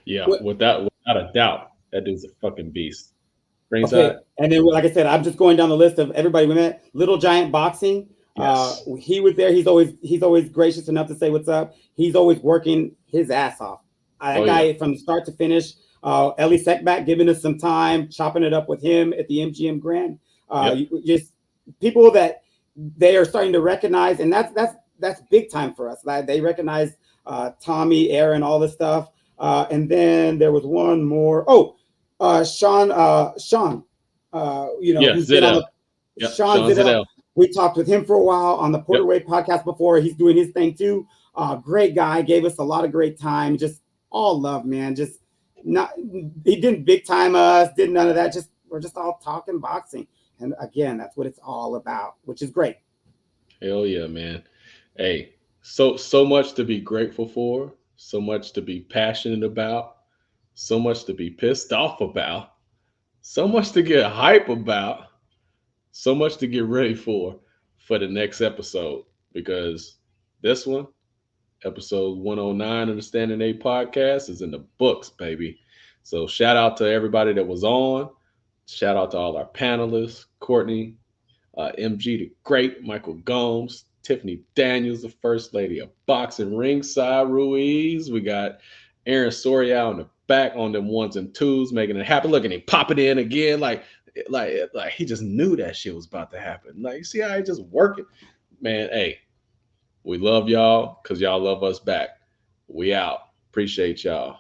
Speaker 1: Yeah, without a doubt, that dude's a fucking beast.
Speaker 3: Okay. And then, like I said, I'm just going down the list of everybody we met. Little Giant Boxing. Yes. He was there. He's always gracious enough to say what's up. He's always working his ass off. That guy from start to finish. Ellie Seckback giving us some time, chopping it up with him at the MGM Grand. Just people that they are starting to recognize, and that's big time for us. Like, they recognize Tommy, Aaron, all this stuff. And then there was one more. Sean, who's been on the Sean Ziddell. We talked with him for a while on the Porterweight podcast before. He's doing his thing too. Great guy, gave us a lot of great time. Just all love, man. Just not, he didn't big time us, did none of that. Just we're just all talking boxing. And again, that's what it's all about, which is great.
Speaker 1: Hell yeah, man. Hey, so much to be grateful for, so much to be passionate about, so much to be pissed off about, so much to get hype about, so much to get ready for the next episode, because this one, episode 109 of the Standing A podcast, is in the books, baby. So shout out to everybody that was on. Shout out to all our panelists, Courtney, MG the Great, Michael Gomes, Tiffany Daniels, the First Lady of Boxing, ringside Ruiz. We got Aaron Soria in the back on them ones and twos, making it happen. Look at him pop it in again, like he just knew that shit was about to happen. Like, you see how he just working, man. Hey, we love y'all because y'all love us back. We out. Appreciate y'all.